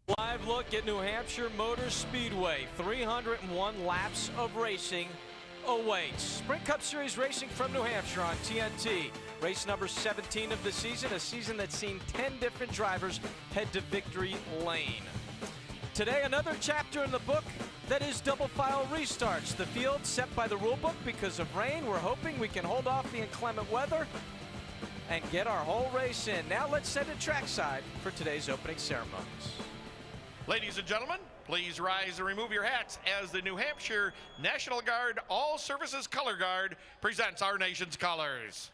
Live look at New Hampshire Motor Speedway. 301 laps of racing awaits. Sprint Cup Series racing from New Hampshire on TNT. Race number 17 of the season, a season that's seen 10 different drivers head to victory lane. Today, another chapter in the book that is double file restarts. The field set by the rule book because of rain. We're hoping we can hold off the inclement weather and get our whole race in. Now let's send it trackside for today's opening ceremonies. Ladies and gentlemen, please rise and remove your hats as the New Hampshire National Guard All Services Color Guard presents our nation's colors.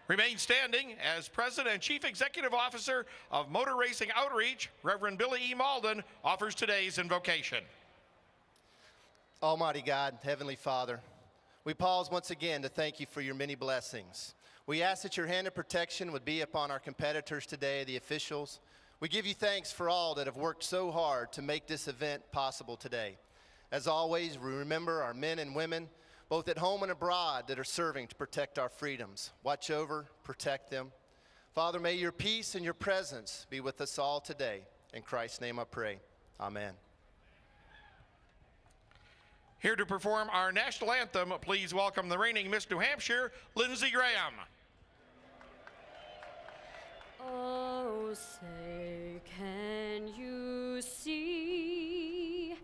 Remain standing as President and Chief Executive Officer of Motor Racing Outreach, Reverend Billy E. Malden, offers today's invocation. Almighty God, Heavenly Father, we pause once again to thank you for your many blessings. We ask that your hand of protection would be upon our competitors today, the officials. We give you thanks for all that have worked so hard to make this event possible today. As always, we remember our men and women, both at home and abroad, that are serving to protect our freedoms. Watch over, protect them. Father, may your peace and your presence be with us all today. In Christ's name I pray. Amen. Here to perform our national anthem, please welcome the reigning Miss New Hampshire, Lindsey Graham. Oh, say, can you see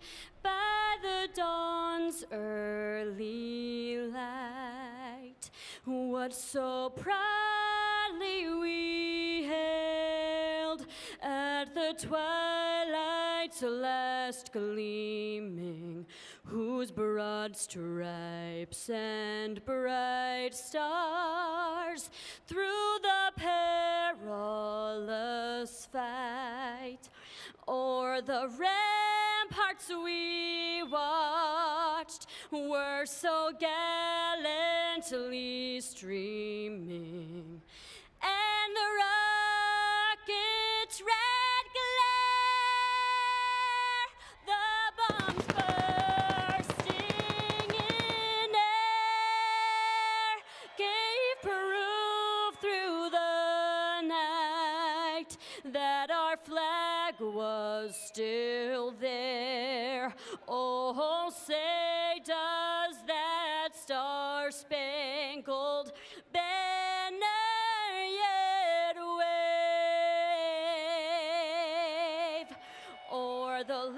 by the dawn's early light what so proudly we hailed at the twilight's last gleaming, whose broad stripes and bright stars through the perilous fight o'er the ramparts we watched were so gallantly streaming, and the rocket's red glare, the bombs bursting in air, gave proof through the night that our flag was still there. Oh, say does that star-spangled banner yet wave o'er the land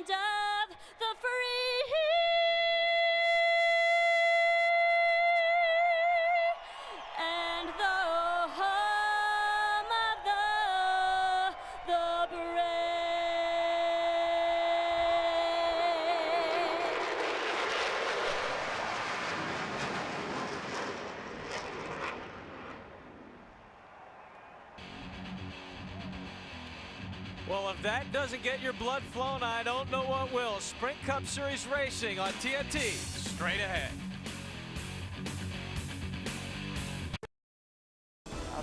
of the free and the home of the brave. Well, if that doesn't get your blood flowing, I don't know what will. Sprint Cup Series racing on TNT, straight ahead.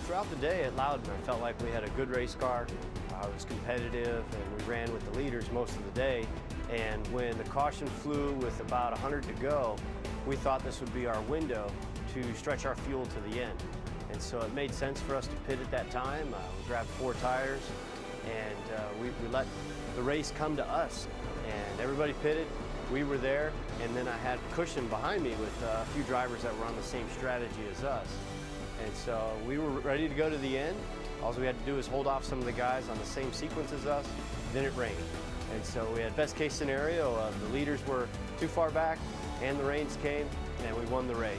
Throughout the day at Loudon, I felt like we had a good race car. It was competitive, and we ran with the leaders most of the day. And when the caution flew with about 100 to go, we thought this would be our window to stretch our fuel to the end. And so it made sense for us to pit at that time. We grabbed 4 tires, and we let the race come to us. And everybody pitted. We were there, and then I had cushion behind me with a few drivers that were on the same strategy as us. And so we were ready to go to the end. All we had to do was hold off some of the guys on the same sequence as us. Then it rained. And so we had best case scenario. The leaders were too far back, and the rains came, and we won the race.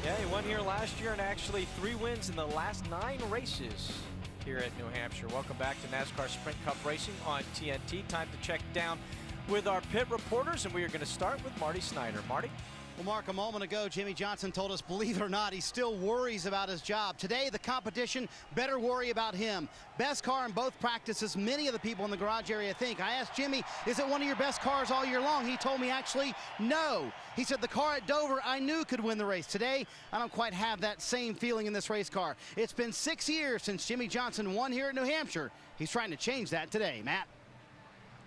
Yeah, he won here last year, and actually 3 wins in the last 9 races here at New Hampshire. Welcome back to NASCAR Sprint Cup Racing on TNT. Time to check down with our pit reporters, and we are going to start with Marty Snyder. Marty? Well, Mark, a moment ago, Jimmy Johnson told us, believe it or not, he still worries about his job. Today, the competition better worry about him. Best car in both practices, many of the people in the garage area think. I asked Jimmy, is it one of your best cars all year long? He told me, actually, no. He said the car at Dover I knew could win the race. Today, I don't quite have that same feeling in this race car. It's been 6 years since Jimmy Johnson won here at New Hampshire. He's trying to change that today. Matt?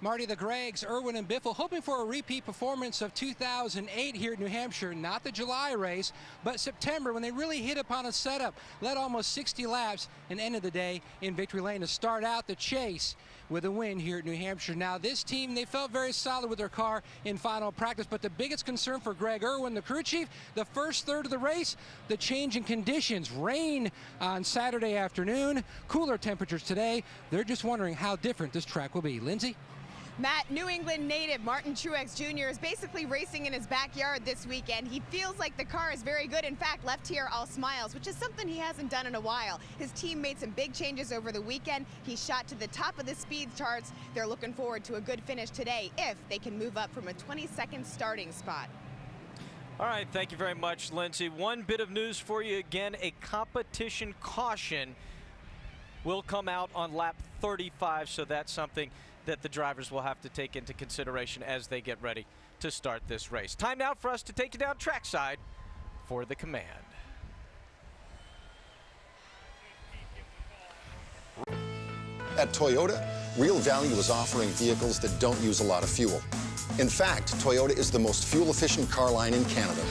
Marty, the Greggs, Irwin, and Biffle hoping for a repeat performance of 2008 here at New Hampshire. Not the July race, but September when they really hit upon a setup, led almost 60 laps, and ended the day in victory lane to start out the chase with a win here at New Hampshire. Now, this team, they felt very solid with their car in final practice, but the biggest concern for Greg Irwin, the crew chief, the first third of the race, the change in conditions. Rain on Saturday afternoon, cooler temperatures today. They're just wondering how different this track will be. Lindsay? Matt, New England native Martin Truex Jr. is basically racing in his backyard this weekend. He feels like the car is very good. In fact, left here all smiles, which is something he hasn't done in a while. His team made some big changes over the weekend. He shot to the top of the speed charts. They're looking forward to a good finish today if they can move up from a 22nd starting spot. All right, thank you very much, Lindsay. One bit of news for you again, a competition caution will come out on lap 35, so that's something that the drivers will have to take into consideration as they get ready to start this race. Time now for us to take you down trackside for the command. At Toyota, Real Value is offering vehicles that don't use a lot of fuel. In fact, Toyota is the most fuel-efficient car line in Canada.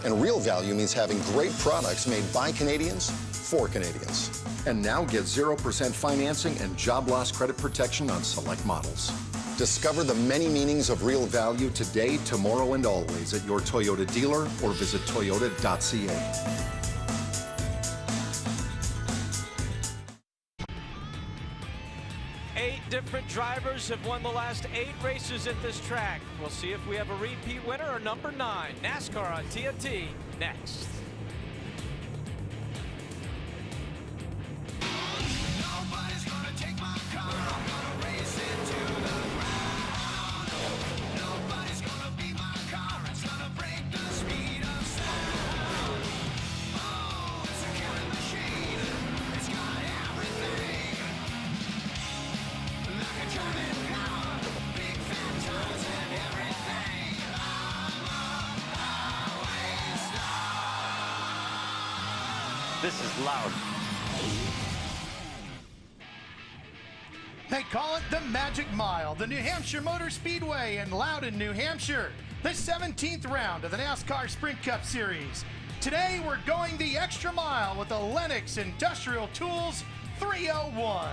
And Real Value means having great products made by Canadians for Canadians. And now get 0% financing and job loss credit protection on select models. Discover the many meanings of Real Value today, tomorrow, and always at your Toyota dealer or visit toyota.ca. 8 different drivers have won the last 8 races at this track. We'll see if we have a repeat winner or number 9. NASCAR on TNT next. This is loud. They call it the Magic Mile, the New Hampshire Motor Speedway in Loudon, New Hampshire. The 17th round of the NASCAR Sprint Cup Series. Today we're going the extra mile with the Lenox Industrial Tools 301.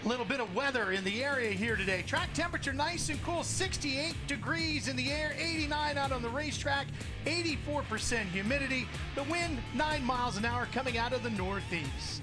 A little bit of weather in the area here today. Track temperature nice and cool, 68 degrees in the air, 89 out on the racetrack, 84% humidity. The wind 9 miles an hour coming out of the northeast.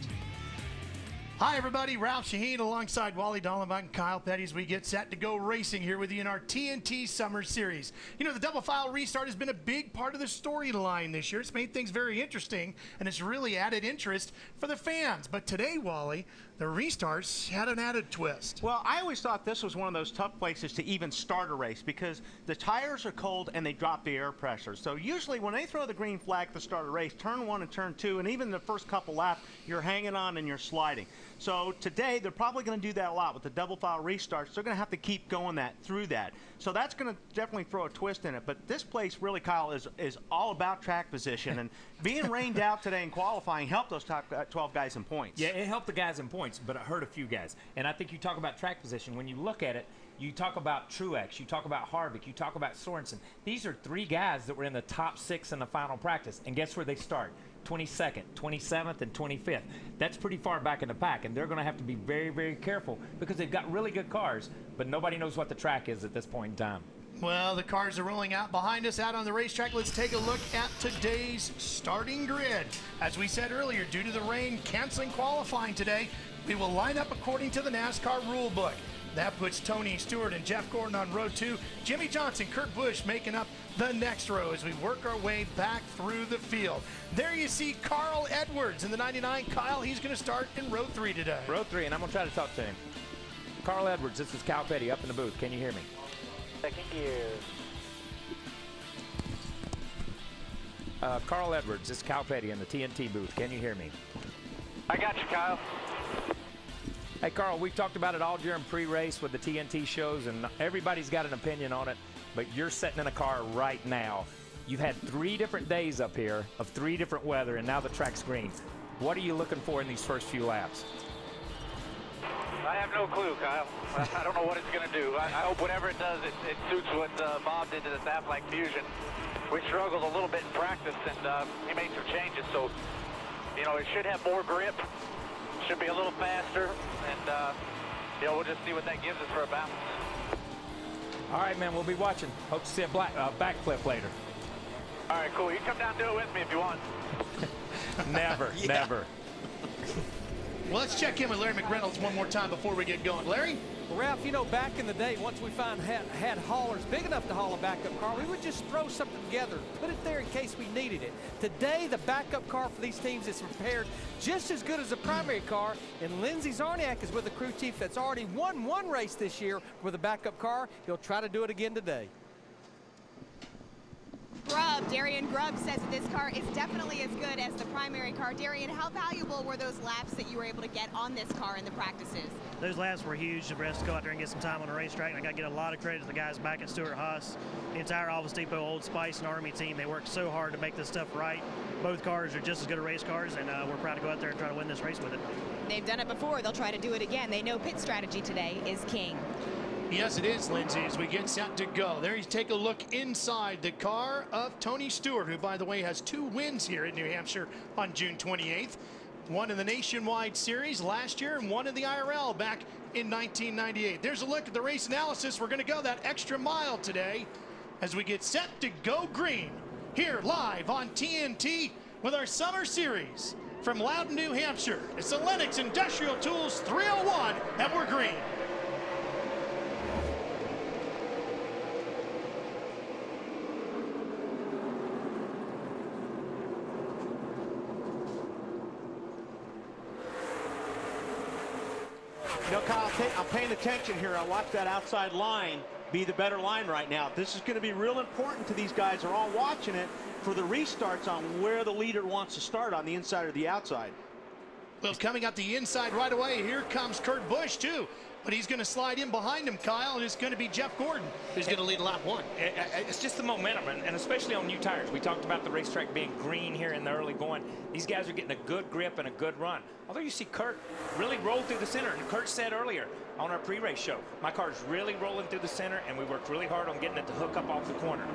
Hi everybody, Ralph Shaheen alongside Wally Dollenbach and Kyle Petty as we get set to go racing here with you in our TNT Summer Series. You know, the double file restart has been a big part of the storyline this year. It's made things very interesting and it's really added interest for the fans. But today, Wally, the restarts had an added twist. Well, I always thought this was one of those tough places to even start a race because the tires are cold and they drop the air pressure. So usually when they throw the green flag to start a race, turn 1 and turn 2, and even the first couple laps, you're hanging on and you're sliding. So today, they're probably going to do that a lot with the double file restarts. They're going to have to keep going through that. So that's going to definitely throw a twist in it. But this place really, Kyle, is all about track position. And being rained out today in qualifying helped those top 12 guys in points. Yeah, it helped the guys in points, but it hurt a few guys. And I think you talk about track position. When you look at it, you talk about Truex, you talk about Harvick, you talk about Sorensen. These are 3 guys that were in the top 6 in the final practice. And guess where they start? 22nd, 27th, and 25th. That's pretty far back in the pack, and they're going to have to be very, very careful because they've got really good cars, but nobody knows what the track is at this point in time. Well, the cars are rolling out behind us out on the racetrack. Let's take a look at today's starting grid. As we said earlier, due to the rain canceling qualifying today, we will line up according to the NASCAR rule book. That puts Tony Stewart and Jeff Gordon on row 2. Jimmy Johnson, Kurt Busch making up the next row as we work our way back through the field. There you see Carl Edwards in the 99. Kyle, he's going to start in row 3 today. Row 3, and I'm going to try to talk to him. Carl Edwards, this is Cal Petty up in the booth. Can you hear me? Second gear. Carl Edwards, this is Cal Petty in the TNT booth. Can you hear me? I got you, Kyle. Hey, Carl, we've talked about it all during pre-race with the TNT shows, and everybody's got an opinion on it, but you're sitting in a car right now. You've had 3 different days up here of 3 different weather, and now the track's green. What are you looking for in these first few laps? I have no clue, Kyle. I don't know what it's going to do. I hope whatever it does, it suits what Bob did to the Snapline Fusion. We struggled a little bit in practice, and he made some changes. So, you know, it should have more grip, should be a little faster, and, you know, we'll just see what that gives us for a balance. All right, man, we'll be watching. Hope to see a backflip later. All right, cool. You can come down and do it with me if you want. Never, never. Well, let's check in with Larry McReynolds one more time before we get going. Larry? Well, Ralph, you know, back in the day, once we had haulers big enough to haul a backup car, we would just throw something together, put it there in case we needed it. Today, the backup car for these teams is prepared just as good as the primary car, and Lindsey Zarniak is with a crew chief that's already won one race this year with a backup car. He'll try to do it again today. Darian Grubb says that this car is definitely as good as the primary car. Darian, how valuable were those laps that you were able to get on this car in the practices? Those laps were huge for us to go out there and get some time on the racetrack. And I got to get a lot of credit to the guys back at Stewart Haas, the entire Office Depot, Old Spice, and Army team. They worked so hard to make this stuff right. Both cars are just as good as race cars, and we're proud to go out there and try to win this race with it. They've done it before. They'll try to do it again. They know pit strategy today is king. Yes, it is, Lindsey, as we get set to go. There you take a look inside the car of Tony Stewart, who, by the way, has 2 wins here in New Hampshire on June 28th. One in the Nationwide Series last year and one in the IRL back in 1998. There's a look at the race analysis. We're going to go that extra mile today as we get set to go green here live on TNT with our Summer Series from Loudon, New Hampshire. It's the Lenox Industrial Tools 301, and we're green. You know, Kyle, I'm paying attention here. I watch that outside line be the better line right now. This is going to be real important to these guys. They're all watching it for the restarts on where the leader wants to start, on the inside or the outside. Well, coming up the inside right away, here comes Kurt Busch, too. But he's going to slide in behind him, Kyle, and it's going to be Jeff Gordon who's going to lead lap 1. It's just the momentum, and especially on new tires. We talked about the racetrack being green here in the early going. These guys are getting a good grip and a good run. Although you see Kurt really roll through the center, and Kurt said earlier on our pre-race show, my car's really rolling through the center, and we worked really hard on getting it to hook up off the corner.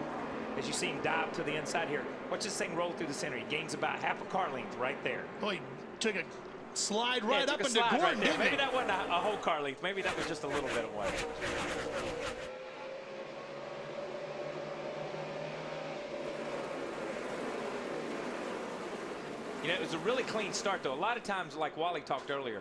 As you see him dive to the inside here, watch this thing roll through the center. He gains about half a car length right there. Boy, he took a slide right up into Gordon, right didn't Maybe he? that wasn't a whole car length. Maybe that was just a little bit away. You know, it was a really clean start, though. A lot of times, like Wally talked earlier,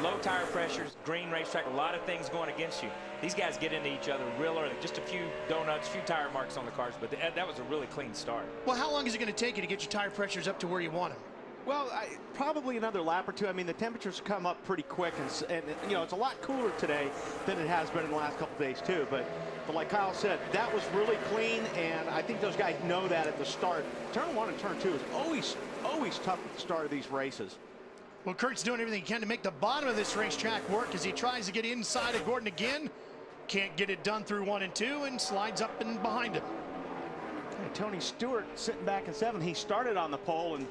low tire pressures, green racetrack, a lot of things going against you. These guys get into each other real early. Just a few donuts, a few tire marks on the cars, but that was a really clean start. Well, how long is it going to take you to get your tire pressures up to where you want them? Well, probably another lap or two. I mean, the temperatures come up pretty quick, and you know, it's a lot cooler today than it has been in the last couple days too. But like Kyle said, that was really clean, and I think those guys know that at the start. Turn 1 and turn 2 is always tough at the start of these races. Well, Kurt's doing everything he can to make the bottom of this racetrack work as he tries to get inside of Gordon again. Can't get it done through 1 and 2, and slides up and behind him. And Tony Stewart sitting back in 7th. He started on the pole, and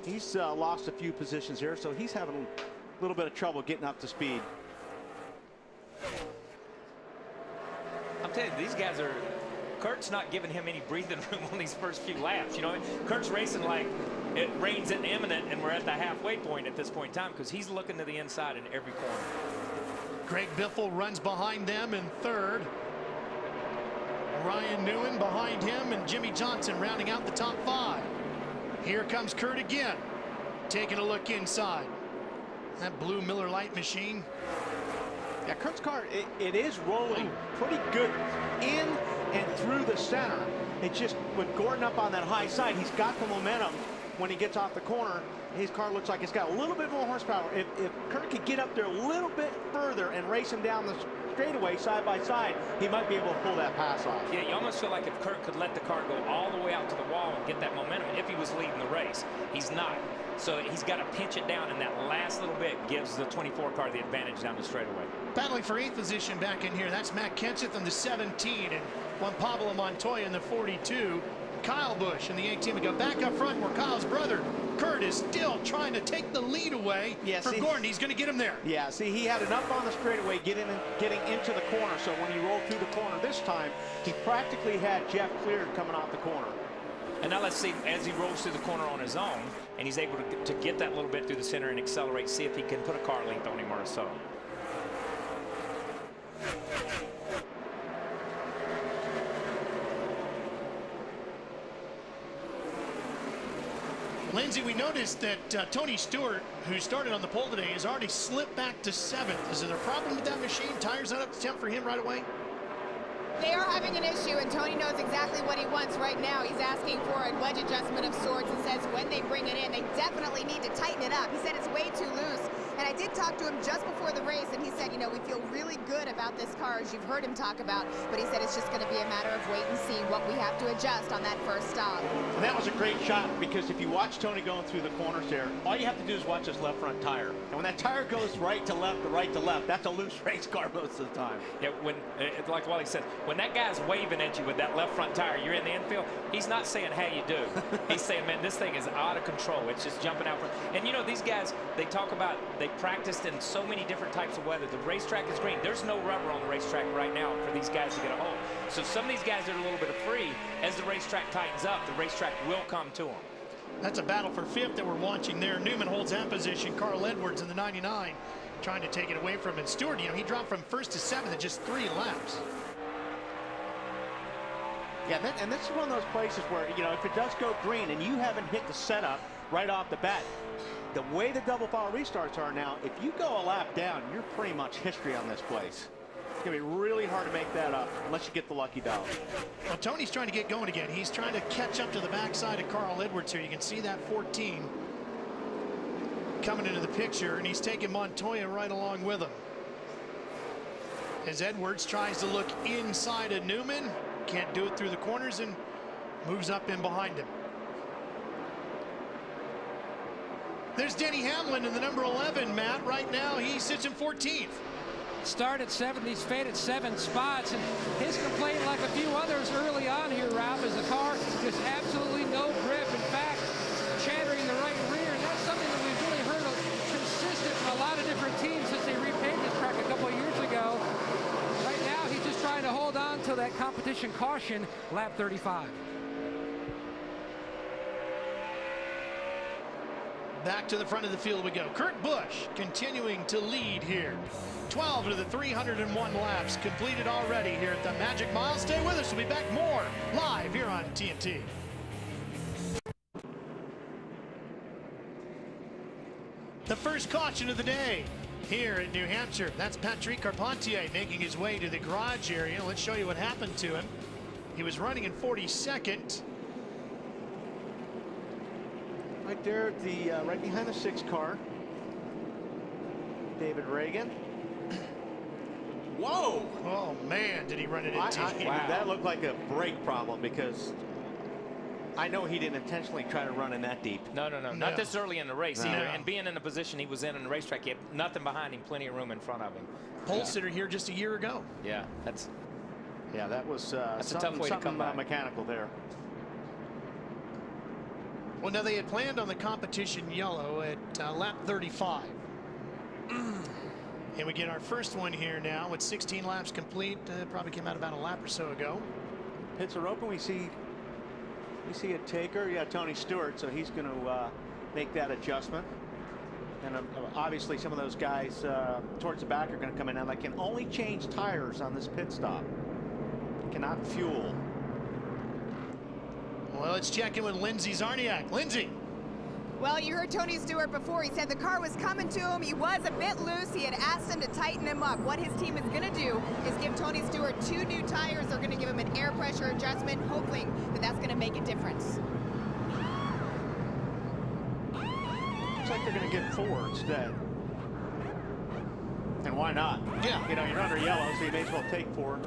he's lost a few positions here, so he's having a little bit of trouble getting up to speed. I'm telling you, these guys are, Kurt's not giving him any breathing room on these first few laps. You know, Kurt's racing like it rains at imminent, and we're at the halfway point at this point in time because he's looking to the inside in every corner. Greg Biffle runs behind them in 3rd. Ryan Newen behind him, and Jimmy Johnson rounding out the top 5. Here comes Kurt again, taking a look inside. That blue Miller Lite machine. Yeah, Kurt's car, it is rolling pretty good in and through the center. It's just with Gordon up on that high side, he's got the momentum. When he gets off the corner, his car looks like it's got a little bit more horsepower. If Kurt could get up there a little bit further and race him down the straightaway side by side, he might be able to pull that pass off. Yeah, you almost feel like if Kurt could let the car go all the way out to the wall and get that momentum, if he was leading the race. He's not. So he's got to pinch it down, and that last little bit gives the 24 car the advantage down the straightaway. Battling for 8th position back in here. That's Matt Kenseth in the 17, and Juan Pablo Montoya in the 42. Kyle Busch in the 18. We go back up front where Kyle's brother, Kurt, Stewart is still trying to take the lead away from Gordon. He's going to get him there. Yeah, see, he had enough on the straightaway getting into the corner, so when he rolled through the corner this time, he practically had Jeff cleared coming off the corner. And now let's see, as he rolls through the corner on his own, and he's able to get that little bit through the center and accelerate, see if he can put a car length on him or so. Lindsay, we noticed that Tony Stewart, who started on the pole today, has already slipped back to 7th. Is there a problem with that machine? Tires not up to temp for him right away? They are having an issue, and Tony knows exactly what he wants right now. He's asking for a wedge adjustment of sorts and says when they bring it in, they definitely need to tighten it up. He said it's way too loose. And I did talk to him just before the race, and he said, you know, we feel really good about this car, as you've heard him talk about, but he said it's just going to be a matter of wait and see what we have to adjust on that first stop. And that was a great shot, because if you watch Tony going through the corners there, all you have to do is watch his left front tire. And when that tire goes right to left or right to left, that's a loose race car most of the time. Yeah, when, like Wally said, when that guy's waving at you with that left front tire, you're in the infield, he's not saying how you do. He's saying, man, this thing is out of control. It's just jumping out front. And you know, these guys, they talk about, they practiced in so many different types of weather. The racetrack is green. There's no rubber on the racetrack right now for these guys to get a hold. So some of these guys are a little bit free. As the racetrack tightens up, the racetrack will come to them. That's a battle for 5th that we're watching there. Newman holds that position. Carl Edwards in the 99 trying to take it away from him. And Stewart, you know, he dropped from 1st to 7th in just 3 laps. Yeah, and this is one of those places where, you know, if it does go green and you haven't hit the setup right off the bat, the way the double file restarts are now, if you go a lap down, you're pretty much history on this place. It's going to be really hard to make that up unless you get the lucky dollar. Well, Tony's trying to get going again. He's trying to catch up to the backside of Carl Edwards here. You can see that 14 coming into the picture, and he's taking Montoya right along with him. As Edwards tries to look inside of Newman, can't do it through the corners and moves up in behind him. There's Denny Hamlin in the number 11, Matt. Right now, he sits in 14th. Started 7th, he's faded 7 spots, and his complaint, like a few others early on here, Rob, is the car just absolutely no grip. In fact, chattering the right rear, and that's something that we've really heard consistent from a lot of different teams since they repaved this track a couple of years ago. Right now, he's just trying to hold on to that competition caution, lap 35. Back to the front of the field we go. Kurt Busch continuing to lead here. 12 of the 301 laps completed already here at the Magic Mile. Stay with us. We'll be back more live here on TNT. The first caution of the day here in New Hampshire. That's Patrick Carpentier making his way to the garage area. Let's show you what happened to him. He was running in 42nd. Right there at the right behind the 6 car, David Reagan. Whoa! Oh man, did he run it into you? Wow. That looked like a brake problem, because I know he didn't intentionally try to run in that deep. No. Not this early in the race either. And being in the position he was in the racetrack, he had nothing behind him, plenty of room in front of him. Pole sitter here just a year ago. Yeah, that was that's a tough way to come back. Mechanical there. Well, now they had planned on the competition yellow at lap 35. And we get our first one here now with 16 laps complete. Probably came out about a lap or so ago. Pits are open. We see a taker. Yeah, Tony Stewart. So he's going to make that adjustment. And obviously some of those guys towards the back are going to come in. Now they can only change tires on this pit stop. They cannot fuel. Well, let's check in with Lindsay Zarniak. Lindsay. Well, you heard Tony Stewart before. He said the car was coming to him. He was a bit loose. He had asked him to tighten him up. What his team is going to do is give Tony Stewart 2 new tires. They're going to give him an air pressure adjustment, hoping that that's going to make a difference. Looks like they're going to get 4 instead. And why not? Yeah. You know, you're under yellow, so you may as well take 4.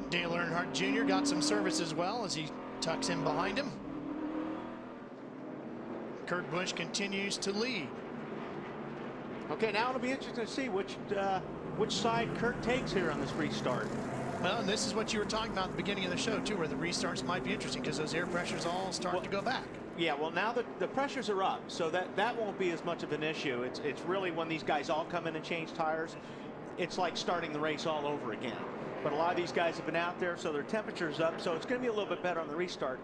Dale Earnhardt Jr. got some service as well as he tucks in behind him. Kurt Busch continues to lead. Okay, now it'll be interesting to see which side Kurt takes here on this restart. Well, and this is what you were talking about at the beginning of the show, too, where the restarts might be interesting because those air pressures all start to go back. Yeah, well, now the pressures are up, so that won't be as much of an issue. It's really when these guys all come in and change tires, it's like starting the race all over again. But a lot of these guys have been out there, so their temperature's up, so it's going to be a little bit better on the restart.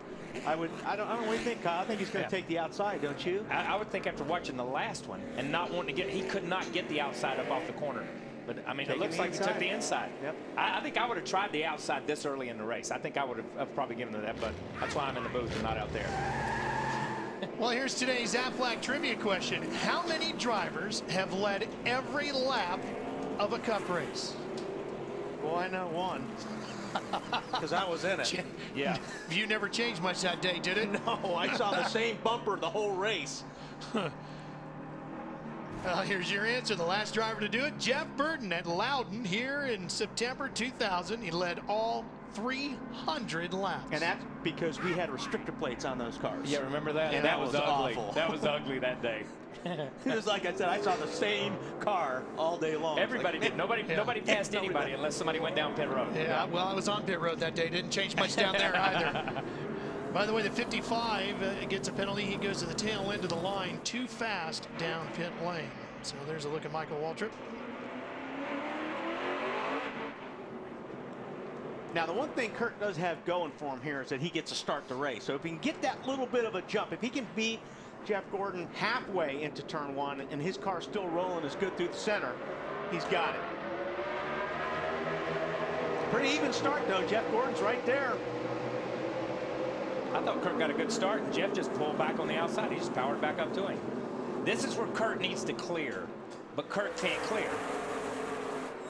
I don't know what you think, Kyle. I think he's going to take the outside, don't you? I would think after watching the last one and not wanting to he could not get the outside up off the corner. But, I mean, it looks like he took the inside. Yep. I think I would have tried the outside this early in the race. I think I would have probably given him that, but that's why I'm in the booth and not out there. Well, here's today's Aflac trivia question. How many drivers have led every lap of a Cup race? Well, I know one. Because I was in it. Yeah. You never changed much that day, did it? No, I saw the same bumper the whole race. Well, here's your answer. The last driver to do it, Jeff Burton at Loudon here in September 2000. He led all 300 laps. And that's because we had restrictor plates on those cars. Yeah, remember that? Yeah, that was ugly. awful. That was ugly that day. It was like I said, I saw the same car all day long. Everybody did. Nobody passed anybody unless somebody went down pit road. Yeah, well, I was on pit road that day. Didn't change much down there either. By the way, the 55 gets a penalty. He goes to the tail end of the line too fast down pit lane. So there's a look at Michael Waltrip. Now, the one thing Kurt does have going for him here is that he gets to start the race. So if he can get that little bit of a jump, if he can beat Jeff Gordon halfway into turn one and his car still rolling as good through the center, he's got it. Pretty even start, though. Jeff Gordon's right there. I thought Kurt got a good start, and Jeff just pulled back on the outside. He just powered back up to him. This is where Kurt needs to clear, but Kurt can't clear.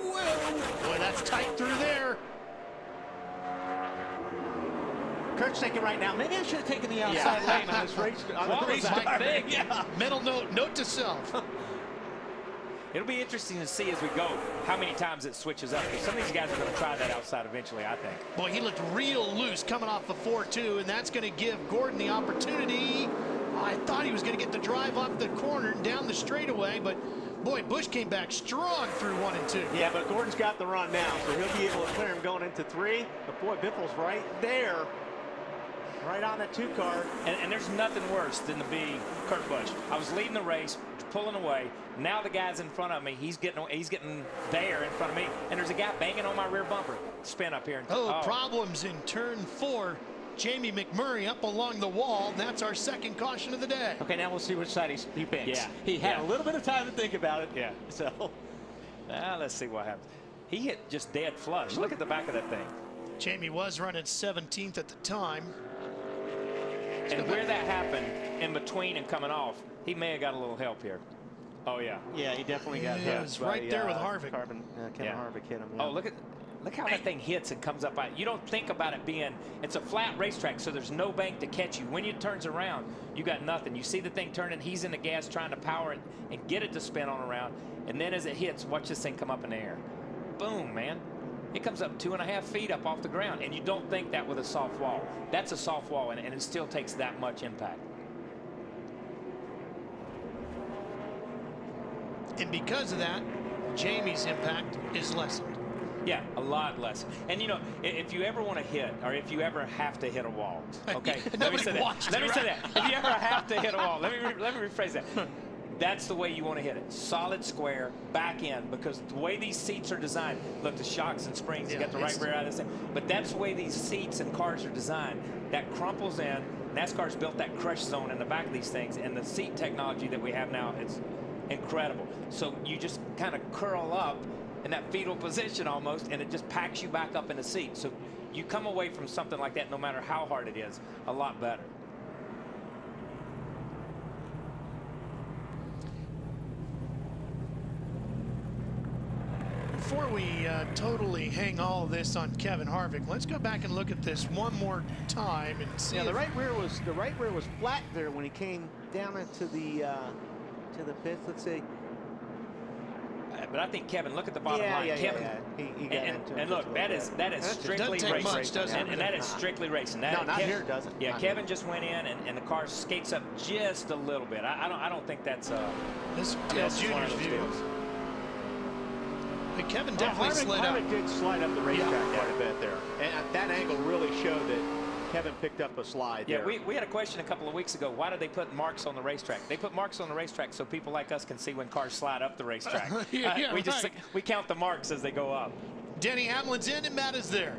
Whoa! Boy, that's tight through there. Kurt's thinking right now, maybe I should have taken the outside lane on this race. What was my thing? Yeah. Mental note to self. It'll be interesting to see as we go how many times it switches up. Because some of these guys are going to try that outside eventually, I think. Boy, he looked real loose coming off the 4-2, and that's going to give Gordon the opportunity. I thought he was going to get the drive up the corner and down the straightaway, but boy, Busch came back strong through 1 and 2. Yeah, but Gordon's got the run now, so he'll be able to clear him going into 3. But boy, Biffle's right there. Right on that 2 car. And there's nothing worse than to be Kurt Busch. I was leading the race, pulling away. Now the guy's in front of me. He's getting there in front of me. And there's a guy banging on my rear bumper. Spin up here. Problems in turn 4. Jamie McMurray up along the wall. That's our second caution of the day. Okay, now we'll see which side he picks. Yeah. He had a little bit of time to think about it. Yeah. So now let's see what happens. He hit just dead flush. Look at the back of that thing. Jamie was running 17th at the time. And where that happened, in between and coming off, he may have got a little help here. Oh, yeah. Yeah, he definitely got help. It was right there with Harvick. Kevin Harvick hit him. Yeah. Oh, look how that thing hits and comes up. You don't think about it being, it's a flat racetrack, so there's no bank to catch you. When it turns around, you got nothing. You see the thing turning, he's in the gas trying to power it and get it to spin on around. And then as it hits, watch this thing come up in the air. Boom, man. It comes up 2.5 feet up off the ground, and you don't think that with a soft wall. That's a soft wall, and it still takes that much impact. And because of that, Jamie's impact is lessened. Yeah, a lot less. And you know, if you ever want to hit, or if you ever have to hit a wall, okay? Let me say that. Let me say that. If you ever have to hit a wall, let me rephrase that. That's the way you want to hit it. Solid square, back in, because the way these seats are designed, look, the shocks and springs, you got the right rear out of this thing. But that's the way these seats and cars are designed. That crumples in. NASCAR's built that crush zone in the back of these things, and the seat technology that we have now, it's incredible. So you just kind of curl up in that fetal position almost, and it just packs you back up in the seat. So you come away from something like that, no matter how hard it is, a lot better. Before we totally hang all of this on Kevin Harvick, let's go back and look at this one more time and see. Yeah, the right rear was flat there when he came down into the pits. Let's see. But I think Kevin, look at the bottom line. Kevin, He got and look, that is strictly racing, and that is strictly racing. No, not here, it doesn't. Yeah, Kevin just went in, and the car skates up just a little bit. I don't think that's this junior's view. But Kevin definitely slid up. Harvick did slide up the racetrack quite a bit there. And that angle really showed that Kevin picked up a slide there. Yeah, we had a question a couple of weeks ago. Why do they put marks on the racetrack? They put marks on the racetrack so people like us can see when cars slide up the racetrack. We count the marks as they go up. Denny Hamlin's in and Matt is there.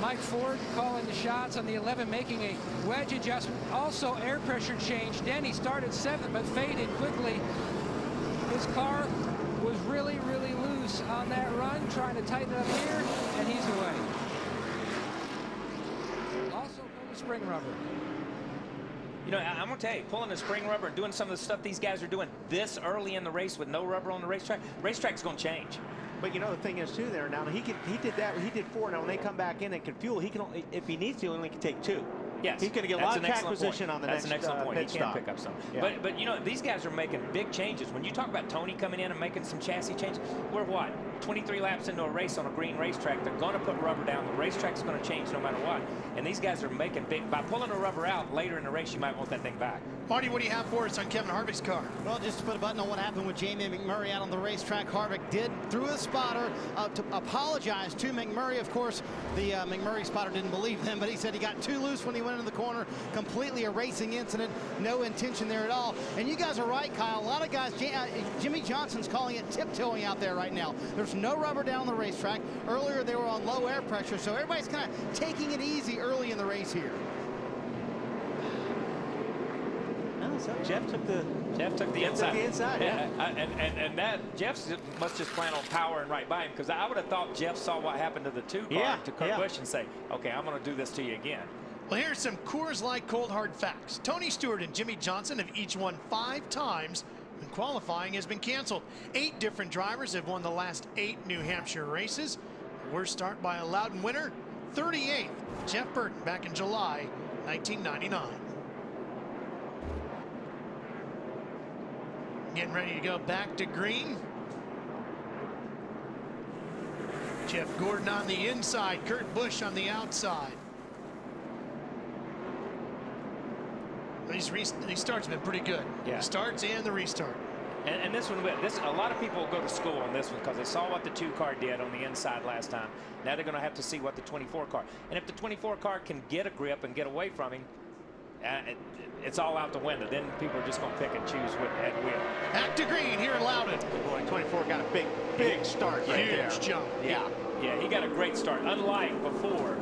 Mike Ford calling the shots on the 11, making a wedge adjustment. Also air pressure change. Denny started 7th but faded quickly. His car was really, really loose on that run, trying to tighten it up here, and he's away. Also pulled the spring rubber. You know, I'm going to tell you, pulling the spring rubber and doing some of the stuff these guys are doing this early in the race with no rubber on the racetrack's going to change. But you know the thing is too there now he did that, he did 4. Now when they come back in and can fuel, he can only, if he needs to, only can take 2. Yes, he's going to get a lot of track position on the next pit point. He can stop. pick up some. Yeah. But you know, these guys are making big changes. When you talk about Tony coming in and making some chassis changes, we're what, 23 laps into a race on a green racetrack. They're going to put rubber down. The racetrack's going to change no matter what. And these guys are making big. By pulling the rubber out later in the race, you might want that thing back. Marty, what do you have for us on Kevin Harvick's car? Well, just to put a button on what happened with Jamie McMurray out on the racetrack. Harvick did, through a spotter, to apologize to McMurray. Of course, the McMurray spotter didn't believe him, but he said he got too loose when he went into the corner. Completely a racing incident. No intention there at all. And you guys are right, Kyle. A lot of guys, Jimmy Johnson's calling it tiptoeing out there right now. There's no rubber down the racetrack. Earlier, they were on low air pressure, so everybody's kind of taking it easy early in the race here. So Jeff took the inside. Yeah. And that Jeff must just plan on powering right by him, because I would have thought Jeff saw what happened to the 2 car to Kurt Busch and say, okay, I'm going to do this to you again. Well, here's some Coors Light cold hard facts. Tony Stewart and Jimmy Johnson have each won 5 times when qualifying has been canceled. 8 different drivers have won the last 8 New Hampshire races. The worst start by a Loudon winner, 38th, Jeff Burton back in July 1999. Getting ready to go back to green. Jeff Gordon on the inside, Kurt Busch on the outside. These starts have been pretty good. Yeah. The starts and the restart. And this one, a lot of people go to school on this one because they saw what the 2 car did on the inside last time. Now they're going to have to see what the 24 car. And if the 24 car can get a grip and get away from him, it's all out the window. Then people are just going to pick and choose at wheel. Back to green here in Loudon. Boy, 24 got a big start right there. Huge jump. Yeah, he got a great start, unlike before.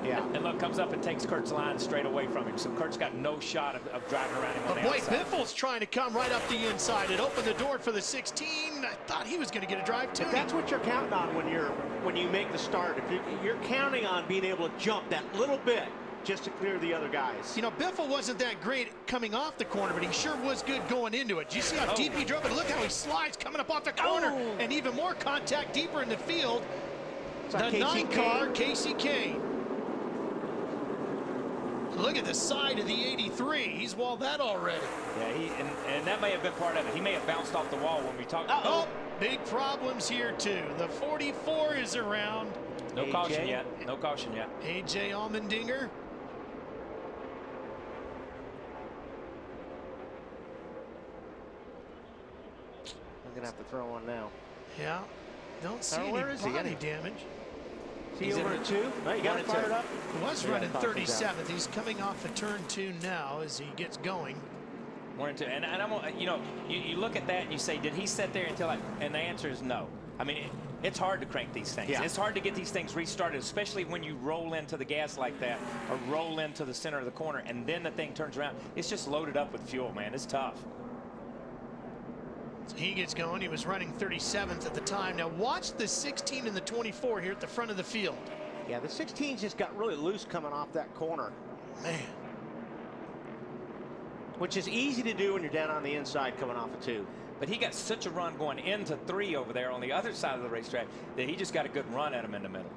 Yeah. And look, comes up and takes Kurt's line straight away from him. So Kurt's got no shot of driving around him on the outside. Biffle's trying to come right up the inside. It opened the door for the 16. I thought he was going to get a drive too. But that's what you're counting on when you make the start. If you're counting on being able to jump that little bit just to clear the other guys. You know, Biffle wasn't that great coming off the corner, but he sure was good going into it. Do you see how deep he drove it? Look how he slides coming up off the corner. And even more contact deeper in the field. The 9 car, Casey Kane. Look at the side of the 83. He's walled that already. Yeah, and that may have been part of it. He may have bounced off the wall when we talked. Oh, big problems here too. The 44 is around. No caution yet. No caution yet. A.J. Allmendinger. I'm gonna have to throw one now. Yeah. Don't see any body damage. Is he over at 2? No, you got it fired up. He was running 37th. He's coming off of turn 2 now as he gets going. 1 and 2. And I'm, you know, you look at that and you say, did he sit there until and the answer is no. I mean, it's hard to crank these things. Yeah. It's hard to get these things restarted, especially when you roll into the gas like that or roll into the center of the corner and then the thing turns around. It's just loaded up with fuel, man. It's tough. So he gets going. He was running 37th at the time. Now watch the 16 and the 24 here at the front of the field. Yeah, the 16 just got really loose coming off that corner. Man. Which is easy to do when you're down on the inside coming off of 2. But he got such a run going into 3 over there on the other side of the racetrack that he just got a good run at him in the middle.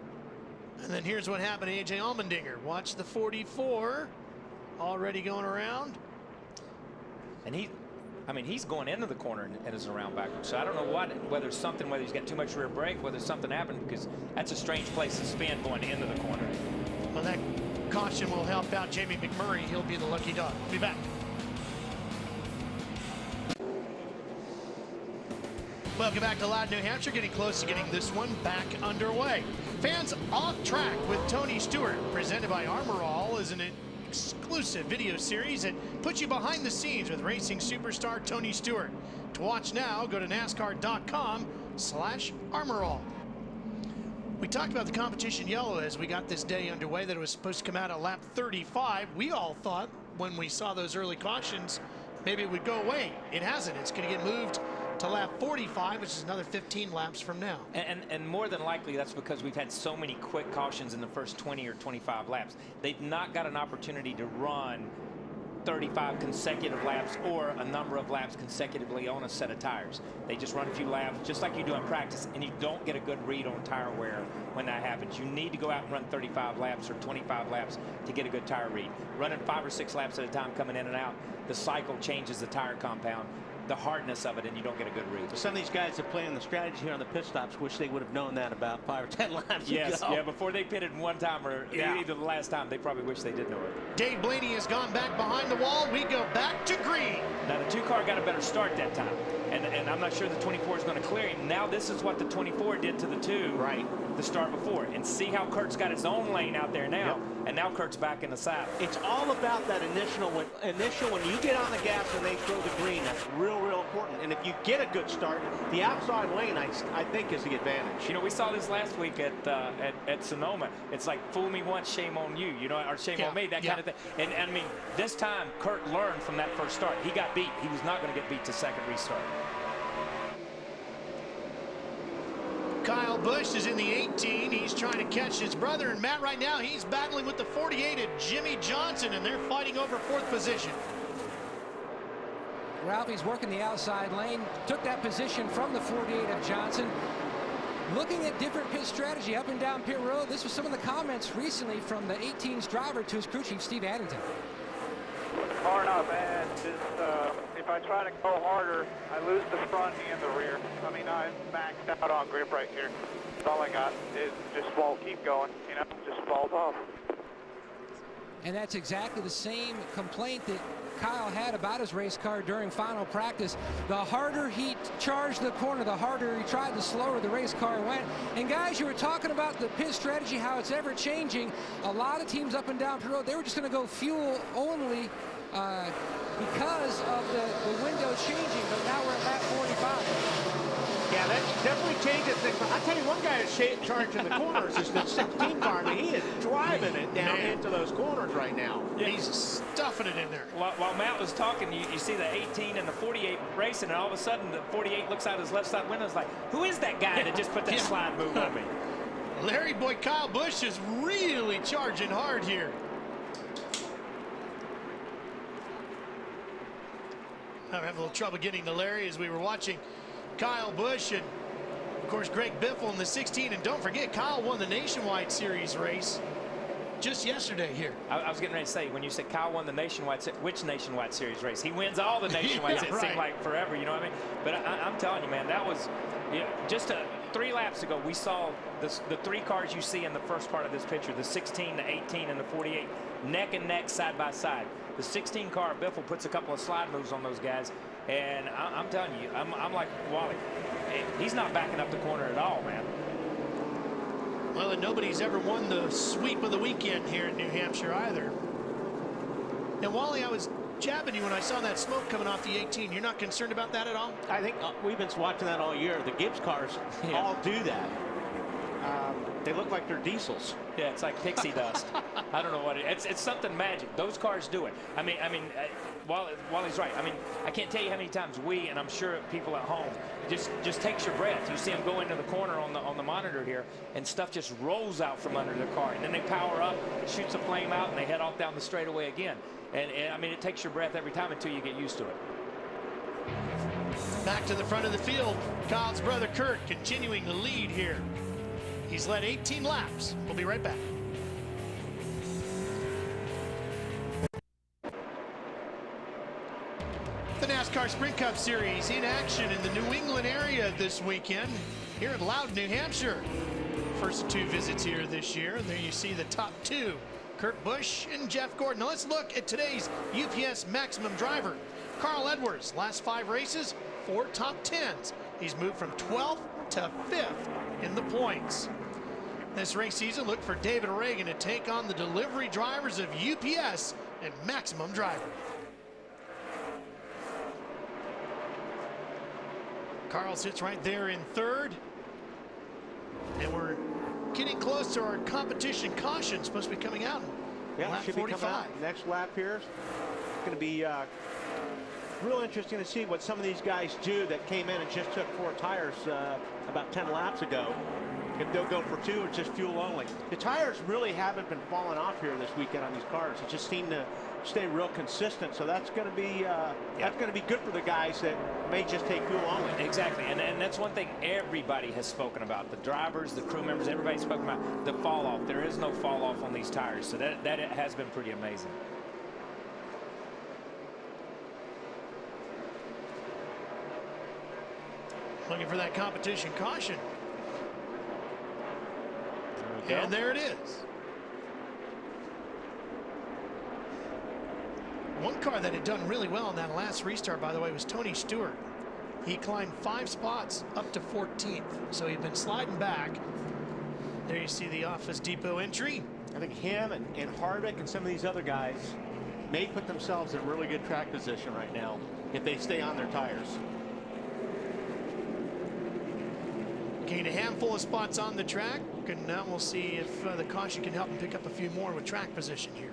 And then here's what happened to A.J. Allmendinger. Watch the 44 already going around. And he's going into the corner and is around backwards. So I don't know whether he's got too much rear brake, whether something happened, because that's a strange place to spin going into the corner. Well, that caution will help out Jamie McMurray. He'll be the lucky dog. We'll be back. Welcome back to Loud, New Hampshire. Getting close to getting this one back underway. Fans Off Track with Tony Stewart, presented by Armor All, is an exclusive video series that puts you behind the scenes with racing superstar Tony Stewart. To watch now, go to NASCAR.com/ArmorAll. We talked about the competition yellow as we got this day underway, that it was supposed to come out at lap 35. We all thought when we saw those early cautions, maybe it would go away. It hasn't. It's going to get moved to lap 45, which is another 15 laps from now. And more than likely, that's because we've had so many quick cautions in the first 20 or 25 laps. They've not got an opportunity to run 35 consecutive laps or a number of laps consecutively on a set of tires. They just run a few laps just like you do in practice, and you don't get a good read on tire wear when that happens. You need to go out and run 35 laps or 25 laps to get a good tire read. Running 5 or 6 laps at a time coming in and out, the cycle changes the tire compound, the hardness of it, and you don't get a good read. Some of these guys that play in the strategy here on the pit stops wish they would have known that about 5 or 10 laps yes, ago. yeah, before they pitted one time or either the last time, they probably wish they did know it. Dave Blaney has gone back behind the wall. We go back to green. Now the 2 car got a better start that time, and I'm not sure the 24 is going to clear him. Now this is what the 24 did to the 2 right the start before, and see how Kurt's got his own lane out there now. Yep. And now Kurt's back in the saddle. It's all about that initial when you get on the gas and they throw the green. That's real important. And if you get a good start, the outside lane I think is the advantage. You know, we saw this last week at Sonoma. It's like fool me once, shame on you. You know, or shame on me, that kind of thing. And I mean, this time Kurt learned from that first start. He got beat. He was not going to get beat to second restart. Kyle Busch is in the 18. He's trying to catch his brother. And Matt, right now, he's battling with the 48 of Jimmy Johnson, and they're fighting over 4th position. Ralphie's working the outside lane, took that position from the 48 of Johnson. Looking at different pit strategy up and down pit road. This was some of the comments recently from the 18's driver to his crew chief, Steve Addington. Far enough, man. If I try to go harder, I lose the front and the rear. I mean, I'm maxed out on grip right here. That's all I got. It just won't keep going, you know, just falls off. And that's exactly the same complaint that Kyle had about his race car during final practice. The harder he charged the corner, the harder he tried, the slower the race car went. And guys, you were talking about the pit strategy, how it's ever changing. A lot of teams up and down the road, they were just going to go fuel only because of the window changing, but now we're at lap 45. Yeah, that definitely changes things. I'll tell you, one guy is charging the corners is the 16 car. I mean, he is driving it down into those corners right now. Yeah, he's stuffing it in there. While Matt was talking, you see the 18 and the 48 racing, and all of a sudden the 48 looks out his left side window and is like, who is that guy that just put that slide move on me? Larry boy Kyle Busch is really charging hard here. I'm having a little trouble getting to Larry as we were watching Kyle Busch and, of course, Greg Biffle in the 16. And don't forget, Kyle won the Nationwide Series race just yesterday here. I was getting ready to say, when you said Kyle won the Nationwide, which Nationwide Series race? He wins all the Nationwide. It seemed like forever, you know what I mean? But I'm telling you, man, that was just 3 laps ago. We saw the 3 cars you see in the first part of this picture, the 16, the 18, and the 48, neck and neck, side by side. The 16 car, Biffle puts a couple of slide moves on those guys, and I'm telling you, I'm like Wally. He's not backing up the corner at all, man. Well, and nobody's ever won the sweep of the weekend here in New Hampshire either. Now, Wally, I was jabbing you when I saw that smoke coming off the 18. You're not concerned about that at all? I think we've been watching that all year. The Gibbs cars all do that. They look like they're diesels. Yeah, it's like pixie dust. I don't know what it's something magic. Those cars do it. I mean, Wally's right. I mean, I can't tell you how many times we, and I'm sure people at home, just takes your breath. You see them go into the corner on the monitor here, and stuff just rolls out from under their car, and then they power up, shoots a flame out, and they head off down the straightaway again. And I mean, it takes your breath every time until you get used to it. Back to the front of the field, Kyle's brother Kurt continuing the lead here. He's led 18 laps. We'll be right back. The NASCAR Sprint Cup Series in action in the New England area this weekend here at Loudon, New Hampshire. First 2 visits here this year. And there you see the top 2, Kurt Busch and Jeff Gordon. Now let's look at today's UPS Maximum driver. Carl Edwards, last 5 races, 4 top 10s. He's moved from 12th to 5th in the points. This race season, look for David Reagan to take on the delivery drivers of UPS and Maximum Driver. Carl sits right there in 3rd. And we're getting close to our competition caution. Supposed to be coming out in lap should 45. be coming out next lap here. It's going to be real interesting to see what some of these guys do that came in and just took 4 tires about 10 laps ago. If they'll go for 2 or just fuel only. The tires really haven't been falling off here this weekend on these cars. It just seemed to stay real consistent. So that's going to be that's going to be good for the guys that may just take fuel only. Exactly, and that's one thing everybody has spoken about. The drivers, the crew members, everybody's spoken about the fall off. There is no fall off on these tires, so that has been pretty amazing. Looking for that competition caution. And there it is. One car that had done really well in that last restart, by the way, was Tony Stewart. He climbed 5 spots up to 14th, so he'd been sliding back. There you see the Office Depot entry. I think him and Harvick and some of these other guys may put themselves in really good track position right now if they stay on their tires. Gained a handful of spots on the track, and now we'll see if the caution can help him pick up a few more with track position here.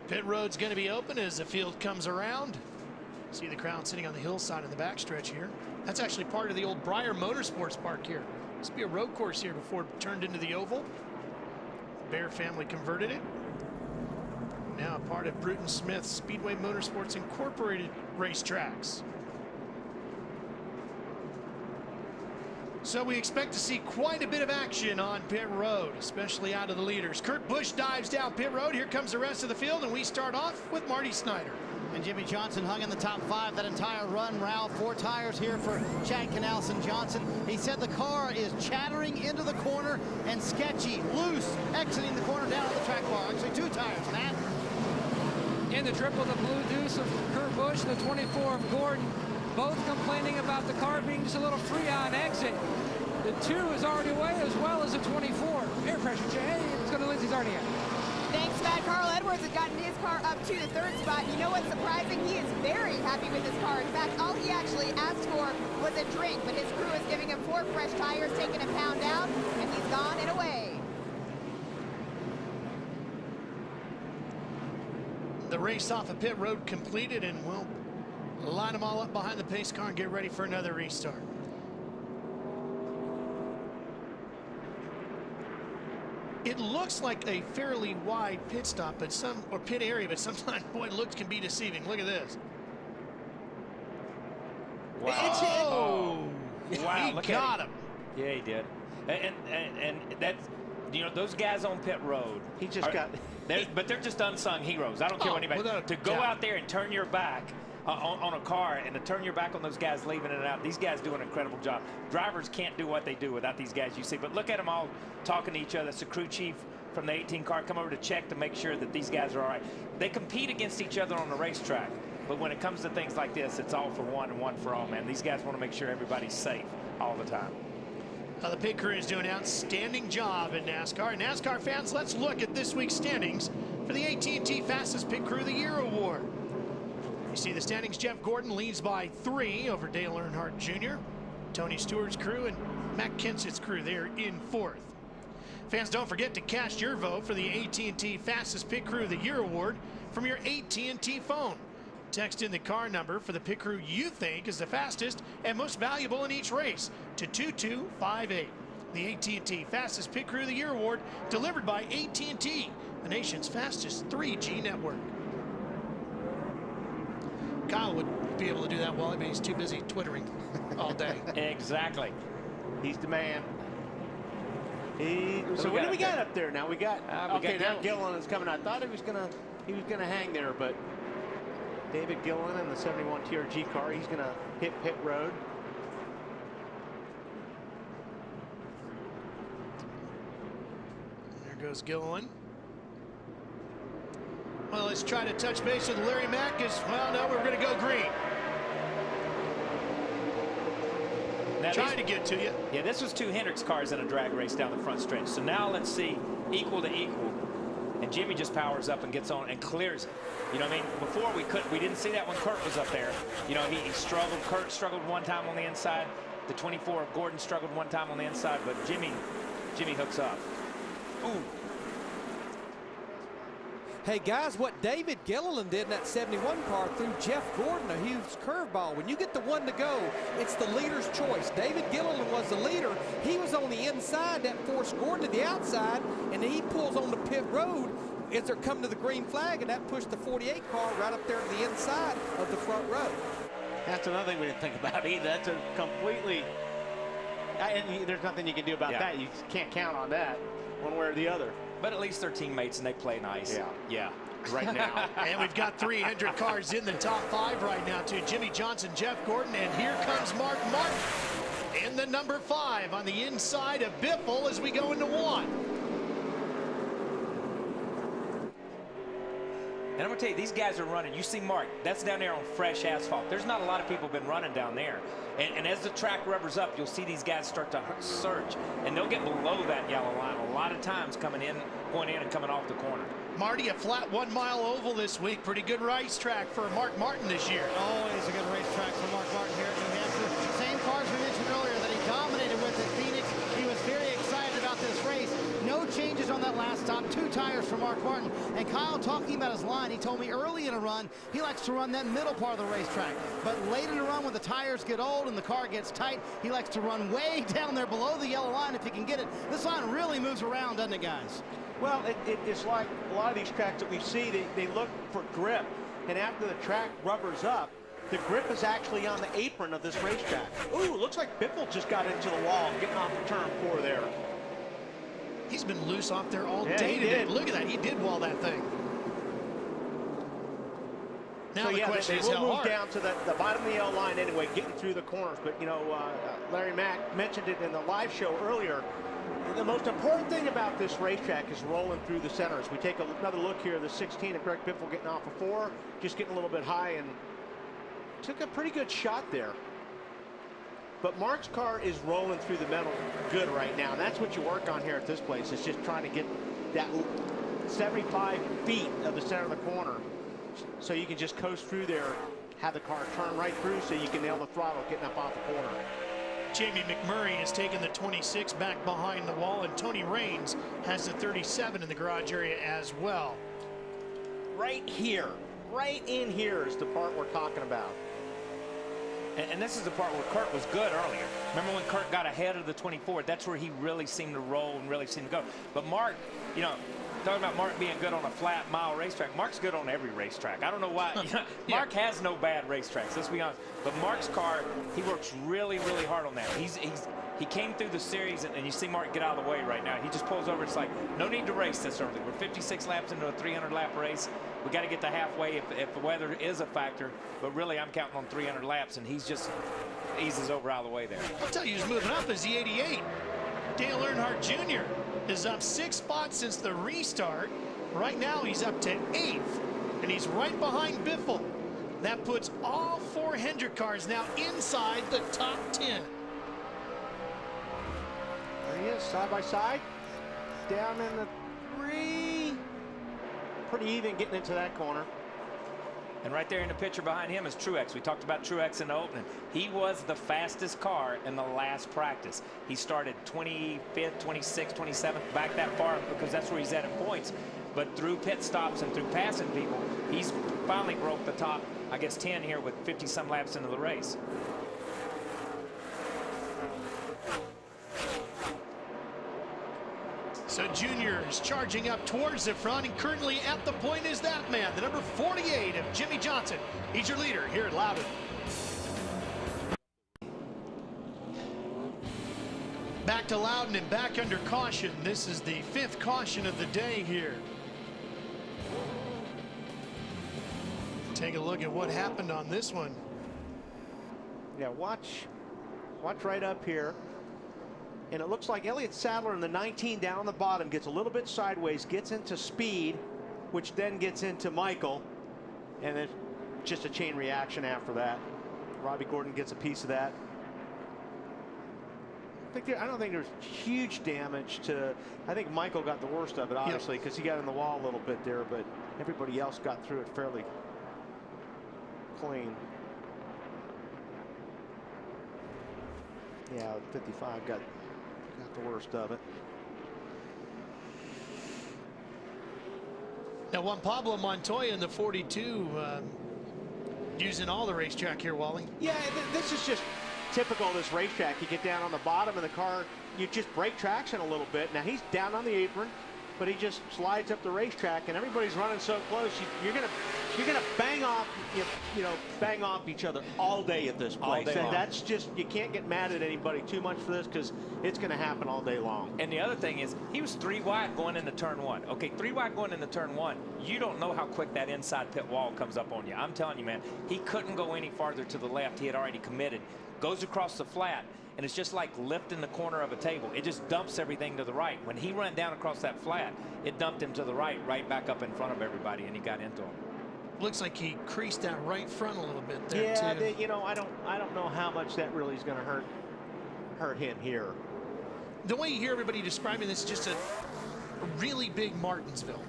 Pit road's going to be open as the field comes around. See the crowd sitting on the hillside in the backstretch here. That's actually part of the old Breyer Motorsports Park here. Used to be a road course here before it turned into the oval. The Bear family converted it. Now a part of Bruton Smith Speedway Motorsports Incorporated racetracks. So we expect to see quite a bit of action on pit road, especially out of the leaders. Kurt Busch dives down pit road. Here comes the rest of the field, and we start off with Marty Snyder. And Jimmy Johnson hung in the top 5 that entire run. Ralph, 4 tires here for Chad Canalson Johnson. He said the car is chattering into the corner and sketchy, loose, exiting the corner down on the track bar. Actually 2 tires, Matt. In the triple, the blue deuce of Kurt Busch, the 24 of Gordon, both complaining about the car being just a little free on exit. The 2 is already away, as well as the 24. Air pressure, Jay. Let's go to Lindsay's already out. Thanks, Matt. Carl Edwards has gotten his car up to the 3rd spot. You know what's surprising? He is very happy with his car. In fact, all he actually asked for was a drink, but his crew is giving him 4 fresh tires, taking a pound out, and he's gone and away. The race off of pit road completed, and we'll line them all up behind the pace car and get ready for another restart. It looks like a fairly wide pit stop, but pit area, but sometimes, boy, looks can be deceiving. Look at this. Wow. Wow. He got him. Yeah, he did. And that's, you know, those guys on pit road. He just got. But they're just unsung heroes. I don't care what anybody. To go out there and turn your back on a car and to turn your back on those guys leaving it out. These guys do an incredible job. Drivers can't do what they do without these guys you see. But look at them all talking to each other. It's the crew chief from the 18 car come over to check to make sure that these guys are all right. They compete against each other on the racetrack. But when it comes to things like this, it's all for one and one for all, man. These guys want to make sure everybody's safe all the time. The pit crew is doing an outstanding job in NASCAR. NASCAR fans, let's look at this week's standings for the AT&T Fastest Pit Crew of the Year award. You see the standings. Jeff Gordon leads by 3 over Dale Earnhardt Jr., Tony Stewart's crew, and Matt Kenseth's crew there in 4th. Fans, don't forget to cast your vote for the AT&T Fastest Pit Crew of the Year award from your AT&T phone. Text in the car number for the pit crew you think is the fastest and most valuable in each race to 2258. The AT&T Fastest Pit Crew of the Year award delivered by AT&T, the nation's fastest 3G network. Kyle would be able to do that well, but he's too busy twittering all day. Exactly. He's the man. So what do we got up there now? We got okay. Now Gillen is coming. I thought he was gonna hang there, but David Gillen in the 71 TRG car. He's gonna hit pit road. There goes Gillen. Well, let's try to touch base with Larry Mack. Well, no, we're going to go green. Now Trying to get to you. Yeah, this was 2 Hendricks cars in a drag race down the front stretch. So now let's see equal to equal. And Jimmy just powers up and gets on and clears it. You know what I mean? Before we didn't see that when Kurt was up there. You know, he struggled. Kurt struggled one time on the inside. The 24 of Gordon struggled one time on the inside, but Jimmy hooks up. Ooh. Hey guys, what David Gilliland did in that 71 car threw Jeff Gordon a huge curveball. When you get the one to go, it's the leader's choice. David Gilliland was the leader. He was on the inside. That forced Gordon to the outside, and then he pulls on the pit road as they're coming to the green flag, and that pushed the 48 car right up there to the inside of the front row. That's another thing we didn't think about either. That's a completely, there's nothing you can do about that. You can't count on that one way or the other. But at least they're teammates and they play nice. Yeah. Right now. And we've got 300 cars in the top 5 right now, too. Jimmy Johnson, Jeff Gordon, and here comes Mark Martin in the number 5 on the inside of Biffle as we go into 1. And I'm going to tell you, these guys are running. You see Mark, that's down there on fresh asphalt. There's not a lot of people been running down there. And as the track rubbers up, you'll see these guys start to surge. And they'll get below that yellow line a lot of times going in and coming off the corner. Marty, a flat 1 mile oval this week. Pretty good racetrack for Mark Martin this year. Always a good racetrack for Mark Martin here at New Hampshire. Same cars we mentioned earlier that he dominated with at Phoenix. He was very excited about this race. No changes on that last stop. 2 tires for Mark Martin. And Kyle, talking about his line, he told me early in a run, he likes to run that middle part of the racetrack. But late in the run, when the tires get old and the car gets tight, he likes to run way down there below the yellow line if he can get it. This line really moves around, doesn't it, guys? Well, it's like a lot of these tracks that we see, they look for grip. And after the track rubbers up, the grip is actually on the apron of this racetrack. Ooh, looks like Biffle just got into the wall, getting off of turn 4 there. He's been loose off there all day today. Look at that. He did wall that thing. Now so the question is we'll how move hard. down to the bottom of the yellow line anyway, getting through the corners. But, you know, Larry Mack mentioned it in the live show earlier. The most important thing about this racetrack is rolling through the centers. We take another look here. The 16 of Greg Biffle getting off of 4, just getting a little bit high and took a pretty good shot there. But Mark's car is rolling through the middle good right now. And that's what you work on here at this place. It's just trying to get that 75 feet of the center of the corner so you can just coast through there, have the car turn right through so you can nail the throttle getting up off the corner. Jamie McMurray has taken the 26 back behind the wall, and Tony Raines has the 37 in the garage area as well. Right here, right in here is the part we're talking about. And this is the part where Kurt was good earlier. Remember when Kurt got ahead of the 24? That's where he really seemed to roll and really seemed to go. But Mark, you know, talking about Mark being good on a flat mile racetrack, Mark's good on every racetrack. I don't know why. You know, Mark has no bad racetracks, let's be honest. But Mark's car, he works really, really hard on that. He came through the series, and you see Mark get out of the way right now. He just pulls over. It's like, no need to race this early. We're 56 laps into a 300-lap race. We got to get to halfway if the weather is a factor. But really, I'm counting on 300 laps, and he's just eases over out of the way there. I'll tell you who's moving up is the 88. Dale Earnhardt Jr. is up 6 spots since the restart. Right now, he's up to 8th, and he's right behind Biffle. That puts all 4 Hendrick cars now inside the top 10. There he is, side by side, down in the 3. Pretty even getting into that corner. And right there in the picture behind him is Truex. We talked about Truex in the opening. He was the fastest car in the last practice. He started 25th, 26th, 27th, back that far because that's where he's at in points. But through pit stops and through passing people, he's finally broke the top, I guess, 10 here with 50-some laps into the race. So Junior is charging up towards the front, and currently at the point is that man, the number 48 of Jimmy Johnson. He's your leader here at Loudon. Back to Loudon and back under caution. This is the 5th caution of the day here. Take a look at what happened on this one. Yeah, watch right up here. And it looks like Elliott Sadler in the 19 down the bottom gets a little bit sideways, gets into speed, which then gets into Michael, and then just a chain reaction after that. Robbie Gordon gets a piece of that. I don't think there's huge damage to. I think Michael got the worst of it, obviously, because he got in the wall a little bit there, but everybody else got through it fairly clean. Yeah, 55 got the worst of it. Now, Juan Pablo Montoya in the 42, using all the racetrack here, Wally. Yeah, this is just typical of this racetrack. You get down on the bottom of the car, you just break traction a little bit. Now he's down on the apron, but he just slides up the racetrack, and everybody's running so close. You're gonna bang off, bang off each other all day at this place. And that's just, you can't get mad at anybody too much for this, because it's going to happen all day long. And the other thing is, he was 3 wide going into turn 1. Okay, 3 wide going into turn 1. You don't know how quick that inside pit wall comes up on you. I'm telling you, man, he couldn't go any farther to the left. He had already committed. Goes across the flat, and it's just like lifting the corner of a table. It just dumps everything to the right. When he ran down across that flat, it dumped him to the right back up in front of everybody, and he got into him. Looks like he creased that right front a little bit there, yeah, too. I don't know how much that really is going to hurt him here. The way you hear everybody describing this is just a really big Martinsville.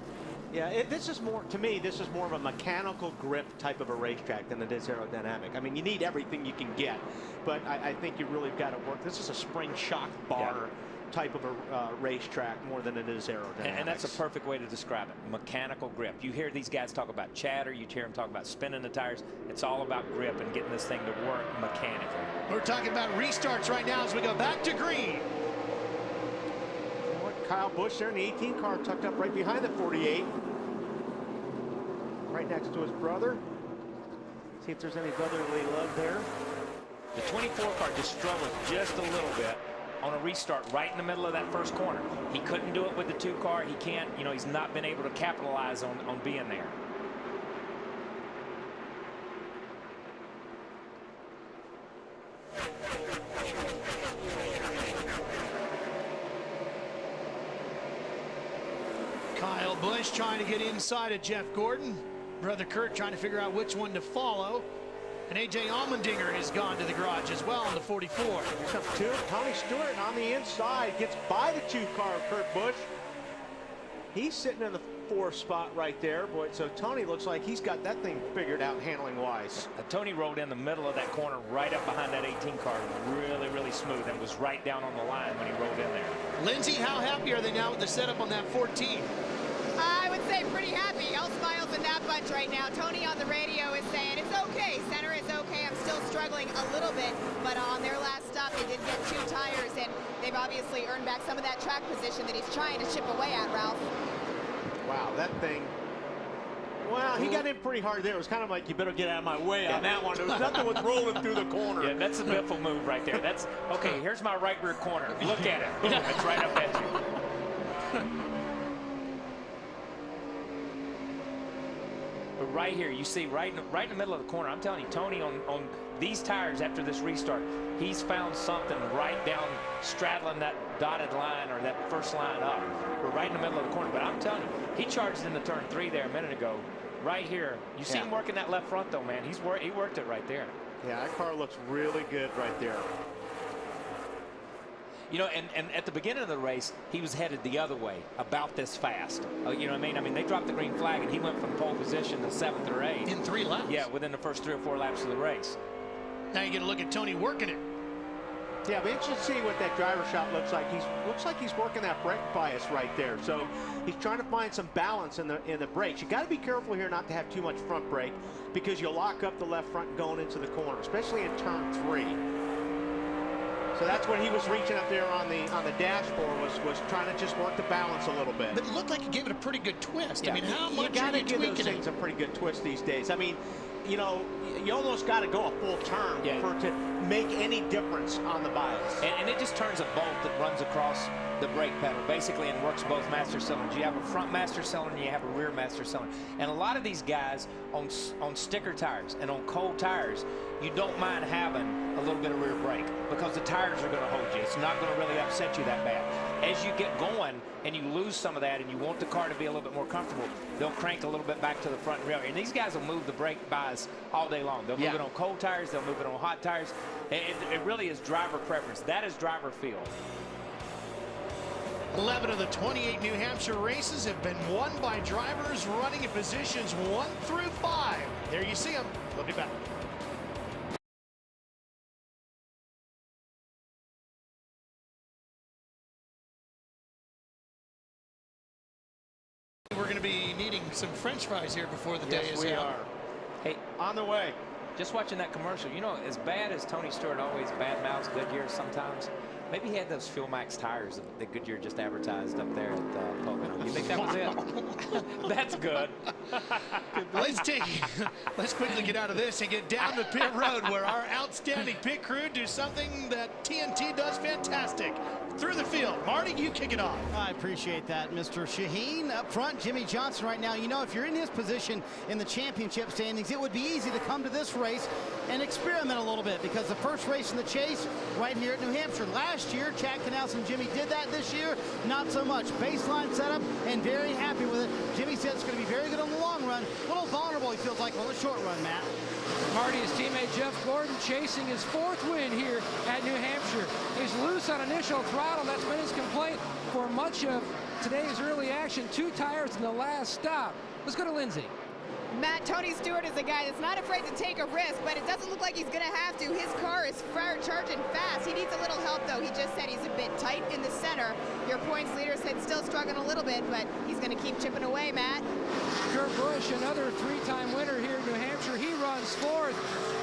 Yeah, this is more, to me, this is more of a mechanical grip type of a racetrack than it is aerodynamic. I mean, you need everything you can get, but I think you really got to work. This is a spring shock bar type of a racetrack more than it is aerodynamic. And that's a perfect way to describe it. Mechanical grip. You hear these guys talk about chatter. You hear them talk about spinning the tires. It's all about grip and getting this thing to work mechanically. We're talking about restarts right now as we go back to green. Kyle Busch there in the 18 car, tucked up right behind the 48. Right next to his brother. See if there's any brotherly love there. The 24 car just struggled just a little bit on a restart right in the middle of that first corner. He couldn't do it with the 2 car. He can't, he's not been able to capitalize on being there. Kyle Busch trying to get inside of Jeff Gordon. Brother Kurt trying to figure out which one to follow. And A.J. Allmendinger has gone to the garage as well in the 44. Comes to Tony Stewart on the inside. Gets by the 2 car of Kurt Busch. He's sitting in the 4th spot right there. Boy, so Tony looks like he's got that thing figured out handling-wise. Tony rolled in the middle of that corner right up behind that 18 car. Really, really smooth, and was right down on the line when he rolled in there. Lindsay, how happy are they now with the setup on that 14? I would say pretty happy. All smiles in that bunch right now. Tony on the radio is saying, it's okay. Center is okay. I'm still struggling a little bit, but on their last stop, they did get 2 tires, and they've obviously earned back some of that track position that he's trying to chip away at, Ralph. Wow, that thing. Well, he got in pretty hard there. It was kind of like, you better get out of my way on that one. There was nothing with rolling through the corner. Yeah, that's a Biffle move right there. That's, okay, here's my right rear corner. Look at it. Boom, it's right up at you. But right here, you see right in the middle of the corner, I'm telling you, Tony, on these tires after this restart, he's found something right down straddling that dotted line or that first line up. We're right in the middle of the corner, but I'm telling you, he charged into turn 3 there a minute ago. Right here, you see him working that left front though, man. He worked it right there. Yeah, that car looks really good right there. And at the beginning of the race, he was headed the other way, about this fast. You know what I mean? I mean, they dropped the green flag, and he went from pole position to 7th or 8th. In 3 laps? Yeah, within the first 3 or 4 laps of the race. Now you get a look at Tony working it. Yeah, but interesting to see what that driver shot looks like. Looks like he's working that brake bias right there. So he's trying to find some balance in the brakes. You got to be careful here not to have too much front brake, because you'll lock up the left front going into the corner, especially in turn 3. So that's what he was reaching up there on the dashboard, was trying to just work the balance a little bit. But it looked like he gave it a pretty good twist. Yeah. I mean, how much you gotta give those tweaking things a pretty good twist these days. I mean, you almost got to go a full turn for it to make any difference on the bias. And it just turns a bolt that runs across the brake pedal, basically, and works both master cylinders. You have a front master cylinder and you have a rear master cylinder. And a lot of these guys on sticker tires and on cold tires, you don't mind having a little bit of rear brake, because the tires are going to hold you. It's not going to really upset you that bad. as you get going and you lose some of that and you want the car to be a little bit more comfortable, they'll crank a little bit back to the front and rear. And these guys will move the brake bys all day long. They'll move it on cold tires. They'll move it on hot tires. It really is driver preference. That is driver feel. 11 of the 28 New Hampshire races have been won by drivers running in positions 1 through 5. There you see them. We'll be back. We're going to be needing some French fries here before the day is out. Yes, we are. Hey, on the way. Just watching that commercial, you know, as bad as Tony Stewart always bad-mouths Goodyear sometimes, maybe he had those Fuel Max tires that Goodyear just advertised up there at Pocono. You think that was it? That's good. Let's quickly get out of this and get down to pit road, where our outstanding pit crew do something that TNT does fantastic. Through the field. Marty, you kick it off. I appreciate that, Mr. Shaheen. Up front, Jimmy Johnson right now. You know, if you're in his position in the championship standings, it would be easy to come to this race and experiment a little bit, because the first race in the chase right here at New Hampshire. Last year, Chad Knaus and Jimmy did that. This year, not so much. Baseline setup and very happy with it. Jimmy said it's going to be very good on the long run. A little vulnerable, he feels like, on the short run, Matt. Marty, his teammate Jeff Gordon chasing his 4th win here at New Hampshire. He's loose on initial throttle. That's been his complaint for much of today's early action. 2 tires in the last stop. Let's go to Lindsay. Matt, Tony Stewart is a guy that's not afraid to take a risk, but it doesn't look like he's going to have to. His car is charging fast. He needs a little help, though. He just said he's a bit tight in the center. Your points leader said still struggling a little bit, but he's going to keep chipping away, Matt. Kurt Busch, another 3-time winner here in New Hampshire. He runs 4th,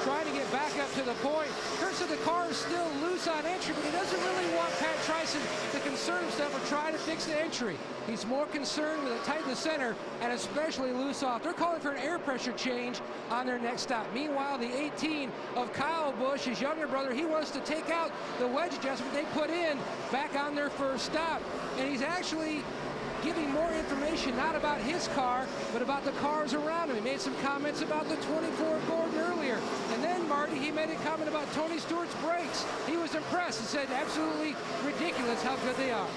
trying to get back up to the point. Kurt said the car is still loose on entry, but he doesn't really want Pat Tryson to concern himself or try to fix the entry. He's more concerned with it tight in the center and especially loose off. They're calling for an air pressure change on their next stop. Meanwhile, the 18 of Kyle Busch, his younger brother, he wants to take out the wedge adjustment they put in back on their first stop. And he's actually giving more information, not about his car, but about the cars around him. He made some comments about the 24 Gordon earlier. And then, Marty, he made a comment about Tony Stewart's brakes. He was impressed and said absolutely ridiculous how good they are.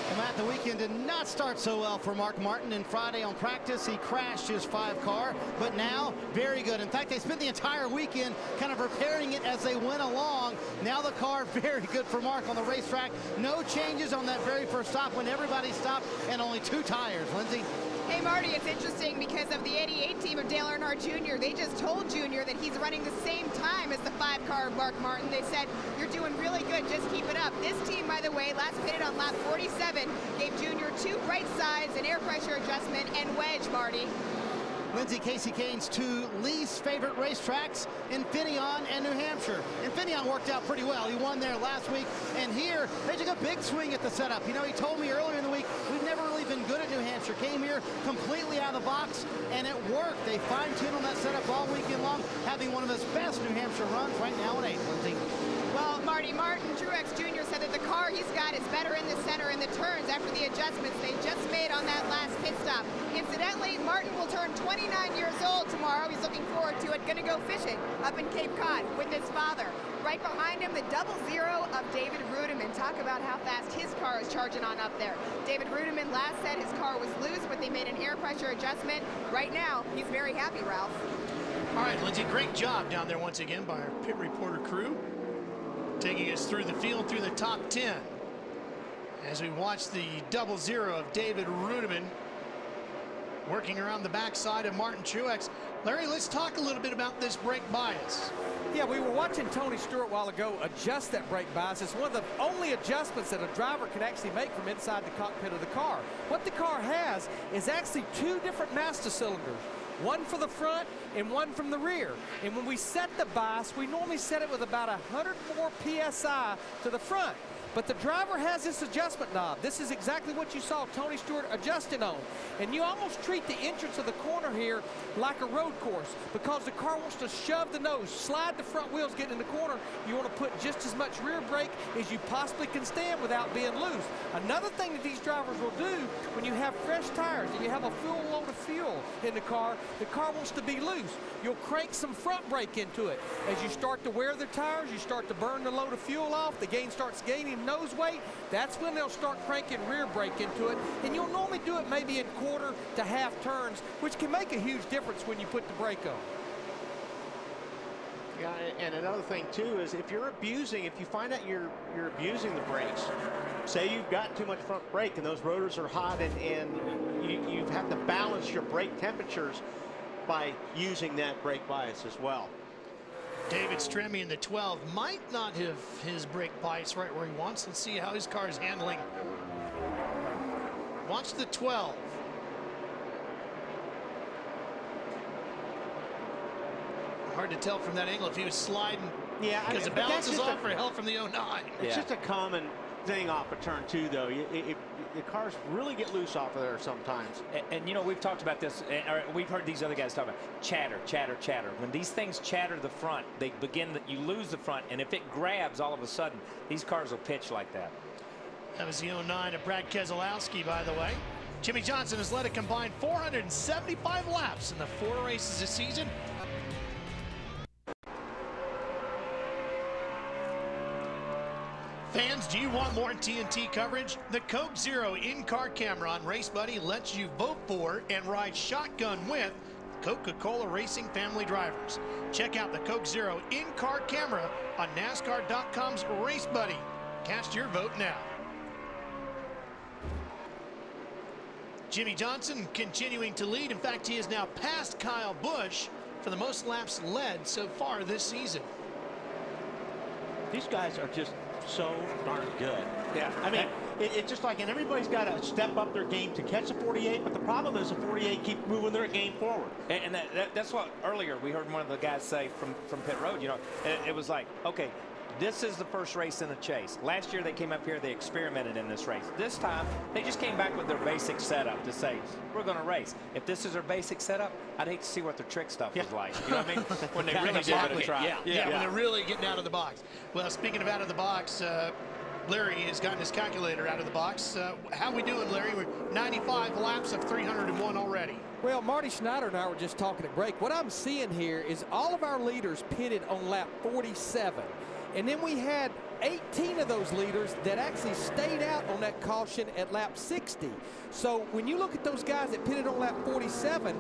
Well, Matt, the weekend did not start so well for Mark Martin. And Friday on practice, he crashed his 5 car, but now very good. In fact, they spent the entire weekend kind of repairing it as they went along. Now the car very good for Mark on the racetrack. No changes on that very first stop when everybody stopped, and only 2 tires. Lindsay? Hey, Marty, it's interesting because of the 88 team of Dale Earnhardt Jr., they just told Junior that he's running the same time as the 5-car Mark Martin. They said, you're doing really good, just keep it up. This team, by the way, last pitted on lap 47, gave Junior 2 right sides, an air pressure adjustment, and wedge, Marty. Lindsay, Casey Kane's 2 least favorite racetracks, Infineon and New Hampshire. Infineon worked out pretty well. He won there last week, and here they took a big swing at the setup. You know, he told me earlier in the week, we've never really been good at New Hampshire. Came here completely out of the box, and it worked. They fine-tuned on that setup all weekend long, having one of his best New Hampshire runs right now at 8th, Lindsay. Well, Marty, Martin Truex Jr. said that the car he's got is better in the center in the turns after the adjustments they just made on that last pit stop. Incidentally, Martin will turn 29 years old tomorrow. He's looking forward to it. Going to go fishing up in Cape Cod with his father. Right behind him, the 00 of David Rudiman. Talk about how fast his car is charging on up there. David Rudiman last said his car was loose, but they made an air pressure adjustment. Right now, he's very happy, Ralph. All right, Lindsay, great job down there once again by our pit reporter crew, taking us through the field, through the top 10. As we watch the 00 of David Rudiman working around the backside of Martin Truex. Larry, let's talk a little bit about this brake bias. Yeah, we were watching Tony Stewart a while ago adjust that brake bias. It's one of the only adjustments that a driver can actually make from inside the cockpit of the car. What the car has is actually 2 different master cylinders. One for the front and one from the rear. And when we set the bias, we normally set it with about 100 more PSI to the front. But the driver has this adjustment knob. This is exactly what you saw Tony Stewart adjusting on. And you almost treat the entrance of the corner here like a road course, because the car wants to shove the nose, slide the front wheels, get in the corner. You want to put just as much rear brake as you possibly can stand without being loose. Another thing that these drivers will do when you have fresh tires and you have a full load of fuel in the car wants to be loose. You'll crank some front brake into it. As you start to wear the tires, you start to burn the load of fuel off, the gain starts gaining nose weight, that's when they'll start cranking rear brake into it. And you'll normally do it maybe in quarter to half turns, which can make a huge difference when you put the brake on. Yeah, and another thing too is if you find out you're abusing the brakes, say you've got too much front brake and those rotors are hot and you have to balance your brake temperatures by using that brake bias as well. David Stremme in the 12 might not have his brake bias right where he wants. Let's see how his car is handling. Watch the 12. Hard to tell from that angle if he was sliding. Yeah, because the balance is off for hell from the 09. It's just a common thing off of turn 2, though. The cars really get loose off of there sometimes. And you know, we've talked about this, or we've heard these other guys talk about chatter, chatter, chatter. When these things chatter the front, they begin that you lose the front, and if it grabs all of a sudden, these cars will pitch like that. That was the 09 of Brad Keselowski, by the way. Jimmie Johnson has led a combined 475 laps in the 4 races this season. Fans, do you want more TNT coverage? The Coke Zero in-car camera on Race Buddy lets you vote for and ride shotgun with Coca-Cola Racing family drivers. Check out the Coke Zero in-car camera on NASCAR.com's Race Buddy. Cast your vote now. Jimmie Johnson continuing to lead. In fact, he has now passed Kyle Busch for the most laps led so far this season. These guys are just so darn good. Yeah. I mean, it's just like, and everybody's got to step up their game to catch the 48, but the problem is the 48 keep moving their game forward. And that's what earlier we heard one of the guys say from pit road, you know, it was like, okay, this is the first race in the chase. Last year they came up here, they experimented in this race. This time they just came back with their basic setup to say, we're going to race. If this is their basic setup, I'd hate to see what their trick stuff was like. You know what I mean? When they really give it a try. Yeah, when they're really getting out of the box. Well, speaking of out of the box, Larry has gotten his calculator out of the box. How we doing, Larry? We're 95 laps of 301 already. Well, Marty Schneider and I were just talking at break. What I'm seeing here is all of our leaders pitted on lap 47. And then we had 18 of those leaders that actually stayed out on that caution at lap 60. So when you look at those guys that pitted on lap 47,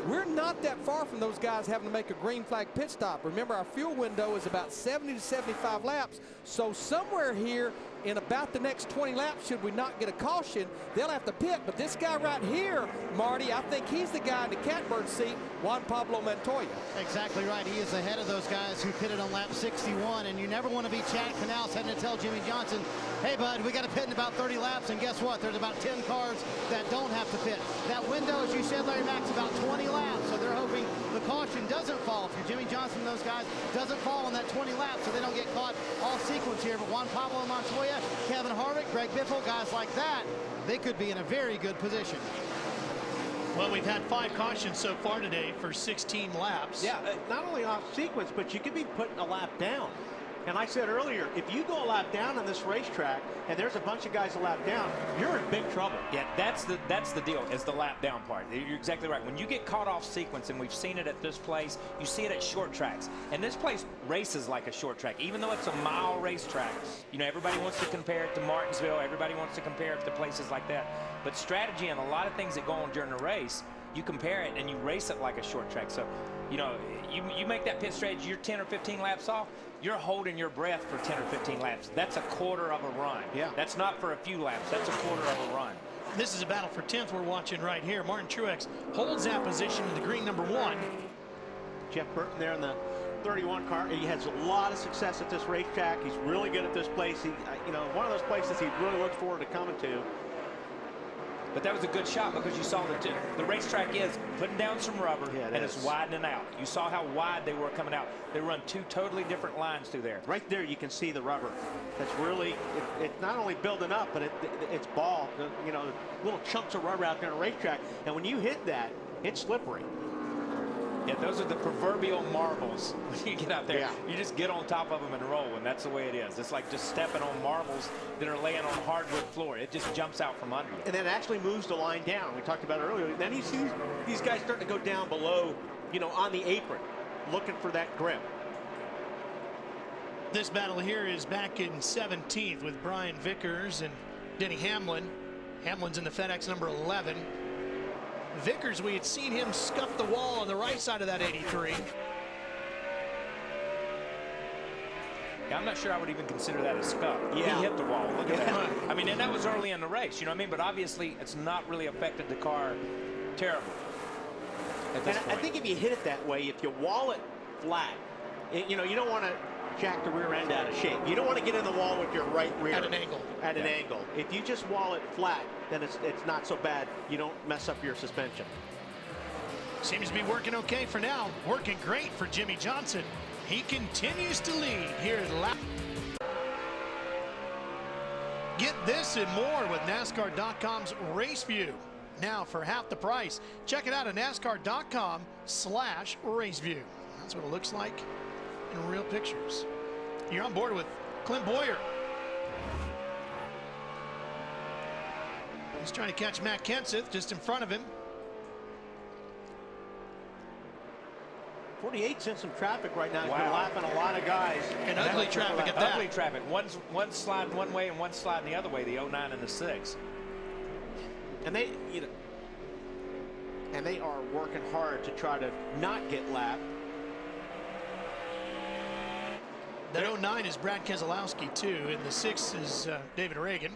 we're not that far from those guys having to make a green flag pit stop. Remember, our fuel window is about 70 to 75 laps. So somewhere here in about the next 20 laps, should we not get a caution, they'll have to pit. But this guy right here, Marty, I think he's the guy in the catbird seat, Juan Pablo Montoya. Exactly right. He is ahead of those guys who pitted on lap 61. And you never want to be Chad Canals having to tell Jimmie Johnson, hey, bud, we got to pit in about 30 laps. And guess what? There's about 10 cars that don't have to pit. That window, as you said, Larry Max, about 20 laps. So they're hoping the caution doesn't fall. If you're Jimmie Johnson and those guys, doesn't fall on that 20 laps so they don't get caught all sequence here. But Juan Pablo Montoya, Kevin Harvick, Greg Biffle, guys like that, they could be in a very good position. Well, we've had 5 cautions so far today for 16 laps. Yeah, not only off sequence, but you could be putting a lap down. And I said earlier, if you go a lap down on this racetrack and there's a bunch of guys a lap down, you're in big trouble. Yeah, that's the deal, is the lap down part. You're exactly right. When you get caught off sequence, and we've seen it at this place, you see it at short tracks. And this place races like a short track, even though it's a mile racetrack. You know, everybody wants to compare it to Martinsville. Everybody wants to compare it to places like that. But strategy and a lot of things that go on during the race, you compare it and you race it like a short track. So, you know, you make that pit strategy, you're 10 or 15 laps off, you're holding your breath for 10 or 15 laps. That's a quarter of a run. Yeah. That's not for a few laps. That's a quarter of a run. This is a battle for 10th we're watching right here. Martin Truex holds that position in the green number 1. Jeff Burton there in the 31 car. He has a lot of success at this racetrack. He's really good at this place. He, you know, one of those places he really looks forward to coming to. But that was a good shot because you saw the racetrack is putting down some rubber, yeah, and it's widening out. You saw how wide they were coming out. They run 2 totally different lines through there. Right there you can see the rubber. That's really, it's not only building up, but it's ball. You know, little chunks of rubber out there on a racetrack. And when you hit that, it's slippery. Yeah, those are the proverbial marbles. When you get out there, yeah, you just get on top of them and roll, and that's the way it is. It's like just stepping on marbles that are laying on hardwood floor. It just jumps out from under you. And then actually moves the line down. We talked about it earlier. Then he sees these guys starting to go down below, you know, on the apron, looking for that grip. This battle here is back in 17th with Brian Vickers and Denny Hamlin. Hamlin's in the FedEx number 11. Vickers, we had seen him scuff the wall on the right side of that 83. Yeah, I'm not sure I would even consider that a scuff. Yeah. He hit the wall. Look at that. I mean, and that was early in the race, you know what I mean? But obviously, it's not really affected the car terribly at this point. I think if you hit it that way, if you wall it flat, you know, you don't want to jack the rear end out of shape. You don't want to get in the wall with your right rear. At an angle. At an angle. If you just wall it flat, then it's not so bad. You don't mess up your suspension. Seems to be working okay for now. Working great for Jimmy Johnson. He continues to lead here at lap. Get this and more with NASCAR.com's Race View. Now for half the price. Check it out at NASCAR.com/RaceView. That's what it looks like in real pictures. You're on board with Clint Boyer. He's trying to catch Matt Kenseth just in front of him. 48's in some traffic right now. He's Wow. been lapping a lot of guys. And ugly traffic at that. Ugly traffic. One sliding one way and one sliding the other way, the 09 and the 6. And they, you know, and they are working hard to try to not get lapped. That 09 is Brad Keselowski too, and the 6 is David Reagan.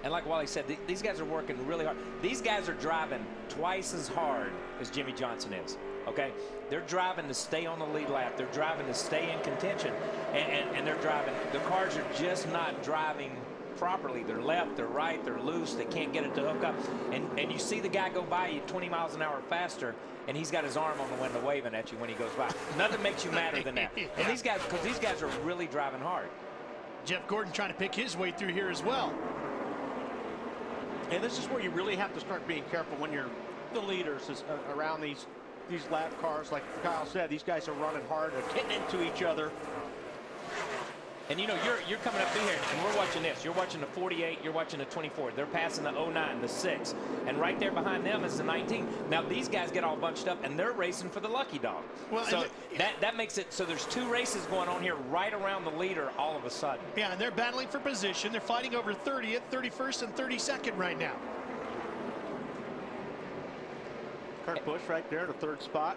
And like Wally said, these guys are working really hard. These guys are driving twice as hard as Jimmy Johnson is. Okay, they're driving to stay on the lead lap. They're driving to stay in contention, and they're driving. The cars are just not driving properly. They're left, they're right, they're loose. They can't get it to hook up. And you see the guy go by you 20 miles an hour faster, and he's got his arm on the window waving at you when he goes by. Nothing makes you madder than that. And these guys, because these guys are really driving hard. Jeff Gordon trying to pick his way through here as well. And this is where you really have to start being careful when you're the leaders around these lap cars. Like Kyle said, these guys are running hard. They're getting into each other. And you know, you're coming up through here, and we're watching this. You're watching the 48, you're watching the 24. They're passing the 09, the 6. And right there behind them is the 19. Now, these guys get all bunched up, and they're racing for the lucky dog. Well, so that makes it so there's 2 races going on here right around the leader all of a sudden. Yeah, and they're battling for position. They're fighting over 30th, 31st, and 32nd right now. Kurt Busch right there, the 3rd spot,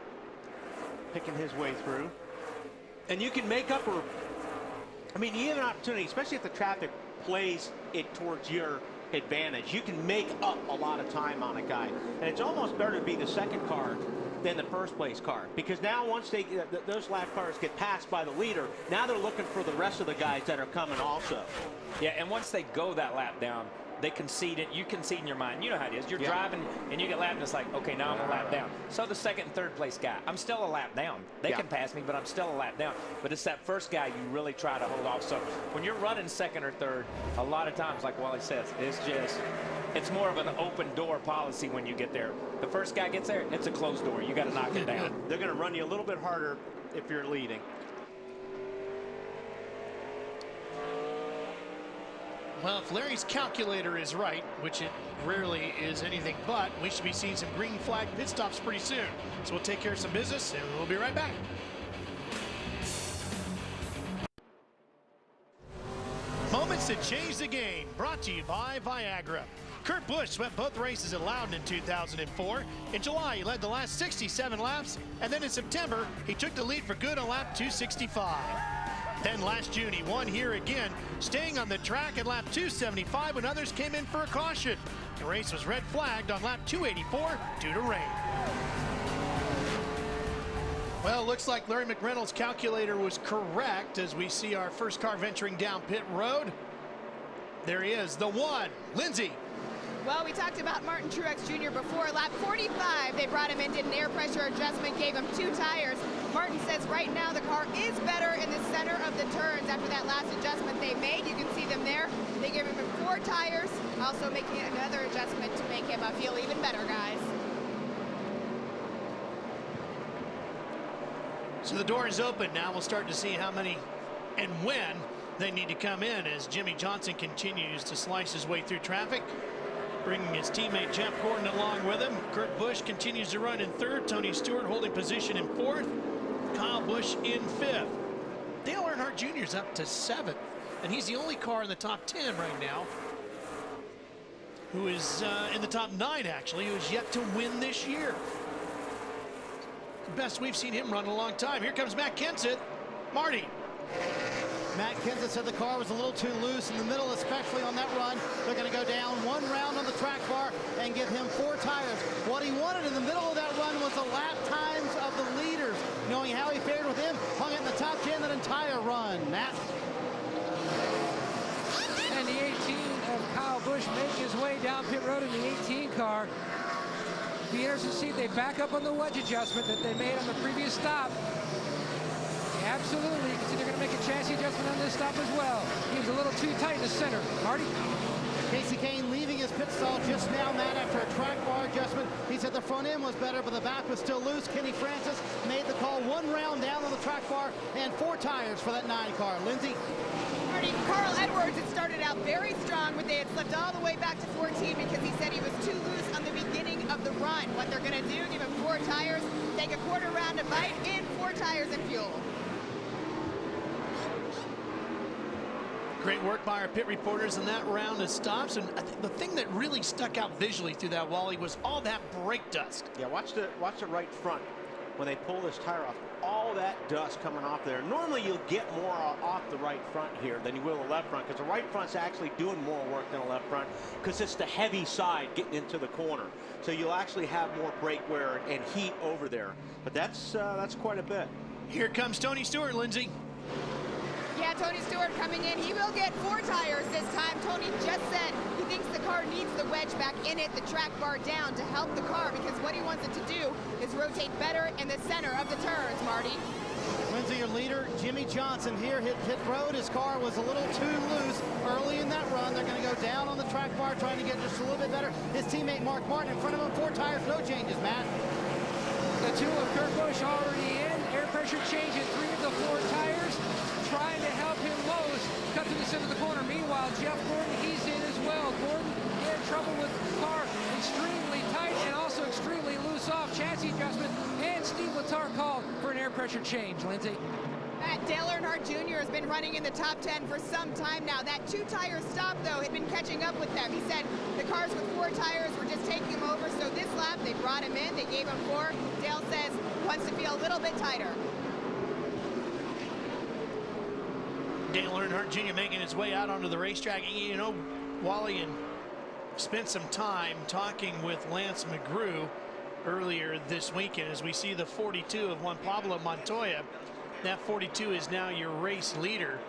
picking his way through. And you can make up, or I mean, you have an opportunity, especially if the traffic plays it towards your advantage. You can make up a lot of time on a guy. And it's almost better to be the 2nd car than the 1st place car. Because now once those lap cars get passed by the leader, now they're looking for the rest of the guys that are coming also. Yeah, and once they go that lap down, they concede it. You concede in your mind. You know how it is. You're driving and you get lapped and it's like, okay, now I'm a lap down. So the 2nd and 3rd place guy, I'm still a lap down. They can pass me, but I'm still a lap down. But it's that 1st guy you really try to hold off. So when you're running 2nd or 3rd, a lot of times, like Wally says, it's more of an open door policy when you get there. The 1st guy gets there, it's a closed door. You got to knock it down. They're going to run you a little bit harder if you're leading. Well, if Larry's calculator is right, which it rarely is anything but, we should be seeing some green flag pit stops pretty soon. So we'll take care of some business, and we'll be right back. Moments that change the game, brought to you by Viagra. Kurt Busch swept both races at Loudon in 2004. In July, he led the last 67 laps, and then in September, he took the lead for good on lap 265. Then last June, he won here again, staying on the track at lap 275 when others came in for a caution. The race was red flagged on lap 284 due to rain. Well, it looks like Larry McReynolds' calculator was correct as we see our 1st car venturing down pit road. There he is, the 1, Lindsay. Well, we talked about Martin Truex Jr. before. Lap 45, they brought him in, did an air pressure adjustment, gave him 2 tires. Martin says right now the car is better in the center of the turns after that last adjustment they made. You can see them there. They gave him 4 tires, also making another adjustment to make him feel even better, guys. So the door is open now. We'll start to see how many and when they need to come in as Jimmy Johnson continues to slice his way through traffic, bringing his teammate Jeff Gordon along with him. Kurt Busch continues to run in 3rd. Tony Stewart holding position in 4th. Kyle Busch in 5th. Dale Earnhardt Jr. is up to 7th, and he's the only car in the top 10 right now who is in the top 9, actually, who is yet to win this year. The best we've seen him run in a long time. Here comes Matt Kenseth. Marty. Matt Kenseth said the car was a little too loose in the middle, especially on that run. They're going to go down one round on the track bar and give him 4 tires. What he wanted in the middle of that run was the lap times of the leaders. Knowing how he fared with him, hung it in the top 10 that entire run. Matt. And the 18 of Kyle Busch making his way down pit road in the 18 car. Be interesting to see if they back up on the wedge adjustment that they made on the previous stop. Absolutely, you can see they're going to make a chassis adjustment on this stop as well. He was a little too tight in the center. Marty? Kasey Kahne leaving his pit stall just now, Matt, after a track bar adjustment. He said the front end was better, but the back was still loose. Kenny Francis made the call, 1 round down on the track bar and 4 tires for that 9 car. Lindsay? Marty, Carl Edwards had started out very strong, but they had slipped all the way back to 14 because he said he was too loose on the beginning of the run. What they're going to do, give him 4 tires, take a quarter round to bite, in 4 tires of fuel. Great work by our pit reporters in that round of stops. And I think the thing that really stuck out visually through that, Wally, was all that brake dust. Yeah, watch the right front. When they pull this tire off, all that dust coming off there. Normally you'll get more off the right front here than you will the left front, because the right front's actually doing more work than the left front, because it's the heavy side getting into the corner. So you'll actually have more brake wear and heat over there. But that's quite a bit. Here comes Tony Stewart, Lindsay. Yeah, Tony Stewart coming in. He will get 4 tires this time. Tony just said he thinks the car needs the wedge back in it, the track bar down to help the car, because what he wants it to do is rotate better in the center of the turns, Marty. Lindsay, your leader, Jimmy Johnson, here hit pit road. His car was a little too loose early in that run. They're going to go down on the track bar, trying to get just a little bit better. His teammate Mark Martin in front of him, 4 tires, no changes, Matt. The 2 of Kurt Busch already in. Air pressure change in 3 of the 4 tires. Trying to help him Lowe's cut to the center of the corner. Meanwhile, Jeff Gordon, he's in as well. Gordon had trouble with the car, extremely tight and also extremely loose off. Chassis adjustment, and Steve Letarte called for an air pressure change. Lindsay? Dale Earnhardt Jr. has been running in the top 10 for some time now. That 2-tire stop, though, had been catching up with them. He said the cars with 4 tires were just taking him over, so this lap they brought him in, they gave him 4. Dale says wants to feel a little bit tighter. Dale Earnhardt Jr. making his way out onto the racetrack. You know, Wally, and spent some time talking with Lance McGrew earlier this weekend as we see the 42 of Juan Pablo Montoya. That 42 is now your race leader.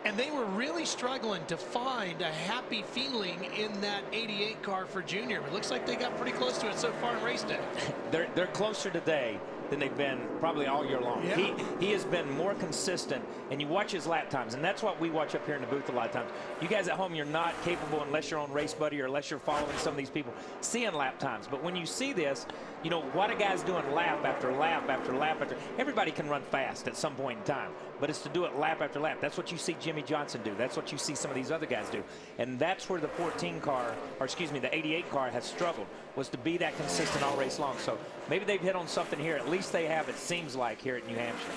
And they were really struggling to find a happy feeling in that 88 car for Junior. It looks like they got pretty close to it so far in race day. They're closer today than they've been probably all year long. Yeah. He has been more consistent, and you watch his lap times, and that's what we watch up here in the booth a lot of times. You guys at home, you're not capable, unless you're on Race Buddy or unless you're following some of these people, seeing lap times. But when you see this, you know what a guy's doing lap after lap after lap after. Everybody can run fast at some point in time, but it's to do it lap after lap. That's what you see Jimmy Johnson do. That's what you see some of these other guys do. And that's where the 14 car, or excuse me, the 88 car has struggled, was to be that consistent all race long. So maybe they've hit on something here. At least they have, it seems like, here at New Hampshire.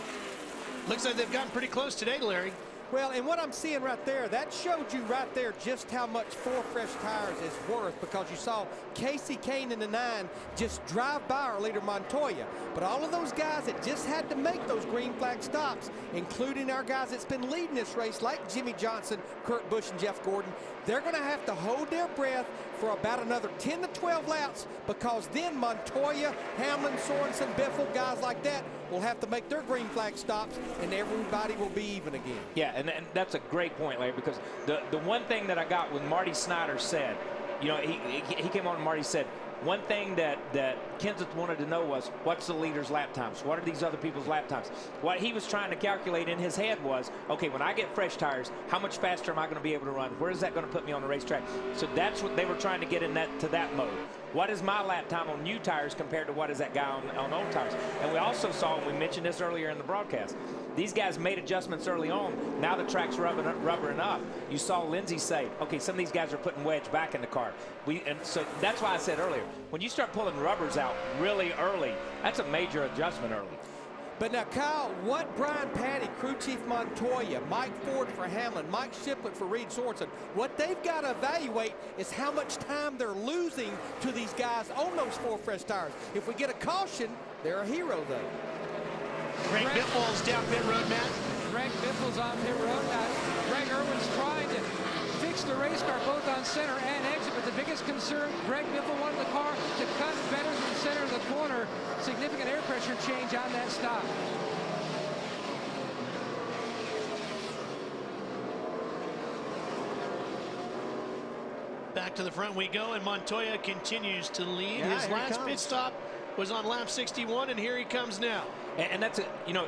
Looks like they've gotten pretty close today, Larry. Well, and what I'm seeing right there, that showed you right there just how much 4 fresh tires is worth, because you saw Kasey Kahne in the 9 just drive by our leader Montoya. But all of those guys that just had to make those green flag stops, including our guys that's been leading this race, like Jimmy Johnson, Kurt Busch, and Jeff Gordon, they're going to have to hold their breath for about another 10 to 12 laps, because then Montoya, Hamlin, Sorensen, Biffle, guys like that will have to make their green flag stops, and everybody will be even again. Yeah, and that's a great point, Larry, because the one thing that I got when Marty Snyder said, you know, he came on and Marty said, one thing that Kenseth wanted to know was, what's the leader's lap times? What are these other people's lap times? What he was trying to calculate in his head was, okay, when I get fresh tires, how much faster am I going to be able to run? Where is that going to put me on the racetrack? So that's what they were trying to get in to that mode. What is my lap time on new tires compared to what is that guy on old tires? And we also saw, and we mentioned this earlier in the broadcast, these guys made adjustments early on. Now the track's rubbering up. You saw Lindsay say, okay, some of these guys are putting wedge back in the car. And so that's why I said earlier, when you start pulling rubbers out really early, that's a major adjustment early. But now, Kyle, what Brian Patty, crew chief Montoya, Mike Ford for Hamlin, Mike Shiplett for Reed Sorensen, what they've got to evaluate is how much time they're losing to these guys on those 4 fresh tires. If we get a caution, they're a hero, though. Greg Biffle's down pit road, Matt. Greg Biffle's on pit road. Now, Greg Irwin's trying to fix the race car both on center and exit, but the biggest concern, Greg Biffle wanted the car to cut better than the center of the corner. Significant air pressure change on that stop. Back to the front we go, and Montoya continues to lead. Yeah, His last pit stop was on lap 61, and here he comes now. And that's,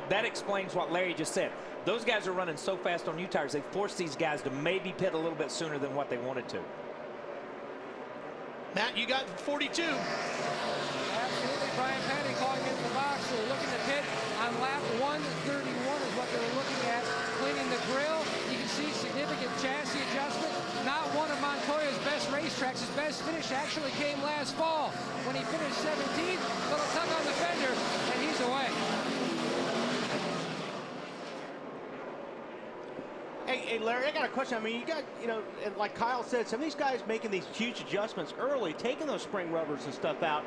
that explains what Larry just said. Those guys are running so fast on new tires, they force these guys to maybe pit a little bit sooner than what they wanted to. Matt, you got 42. Absolutely. Brian Patty calling into the box. They're looking to pit on lap 131 is what they were looking at. Cleaning the grill. You can see significant chassis adjustment. Not one of Montoya's best racetracks. His best finish actually came last fall when he finished 17th. Little tug on the fender, and he's away. Hey, Larry, I got a question. I mean, you got, like Kyle said, some of these guys making these huge adjustments early, taking those spring rubbers and stuff out,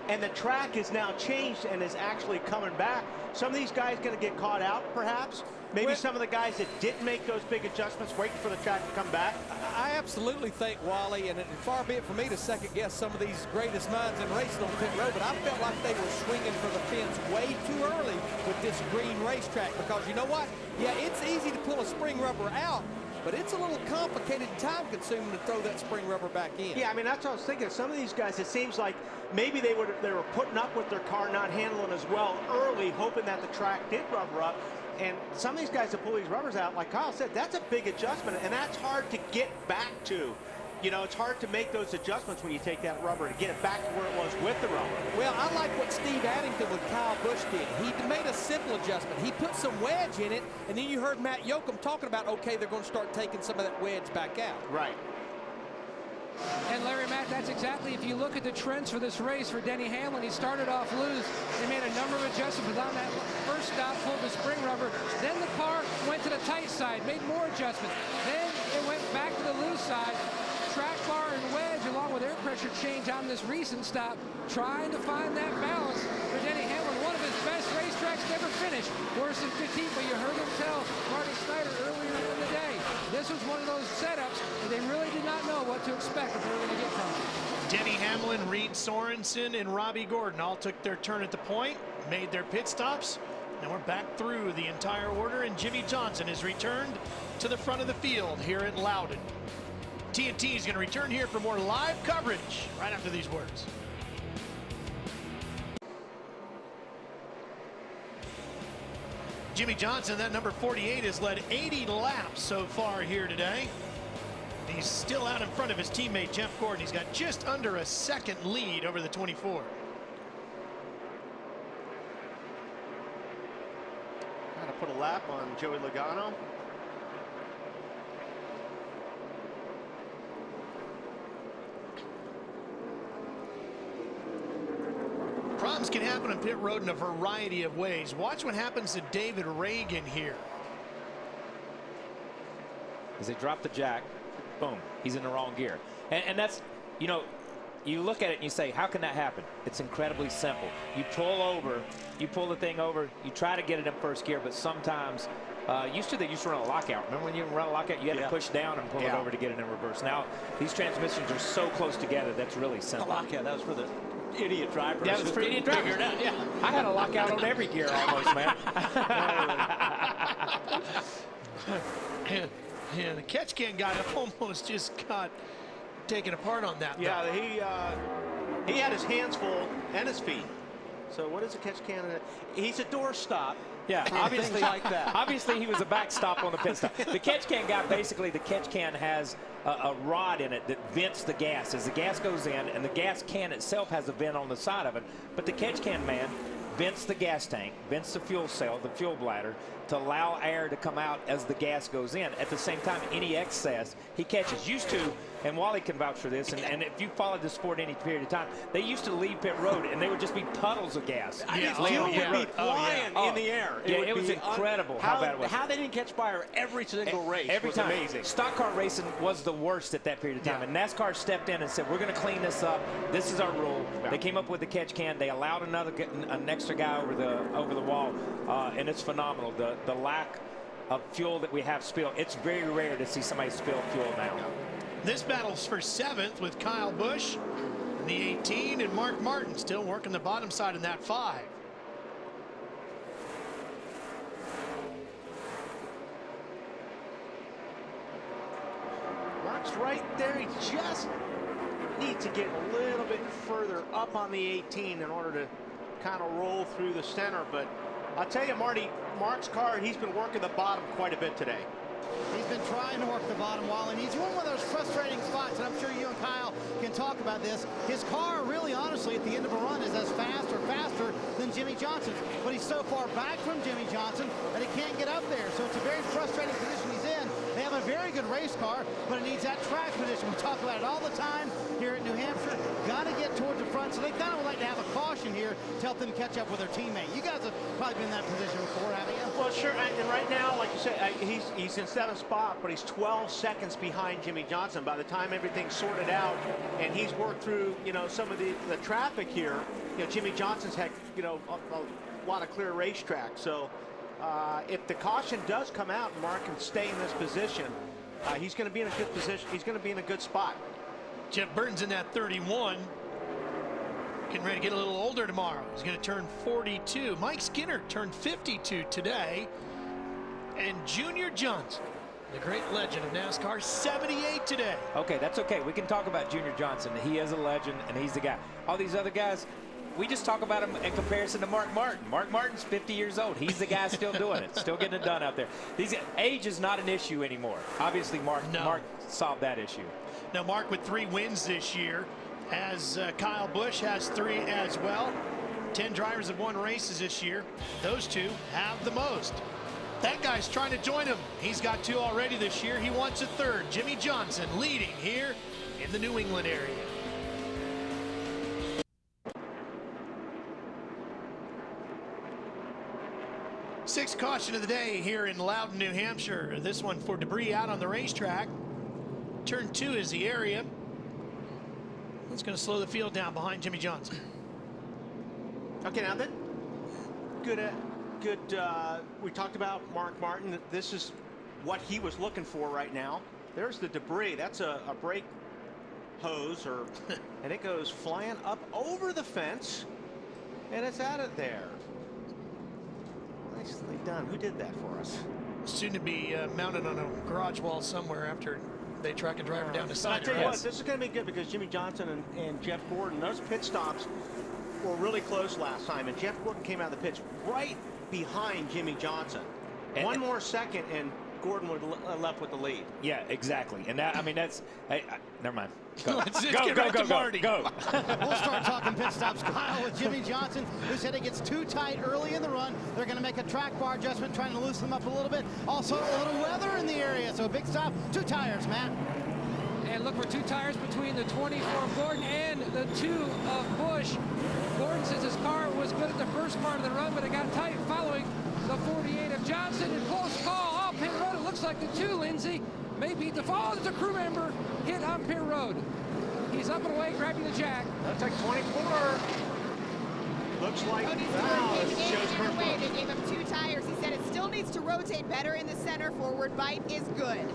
and the track is now changed and is actually coming back. Some of these guys going to get caught out, perhaps. Maybe some of the guys that didn't make those big adjustments, waiting for the track to come back. I absolutely think, Wally, and far be it for me to second guess some of these greatest minds in racing on pit road, but I felt like they were swinging for the fence way too early with this green racetrack, because you know what? Yeah, it's easy to pull a spring rubber out, but it's a little complicated and time-consuming to throw that spring rubber back in. Yeah, I mean, that's what I was thinking. Some of these guys, it seems like maybe they were putting up with their car not handling as well early, hoping that the track did rubber up. And some of these guys that pull these rubbers out, like Kyle said, that's a big adjustment, and that's hard to get back to. It's hard to make those adjustments when you take that rubber and get it back to where it was with the rubber. Well, I like what Steve Addington with Kyle Busch did. He made a simple adjustment. He put some wedge in it, and then you heard Matt Yoakum talking about, okay, they're going to start taking some of that wedge back out. Right. And Larry, Matt, that's exactly, if you look at the trends for this race for Denny Hamlin, he started off loose. They made a number of adjustments on that first stop, pulled the spring rubber. Then the car went to the tight side, made more adjustments. Then it went back to the loose side. Track bar and wedge, along with air pressure change on this recent stop, trying to find that balance for Denny Hamlin. One of his best racetracks never finished. Worse than 15th, but you heard him tell Marty Snyder earlier in the day. This was one of those setups that they really did not know what to expect if they were going to get from him. Denny Hamlin, Reed Sorensen, and Robbie Gordon all took their turn at the point, made their pit stops. Now we're back through the entire order, and Jimmy Johnson has returned to the front of the field here at Loudon. TNT is going to return here for more live coverage right after these words. Jimmy Johnson, that number 48, has led 80 laps so far here today. He's still out in front of his teammate Jeff Gordon. He's got just under a second lead over the 24. Got to put a lap on Joey Logano. Problems can happen on pit road in a variety of ways. Watch what happens to David Reagan here. As they drop the jack, boom, he's in the wrong gear. And that's, you look at it and you say, how can that happen? It's incredibly simple. You pull the thing over, you try to get it in first gear, but sometimes, they used to run a lockout. Remember when you run a lockout, you had to push down and pull it over to get it in reverse. Now, these transmissions are so close together, that's really simple. A lockout, that was for the idiot drivers. Yeah, it was for idiot drivers. Yeah. I had a lockout on every gear almost, man. Yeah, the catch can guy almost just got taken apart on that. Yeah, he had his hands full and his feet. So what is a catch can? He's a doorstop. Yeah, obviously like that. Obviously he was a backstop on the pit stop. The catch can guy, basically the catch can has a rod in it that vents the gas as the gas goes in, and the gas can itself has a vent on the side of it. But the catch can man vents the gas tank, vents the fuel cell, the fuel bladder, to allow air to come out as the gas goes in. At the same time, any excess he catches. Used to, and Wally can vouch for this, and if you followed the sport any period of time, they used to leave pit road, and they would just be puddles of gas. Fuel would be flying in the air. It was incredible how bad it was. How they didn't catch fire every single race every was time. amazing. Stock car racing was the worst at that period of time, and NASCAR stepped in and said, we're going to clean this up. This is our rule. They came up with the catch can. They allowed an extra guy over the wall, and it's phenomenal. The lack of fuel that we have spilled. It's very rare to see somebody spill fuel now. This battle's for 7th with Kyle Busch in the 18 and Mark Martin still working the bottom side in that 5. Mark's right there. He just needs to get a little bit further up on the 18 in order to kind of roll through the center. But I'll tell you, Marty, Mark's car, he's been working the bottom quite a bit today. He's been trying to work the bottom wall, and he's one of those frustrating spots, and I'm sure you and Kyle can talk about this. His car, really honestly, at the end of a run is as fast or faster than Jimmy Johnson's, but he's so far back from Jimmy Johnson that he can't get up there. So it's a very frustrating position he's in. They have a very good race car, but it needs that track position. We talk about it all the time here at New Hampshire. Got to get towards the front, so they kind of would like to have a caution here to help them catch up with their teammate. You guys have probably been in that position before, haven't you? Well, sure, and right now, like you said, he's in 7th spot, but he's 12 seconds behind Jimmy Johnson. By the time everything's sorted out and he's worked through, some of the traffic here, Jimmy Johnson's had, a lot of clear racetrack. So if the caution does come out and Mark can stay in this position, he's going to be in a good position. He's going to be in a good spot. Jeff Burton's in that 31. Getting ready to get a little older tomorrow. He's going to turn 42. Mike Skinner turned 52 today. And Junior Johnson, the great legend of NASCAR, 78 today. Okay, that's okay. We can talk about Junior Johnson. He is a legend, and he's the guy. All these other guys, we just talk about him in comparison to Mark Martin. Mark Martin's 50 years old. He's the guy still doing it, still getting it done out there. Age is not an issue anymore. Obviously, Mark solved that issue. Now, Mark with 3 wins this year, as Kyle Busch has 3 as well. 10 drivers have won races this year. Those 2 have the most. That guy's trying to join him. He's got 2 already this year. He wants a 3rd. Jimmy Johnson leading here in the New England area. Sixth caution of the day here in Loudon, New Hampshire. This one for debris out on the racetrack. Turn 2 is the area. It's going to slow the field down behind Jimmy Johnson. Okay, now that good. We talked about Mark Martin. This is what he was looking for right now. There's the debris. That's a brake hose, and it goes flying up over the fence, and it's out of there. Nicely done. Who did that for us? Soon to be mounted on a garage wall somewhere after they track a driver down the side. I tell you what, this is going to be good because Jimmy Johnson and Jeff Gordon, those pit stops were really close last time, and Jeff Gordon came out of the pits right behind Jimmy Johnson. One more second, and Gordon would have left with the lead. Yeah, exactly. And that, I mean, that's. Never mind. Go. Go. We'll start talking pit stops, Kyle, with Jimmy Johnson, who said it gets too tight early in the run. They're going to make a track bar adjustment, trying to loosen them up a little bit. Also, a little weather in the area, so a big stop. 2 tires, Matt. And look for 2 tires between the 24 of Gordon and the 2 of Busch. Gordon says his car was good at the first part of the run, but it got tight following the 48 of Johnson. And close call off pit road. It looks like the 2, Lindsay, may beat the fall. There's a crew member hit on pit road. He's up and away, grabbing the jack. That's like 24. Looks like They gave him 2 tires. He said it still needs to rotate better in the center. Forward bite is good.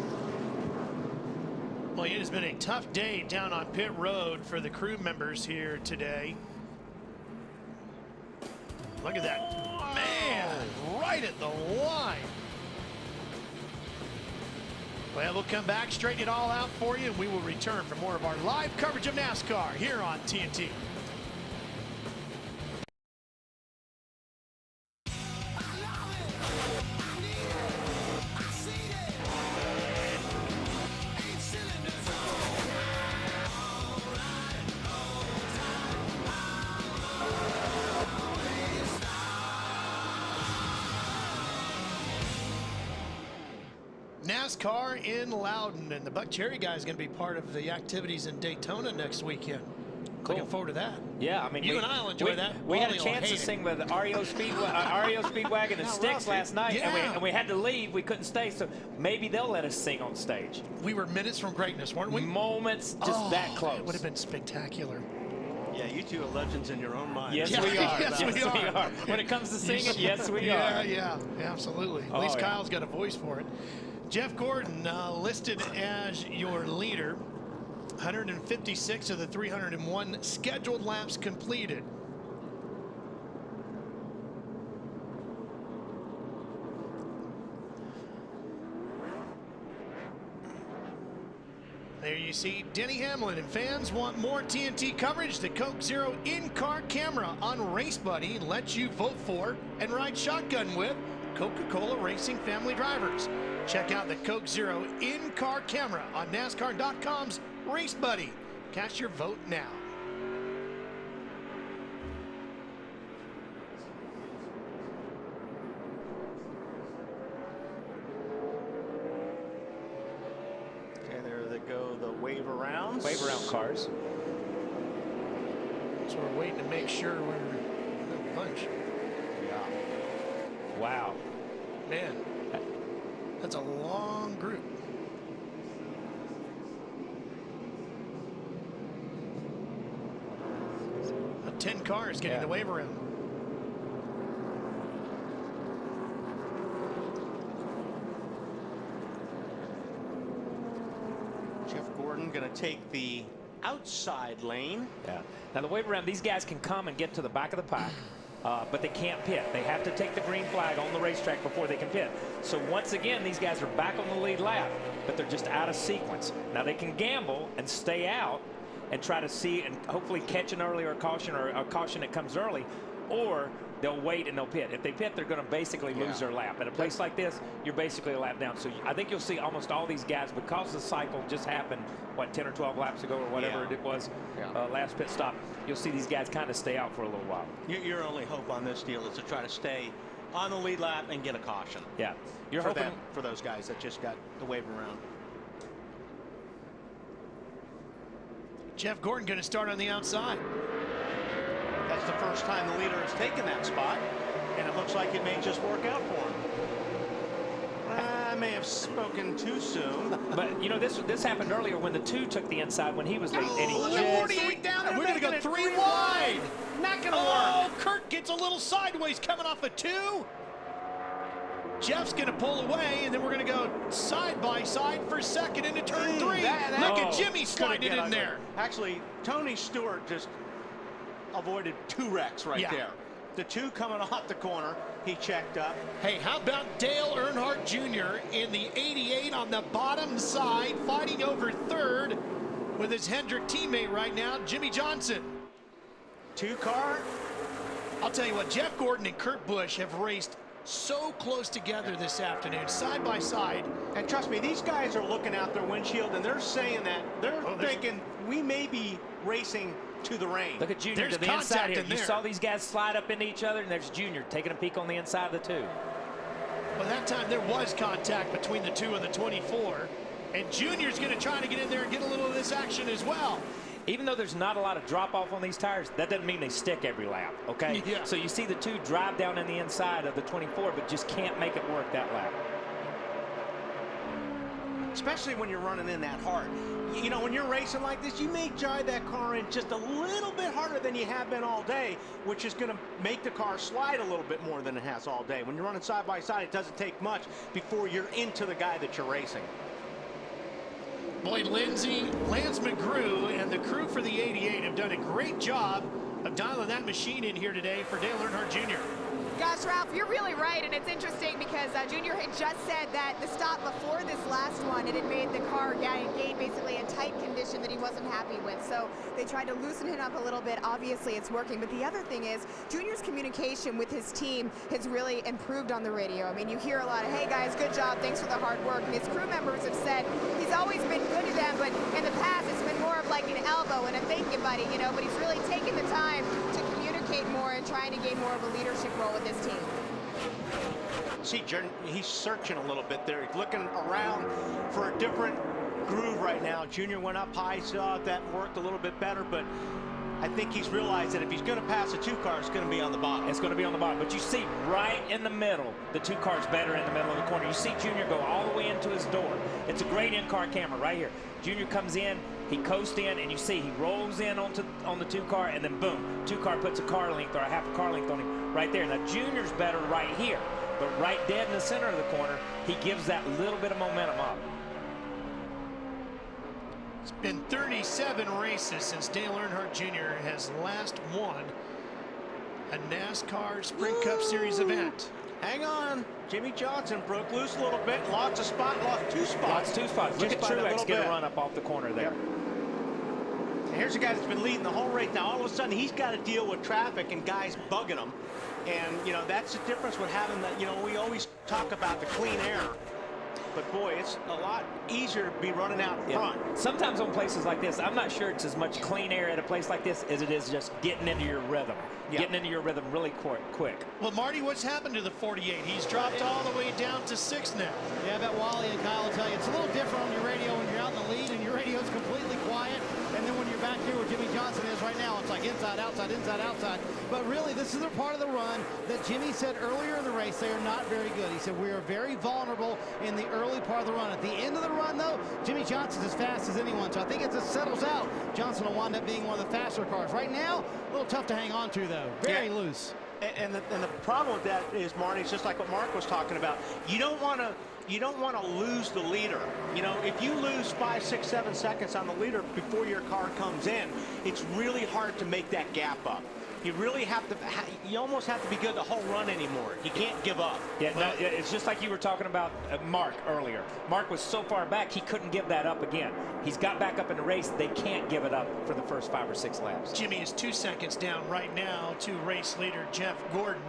Well, it has been a tough day down on pit road for the crew members here today. Look at that. Man, right at the line. Well, we'll come back, straighten it all out for you, and we will return for more of our live coverage of NASCAR here on TNT. car in Loudon, and the Buck Cherry guy is going to be part of the activities in Daytona next weekend. Cool. Looking forward to that. Yeah, I mean, you and I will enjoy that. We had a Wally will chance to hate it. sing with REO Speedwagon and Styx last night, Yeah. and we had to leave. We couldn't stay, so maybe they'll let us sing on stage. We were minutes from greatness, weren't we? Moments, just that close. It would have been spectacular. Yeah, you two are legends in your own mind. Yes, we are. Yes, we are. When it comes to singing, yes, we are. Yeah, absolutely. At least Kyle's got a voice for it. Jeff Gordon listed as your leader. 156 of the 301 scheduled laps completed. There you see Denny Hamlin, and fans want more TNT coverage. The Coke Zero in-car camera on Race Buddy lets you vote for and ride shotgun with Coca-Cola Racing family drivers. Check out the Coke Zero in-car camera on NASCAR.com's Race Buddy. Cast your vote now. Okay, there they go, the wave around. Wave around cars. So we're waiting to make sure we're in a bunch. Yeah. Wow. Man, that's a long group. About 10 cars getting the wave around. Jeff Gordon going to take the outside lane. Yeah. Now the wave around, these guys can come and get to the back of the pack, but they can't pit. They have to take the green flag on the racetrack before they can pit. So once again, these guys are back on the lead lap, but they're just out of sequence. Now they can gamble and stay out and try to see and hopefully catch an earlier caution or a caution that comes early, or they'll wait and they'll pit. If they pit, they're going to basically lose their lap. At a place like this, you're basically a lap down. So I think you'll see almost all these guys, because the cycle just happened, what, 10 or 12 laps ago or whatever it was, last pit stop, you'll see these guys kind of stay out for a little while. Your only hope on this deal is to try to stay on the lead lap and get a caution. Yeah. You're for hoping them, for those guys that just got the wave around. Jeff Gordon going to start on the outside. That's the first time the leader has taken that spot, and it looks like it may just work out for him. I may have spoken too soon. But, you know, this happened earlier when the 2 took the inside when he was late. And he look just, at 48 down there. We're going to go 3 wide. Not going to work. Oh, Kurt gets a little sideways coming off a 2. Jeff's going to pull away, and then we're going to go side by side for second into turn 3. Look at Jimmy slide it in there. Actually, Tony Stewart just avoided 2 wrecks right there. The 2 coming off the corner, he checked up. Hey, how about Dale Earnhardt Jr. in the 88 on the bottom side, fighting over 3rd with his Hendrick teammate right now, Jimmy Johnson. 2 car. I'll tell you what, Jeff Gordon and Kurt Busch have raced so close together this afternoon, side by side. And trust me, these guys are looking out their windshield, and they're saying that. They're thinking, we may be racing to the rain. Look at Junior to the inside here. You saw these guys slide up into each other, and there's Junior taking a peek on the inside of the 2. Well, that time there was contact between the 2 and the 24, and Junior's going to try to get in there and get a little of this action as well. Even though there's not a lot of drop off on these tires, that doesn't mean they stick every lap, okay? Yeah. So you see the 2 drive down in the inside of the 24, but just can't make it work that lap. Especially when you're running in that hard. You know, when you're racing like this, you may drive that car in just a little bit harder than you have been all day, which is going to make the car slide a little bit more than it has all day. When you're running side by side, it doesn't take much before you're into the guy that you're racing. Boy, Lindsay, Lance McGrew, and the crew for the 88 have done a great job of dialing that machine in here today for Dale Earnhardt Jr. Gosh, Ralph, you're really right, and it's interesting because Junior had just said that the stop before this last one, it had made the car gain basically a tight condition that he wasn't happy with. So they tried to loosen him up a little bit. Obviously, it's working. But the other thing is, Junior's communication with his team has really improved on the radio. I mean, you hear a lot of, hey, guys, good job. Thanks for the hard work. And his crew members have said he's always been good to them, but in the past, it's been more of like an elbow and a thank you, buddy, you know. But he's really taken the time to communicate more and trying to gain more of a leadership role with this team. see he's searching a little bit there. He's looking around for a different groove right now. Junior went up high, saw that worked a little bit better, but I think he's realized that if he's going to pass the 2 car, it's going to be on the bottom. It's going to be on the bottom. But you see right in the middle, the 2 cars better in the middle of the corner. You see Junior go all the way into his door. It's a great in-car camera right here. Junior comes in, he coasts in, and you see he rolls in on the 2 car, and then boom, 2 car puts a car length or a half a car length on him right there. Now Junior's better right here, but right dead in the center of the corner, he gives that little bit of momentum up. It's been 37 races since Dale Earnhardt Jr. has last won a NASCAR Sprint Cup Series event. Hang on. Jimmy Johnson broke loose a little bit. Lost 2 spots. Lost 2 spots. Look at Truex get a run up off the corner there. Yep. Here's a guy that's been leading the whole race. Now all of a sudden he's got to deal with traffic and guys bugging him. And, you know, that's the difference with having that. You know, we always talk about the clean air. But boy, it's a lot easier to be running out front. Sometimes on places like this, I'm not sure it's as much clean air at a place like this as it is just getting into your rhythm. Getting into your rhythm really quick. Well, Marty, what's happened to the 48? He's dropped all the way down to 6 now. Yeah, I bet Wally and Kyle will tell you it's a little different on your radio when you're out in the lead and your radio's completely quiet. And then when you're back here where Jimmy Johnson is right now, it's like inside, outside, inside, outside. But really, this is a part of the run that Jimmy said earlier in the race they are not very good. He said we are very vulnerable in the early part of the run. At the end of the run, though, Jimmy Johnson's as fast as anyone. So I think as it settles out, Johnson will wind up being one of the faster cars. Right now, a little tough to hang on to, though. Very loose. And the problem with that is, Marty, it's just like what Mark was talking about. You don't want to lose the leader. You know, if you lose 5, 6, 7 seconds on the leader before your car comes in, it's really hard to make that gap up. You really have to, you almost have to be good the whole run anymore. You can't give up. Yeah, no, it's just like you were talking about Mark earlier. Mark was so far back, he couldn't give that up again. He's got back up in the race. They can't give it up for the first 5 or 6 laps. Jimmy is 2 seconds down right now to race leader Jeff Gordon.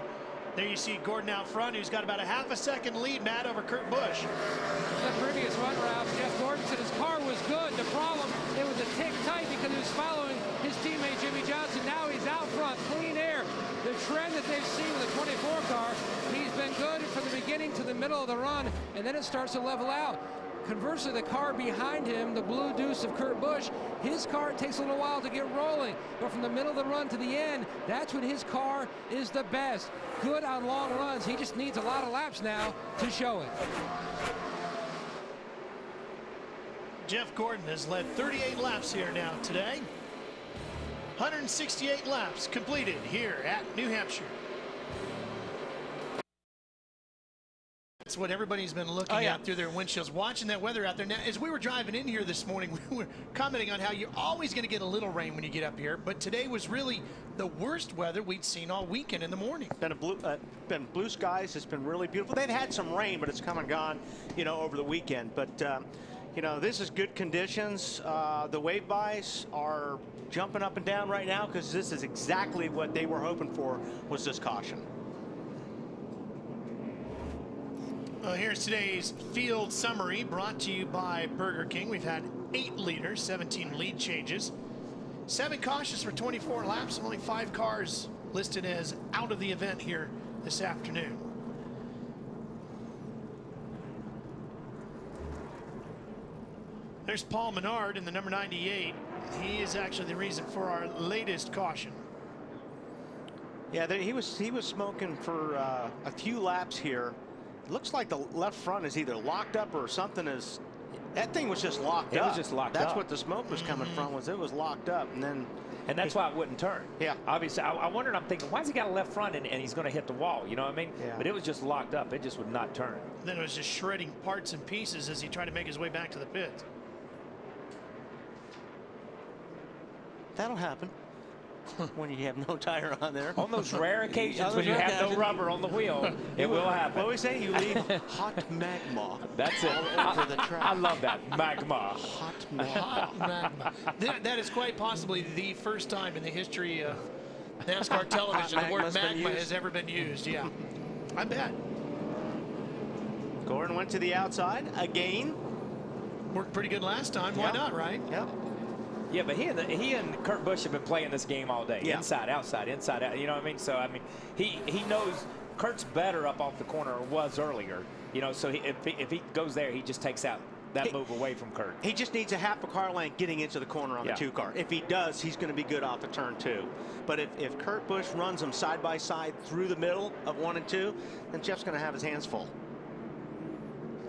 There you see Gordon out front, who's got about a half a second lead, Matt, over Kurt Busch. The previous run route, Jeff Gordon said his car was good. The problem, it was a tick tight because he was following his teammate Jimmy Johnson. Now he's out front, clean air. The trend that they've seen with the 24 car, he's been good from the beginning to the middle of the run, and then it starts to level out. Conversely, the car behind him, the blue deuce of Kurt Busch, his car takes a little while to get rolling. But from the middle of the run to the end, that's when his car is the best. Good on long runs. He just needs a lot of laps now to show it. Jeff Gordon has led 38 laps here now today. 168 laps completed here at New Hampshire. That's what everybody's been looking at through their windshields, watching that weather out there. Now, as we were driving in here this morning, we were commenting on how you're always going to get a little rain when you get up here, but today was really the worst weather we'd seen all weekend in the morning. Been blue skies. It's been really beautiful. They've had some rain, but it's come and gone, you know, over the weekend. But you know, this is good conditions. The wave buys are jumping up and down right now because this is exactly what they were hoping for, was this caution. Well, here's today's field summary brought to you by Burger King. We've had 8 leaders, 17 lead changes, 7 cautions for 24 laps, and only 5 cars listed as out of the event here this afternoon. There's Paul Menard in the number 98. He is actually the reason for our latest caution. Yeah, he was smoking for a few laps here. It looks like the left front is either locked up or something is. That thing was just locked up. It was just locked up. That's what the smoke was coming from, was it was locked up, and that's why it wouldn't turn. Yeah. Obviously, I wondered. I'm thinking, why has he got a left front and he's going to hit the wall? You know what I mean? Yeah. But it was just locked up. It just would not turn. Then it was just shredding parts and pieces as he tried to make his way back to the pits. That'll happen when you have no tire on there. On those rare occasions when you have no rubber on the wheel, it will happen. What we say? You leave hot magma. That's it. All over the track. I love that. Magma. Hot magma. Hot magma. That is quite possibly the first time in the history of NASCAR television the word magma has ever been used. Yeah, I bet. Gordon went to the outside again. Worked pretty good last time. Why not, right? Yep. Yeah, but he and Kurt Busch have been playing this game all day. Yeah. Inside, outside, inside, out. You know what I mean? So, I mean, he knows Kurt's better up off the corner, or was earlier. You know, so if he goes there, he just takes out that move away from Kurt. He just needs a half a car length getting into the corner on the 2 car. If he does, he's going to be good off the turn 2. But if Kurt Busch runs them side by side through the middle of 1 and 2, then Jeff's going to have his hands full.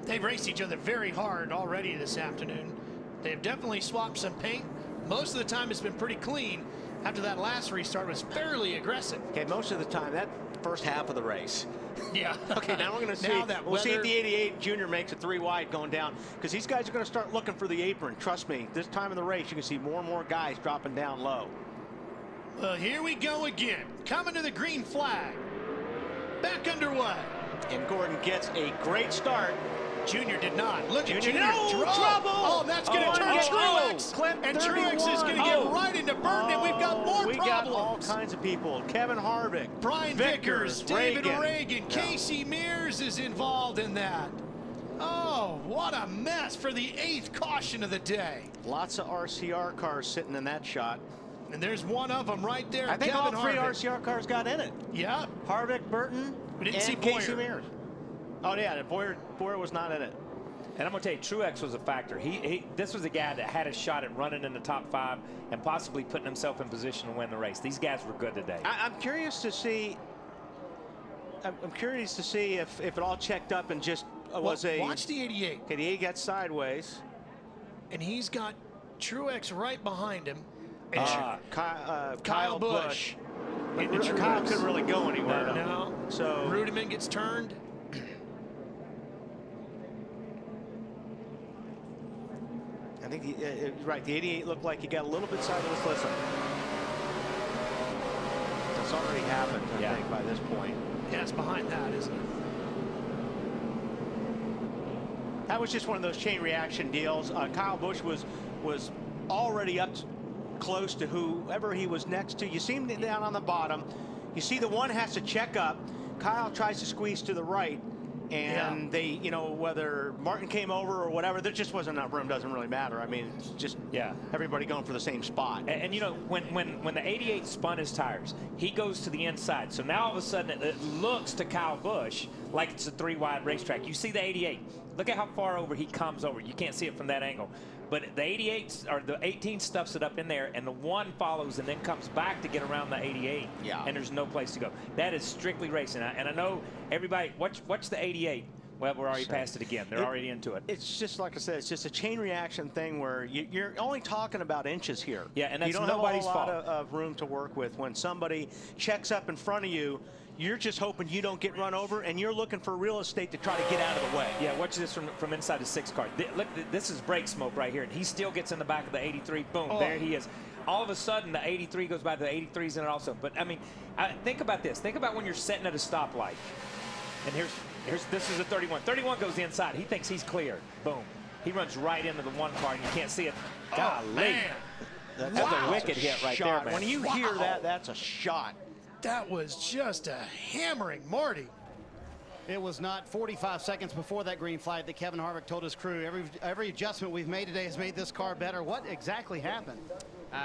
They've raced each other very hard already this afternoon. They've definitely swapped some paint. Most of the time it's been pretty clean. After that last restart was fairly aggressive. Okay, most of the time, that first half of the race. Yeah. Okay, now we're going to see. We'll see if the 88 Junior makes it 3 wide going down, because these guys are going to start looking for the apron. Trust me, this time of the race, you can see more and more guys dropping down low. Well, here we go again. Coming to the green flag. Back underway. And Gordon gets a great start. Junior did not. Look at Junior. No, trouble! Oh, that's going to turn Truex. And Truex is going to get right into Burton, and we've got more problems. We got all kinds of people. Kevin Harvick, Brian Vickers, David Reagan, Yeah. Casey Mears is involved in that. Oh, what a mess for the 8th caution of the day. Lots of RCR cars sitting in that shot. And there's one of them right there. I think Kevin all 3 Harvick. RCR cars got in it. Yeah. Harvick, Burton, We didn't and see Casey Boyer. Mears. Oh, yeah, Boyer was not in it. And I'm going to tell you, Truex was a factor. This was a guy that had a shot at running in the top 5 and possibly putting himself in position to win the race. These guys were good today. I'm curious to see. I'm curious to see if it all checked up and just was a. Watch the 88. Okay, the 88 got sideways. And he's got Truex right behind him. And Kyle Busch. But Truex. Kyle couldn't really go anywhere. No. So Rudiman gets turned. I think right. The 88 looked like he got a little bit sideways. Listen, that's already happened. I think by this point. Yeah, it's behind that, isn't it? That was just one of those chain reaction deals. Kyle Busch was already up close to whoever he was next to. You see him down on the bottom. You see the one has to check up. Kyle tries to squeeze to the right. And they, you know, whether Martin came over or whatever, there just wasn't enough room. Doesn't really matter. I mean, it's just everybody going for the same spot. And you know, when the 88 spun his tires, he goes to the inside. So now all of a sudden it looks to Kyle Busch like it's a 3 wide racetrack. You see the 88. Look at how far over he comes over. You can't see it from that angle. But the 88 or the 18 stuffs it up in there, and the 1 follows and then comes back to get around the 88. Yeah. And there's no place to go. That is strictly racing. And I know everybody, watch the 88. Well, we're already past it again. They're already into it. It's just like I said. It's just a chain reaction thing where you're only talking about inches here. Yeah, and that's you don't nobody's have a fault. lot of room to work with. When somebody checks up in front of you, you're just hoping you don't get run over, and you're looking for real estate to try to get out of the way. Yeah, watch this from inside the 6 car. Look, this is brake smoke right here, and he still gets in the back of the 83. Boom, there he is. All of a sudden, the 83 goes by. The 83's in it also. But I mean, think about this. Think about when you're sitting at a stoplight, and this is a 31. 31 goes inside. He thinks he's clear. Boom. He runs right into the 1 car, and you can't see it. Golly. Man. That's a wicked hit right there, man. When you hear that, that's a shot. That was just a hammering, Marty. It was not 45 seconds before that green flag that Kevin Harvick told his crew, every adjustment we've made today has made this car better. What exactly happened?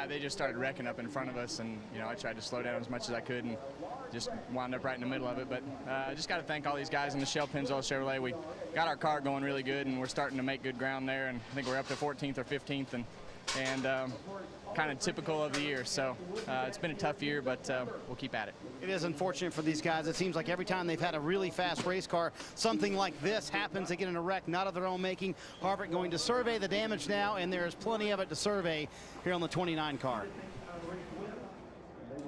They just started wrecking up in front of us, and I tried to slow down as much as I could and just wound up right in the middle of it. But I just got to thank all these guys in the Shell Pennzoil Chevrolet. We got our car going really good, and we're starting to make good ground there. And I think we're up to 14th or 15th, and kind of typical of the year. So it's been a tough year, but we'll keep at it. It is unfortunate for these guys. It seems like every time they've had a really fast race car, something like this happens. They get in a wreck, not of their own making. Harvick going to survey the damage now, and there's plenty of it to survey here on the 29 car.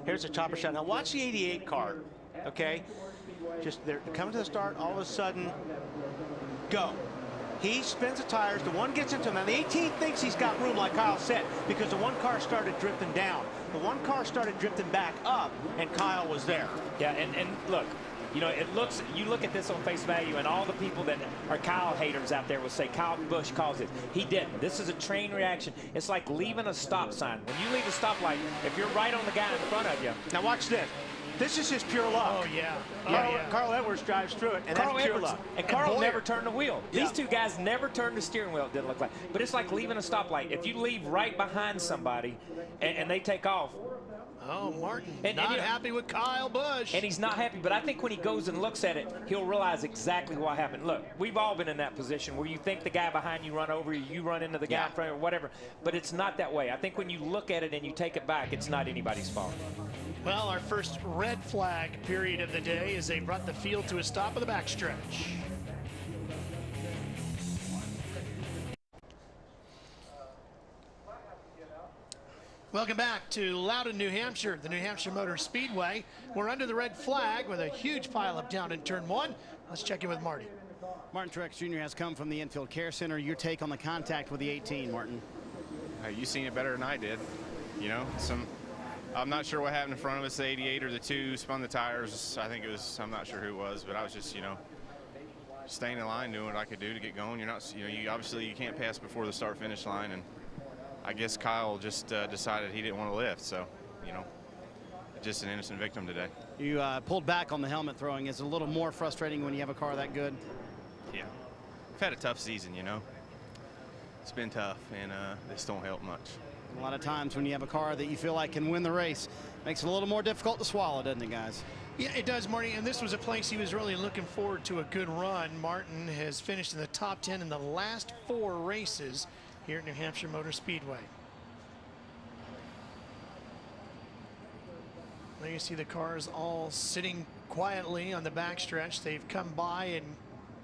Here's a chopper shot. Now watch the 88 car, okay? Just they're coming to the start, all of a sudden, go. He spins the tires, the 1 gets into him. Now the 18 thinks he's got room, like Kyle said, because the 1 car started drifting down. The 1 car started drifting back up, and Kyle was there. Yeah, and look, you look at this on face value, and all the people that are Kyle haters out there will say Kyle Busch caused it. He didn't. This is a train reaction. It's like leaving a stop sign. When you leave a stoplight, if you're right on the guy in front of you. Now watch this. This is just pure luck. Oh, yeah. Carl Edwards drives through it, and Carl that's pure Edwards, luck. and Carl never turned the wheel. Yeah. These 2 guys never turned the steering wheel, it didn't look like. But it's like leaving a stoplight. If you leave right behind somebody and they take off, Oh, Martin, And not you know, happy with Kyle Busch. And he's not happy, but I think when he goes and looks at it, he'll realize exactly what happened. Look, we've all been in that position where you think the guy behind you run over you, you run into the guy in front of you, or whatever, but it's not that way. I think when you look at it and you take it back, it's not anybody's fault. Well, our first red flag period of the day as they brought the field to a stop of the backstretch. Welcome back to Loudon, New Hampshire, the New Hampshire Motor Speedway. We're under the red flag with a huge pileup down in turn 1. Let's check in with Marty. Martin Truex Jr. has come from the Infield Care Center. Your take on the contact with the 18, Martin? You seen it better than I did. You know, I'm not sure what happened in front of us, the 88 or the 2 spun the tires. I think it was, I'm not sure who it was, but I was just, you know, staying in line, doing what I could do to get going. You're not, you know, you obviously you can't pass before the start finish line, and I guess Kyle just decided he didn't want to lift, so, you know, just an innocent victim today. You pulled back on the helmet throwing. Is it a little more frustrating when you have a car that good? Yeah. I've had a tough season, you know. It's been tough, and this don't help much. A lot of times when you have a car that you feel like can win the race, makes it a little more difficult to swallow, doesn't it, guys? Yeah, it does, Marty, and this was a place he was really looking forward to a good run. Martin has finished in the top 10 in the last 4 races here at New Hampshire Motor Speedway. There you see the cars all sitting quietly on the backstretch. They've come by and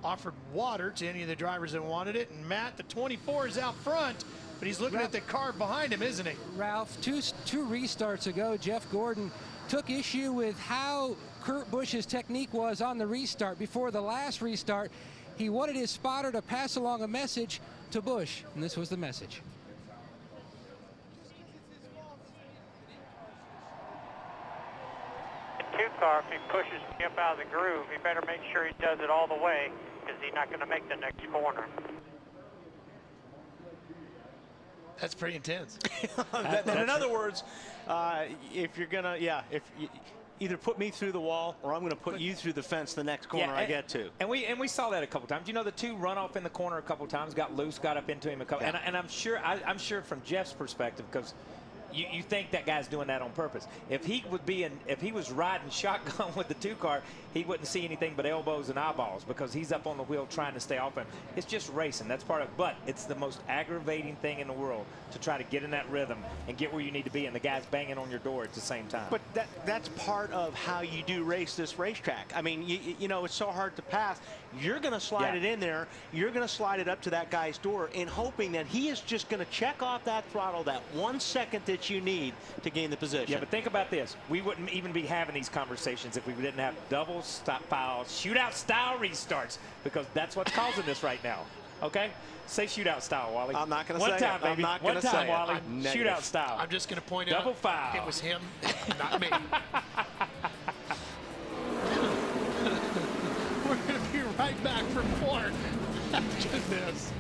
offered water to any of the drivers that wanted it. And Matt, the 24 is out front, but he's looking at the car behind him, isn't he? Ralph, two restarts ago, Jeff Gordon took issue with how Kurt Busch's technique was on the restart. Before the last restart, he wanted his spotter to pass along a message to Busch, and this was the message. Two car, if he pushes me up out of the groove, he better make sure he does it all the way, because he's not going to make the next corner. That's pretty intense. In other words, if you're gonna, if you either put me through the wall or I'm going to put you through the fence the next corner I get to. And we saw that a couple times. You know, the 2 run off in the corner a couple times, got loose, got up into him a couple. And I'm sure from Jeff's perspective, because you think that guy's doing that on purpose. If he was riding shotgun with the 2 car, he wouldn't see anything but elbows and eyeballs because he's up on the wheel trying to stay off him. It's just racing. That's part of it. But it's the most aggravating thing in the world to try to get in that rhythm and get where you need to be, and the guy's banging on your door at the same time. But that's part of how you do race this racetrack. I mean, you know, it's so hard to pass. You're going to slide it in there. You're going to slide it up to that guy's door in hoping that he is just going to check off that throttle that 1 second that you need to gain the position. Yeah, but think about this. We wouldn't even be having these conversations if we didn't have double style shootout style restarts, because that's what's causing this right now. Okay? Say shootout style, Wally. I'm not going to say it. One time, baby. I'm not going to say One time, Wally. Negative. Shootout style. I'm just going to point double out foul. It was him, not me. We're going to be right back for more after this.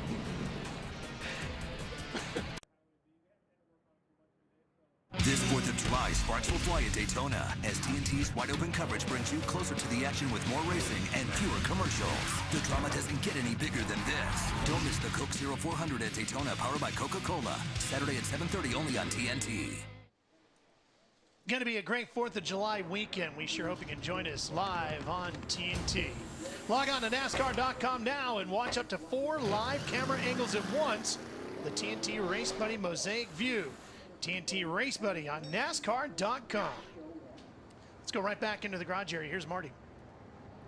This 4th of July, sparks will fly at Daytona as TNT's wide-open coverage brings you closer to the action with more racing and fewer commercials. The drama doesn't get any bigger than this. Don't miss the Coke 0400 at Daytona, powered by Coca-Cola. Saturday at 7:30 only on TNT. Going to be a great 4th of July weekend. We sure hope you can join us live on TNT. Log on to NASCAR.com now and watch up to 4 live camera angles at once. The TNT Race Buddy Mosaic View. TNT Race Buddy on NASCAR.com. Let's go right back into the garage area. Here's Marty.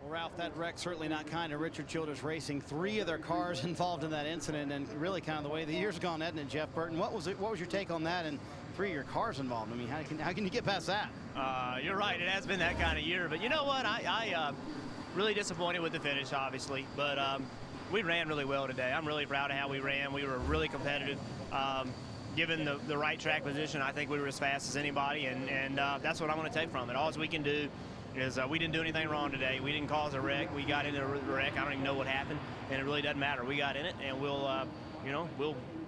Well, Ralph, that wreck certainly not kind of Richard Childress Racing. 3 of their cars involved in that incident, and really kind of the way the year's gone, hasn't it, Jeff Burton? What was your take on that, and 3 of your cars involved? I mean, how can you get past that? You're right. It has been that kind of year. But you know what? I really disappointed with the finish, obviously. But we ran really well today. I'm really proud of how we ran. We were really competitive. Given the right track position, I think we were as fast as anybody, and that's what I want to take from it. All we can do is we didn't do anything wrong today. We didn't cause a wreck. We got into a wreck. I don't even know what happened, and it really doesn't matter. We got in it, and we'll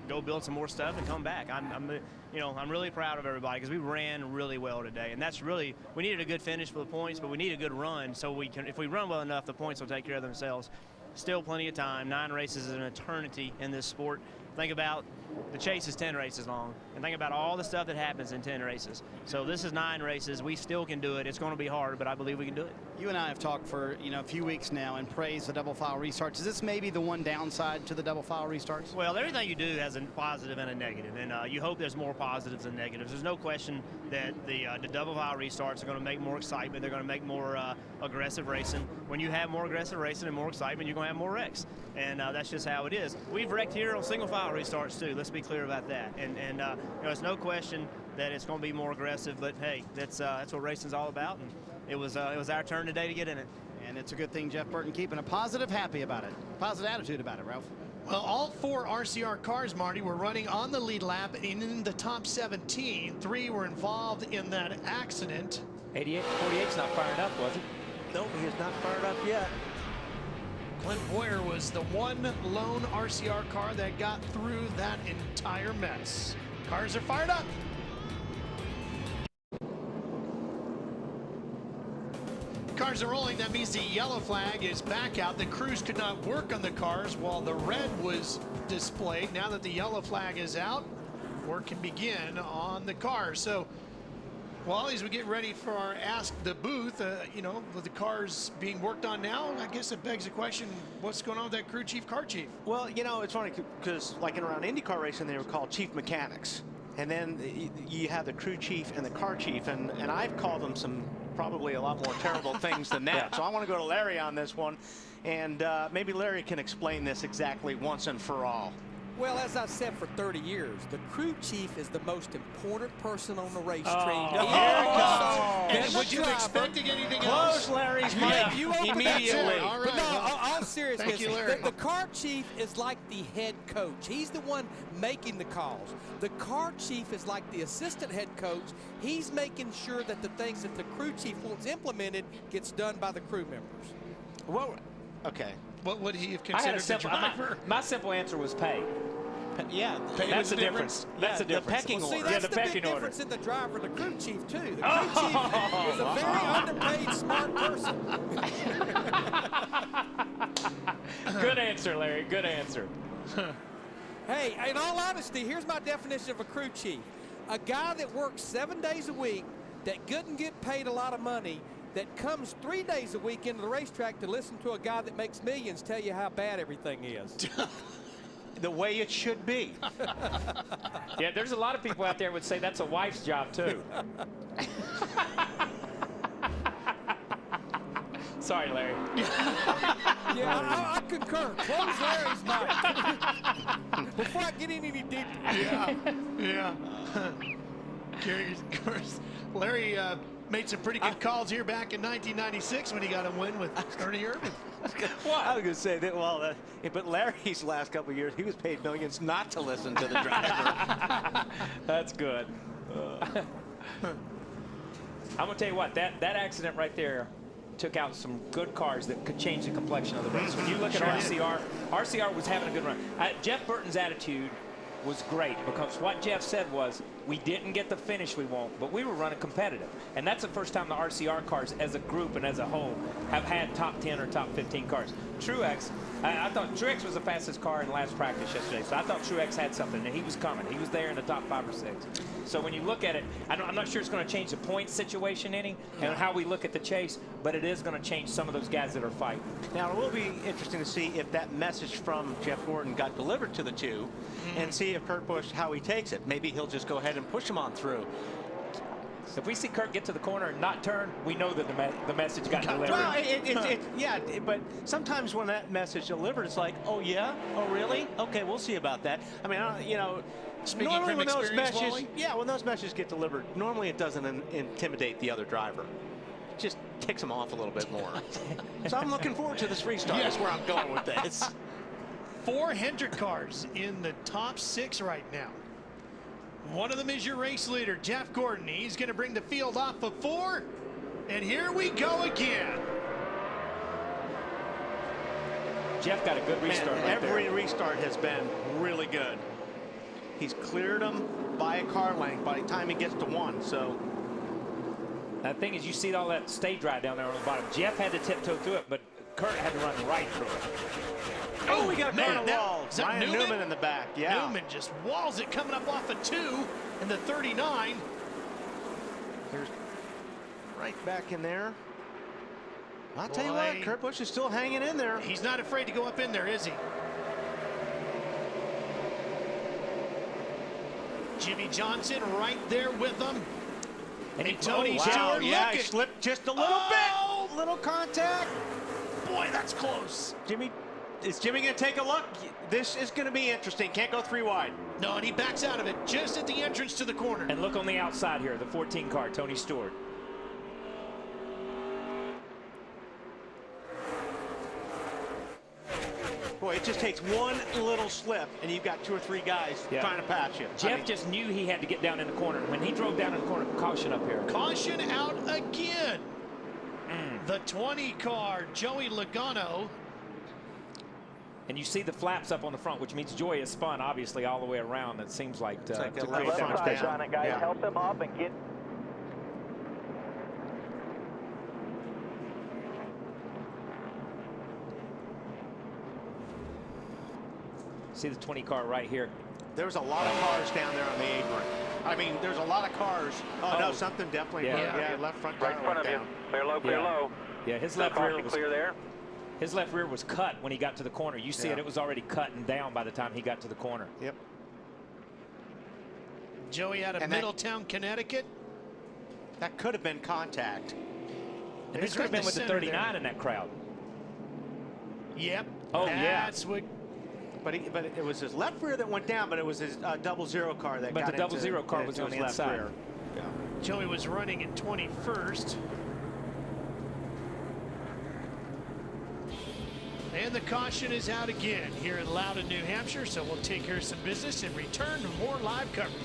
go build some more stuff and come back. I'm really proud of everybody because we ran really well today, and that's really, we needed a good finish for the points, but we need a good run so we can, if we run well enough, the points will take care of themselves. Still plenty of time. 9 races is an eternity in this sport. Think about the chase is 10 races long. And think about all the stuff that happens in 10 races. So this is 9 races. We still can do it. It's going to be hard, but I believe we can do it. You and I have talked for a few weeks now and praised the double file restarts. Is this maybe the one downside to the double file restarts? Well, everything you do has a positive and a negative, and you hope there's more positives than negatives. There's no question that the double file restarts are going to make more excitement. They're going to make more aggressive racing. When you have more aggressive racing and more excitement, you're going to have more wrecks, and that's just how it is. We've wrecked here on single file restarts too. Let's be clear about that. And there's no question that it's going to be more aggressive. But hey, that's what racing's all about. And it was our turn today to get in it. And it's a good thing Jeff Burton keeping a positive attitude about it, Ralph. Well, all 4 RCR cars, Marty, were running on the lead lap and in the top 17. 3 were involved in that accident. 48's not fired up, was it? Nope, he is not fired up yet. Clint Boyer was the one lone RCR car that got through that entire mess. Cars are fired up. Cars are rolling. That means the yellow flag is back out. The crews could not work on the cars while the red was displayed. Now that the yellow flag is out, work can begin on the cars. So, well, as we get ready for our Ask the Booth, with the cars being worked on now, I guess it begs the question, what's going on with that crew chief, car chief? Well, it's funny because like around IndyCar racing, they were called chief mechanics. And then you have the crew chief and the car chief, and I've called them some probably a lot more terrible things than that. Yeah. So I want to go to Larry on this one, and maybe Larry can explain this exactly once and for all. Well, as I've said for 30 years, the crew chief is the most important person on the race train. And would you expecting anything else? Close Larry's mic immediately. All right. But no, all seriousness, thank you, Larry. The car chief is like the head coach. He's the one making the calls. The car chief is like the assistant head coach. He's making sure that the things that the crew chief wants implemented gets done by the crew members. Well, okay. What would he have considered the driver? My simple answer was pay. Yeah, that's the difference. That's the difference. The pecking order. See, that's the the pecking big order. difference in the driver and the crew chief, too. The crew chief is a very underpaid, smart person. Good answer, Larry. Good answer. Hey, in all honesty, here's my definition of a crew chief. A guy that works 7 days a week, that couldn't get paid a lot of money, that comes 3 days a week into the racetrack to listen to a guy that makes millions tell you how bad everything is. The way it should be. Yeah, there's a lot of people out there would say that's a wife's job, too. Sorry, Larry. Yeah, I concur. Close Larry's mic. Before I get in any deeper. Yeah. Gary, of course, Larry made some pretty good calls here back in 1996 when he got a win with Ernie Irvin. What? I was going to say that, but Larry's last couple of years, he was paid millions not to listen to the driver. That's good. I'm going to tell you what, that accident right there took out some good cars that could change the complexion of the race. When you look at RCR was having a good run. Jeff Burton's attitude was great because what Jeff said was, we didn't get the finish we want, but we were running competitive. And that's the first time the RCR cars as a group and as a whole have had top 10 or top 15 cars. Truex, I thought Truex was the fastest car in the last practice yesterday, so I thought Truex had something, and he was coming. He was there in the top 5 or 6. So when you look at it, I'm not sure it's going to change the point situation any and how we look at the chase, but it is going to change some of those guys that are fighting. Now, it will be interesting to see if that message from Jeff Gordon got delivered to the two and see if Kurt Busch, how he takes it. Maybe he'll just go ahead and push him on through. If we see Kurt get to the corner and not turn, we know that the message got delivered. Well, yeah, but sometimes when that message delivered, it's like, oh yeah, oh really? Okay, we'll see about that. I mean, Speaking normally from when those experience, messages, Wally? when those messages get delivered, normally it doesn't intimidate the other driver. It just ticks him off a little bit more. So I'm looking forward to this restart. That's where I'm going with this. 4 Hendrick cars in the top 6 right now. One of them is your race leader, Jeff Gordon. He's going to bring the field off of 4. And here we go again. Jeff got a good restart right Every there. restart has been really good. He's cleared them by a car length by the time he gets to 1. So the thing is, you see all that stage ride down there on the bottom. Jeff had to tiptoe through it, but Kurt had to run right through it. Oh, we got a man, corner wall. is that Ryan Newman in the back. Yeah. Newman just walls it coming up off a 2 in the 39. There's right back in there. I'll tell you what, Kurt Busch is still hanging in there. He's not afraid to go up in there, is he? Jimmy Johnson right there with him. And Tony Stewart, yeah, look he at, slipped just a little bit. Little contact. Boy, that's close. Is Jimmy going to take a look? This is going to be interesting. Can't go 3 wide. No, and he backs out of it just at the entrance to the corner. And look on the outside here, the 14 car, Tony Stewart. Boy, it just takes one little slip, and you've got 2 or 3 guys trying to pass you. Jeff just knew he had to get down in the corner. When he drove down in the corner, caution up here. Caution out again. The 20 car, Joey Logano. And you see the flaps up on the front, which means Joey has spun, obviously, all the way around. It seems like to like create left that much side down. on it, guys. Help them up and get. See the 20 car right here. There's a lot of cars down there on the apron. I mean, there's a lot of cars. Oh, no, something definitely. Yeah, left front tire Right in front of you. down. Clear low, clear low. Yeah, his No left rear caution was clear there. His left rear was cut when he got to the corner. You see it was already cut and down by the time he got to the corner. Yep. Joey out of Middletown, Connecticut. That could have been contact. And this could have been with the 39 in that crowd. Yep. Oh, That's what. But it was his left rear that went down, but it was his 00 car that got But the into 00 car was on the his left inside. rear. Yeah. Joey was running in 21st. And the caution is out again here in Loudon, New Hampshire. So we'll take care of some business and return to more live coverage.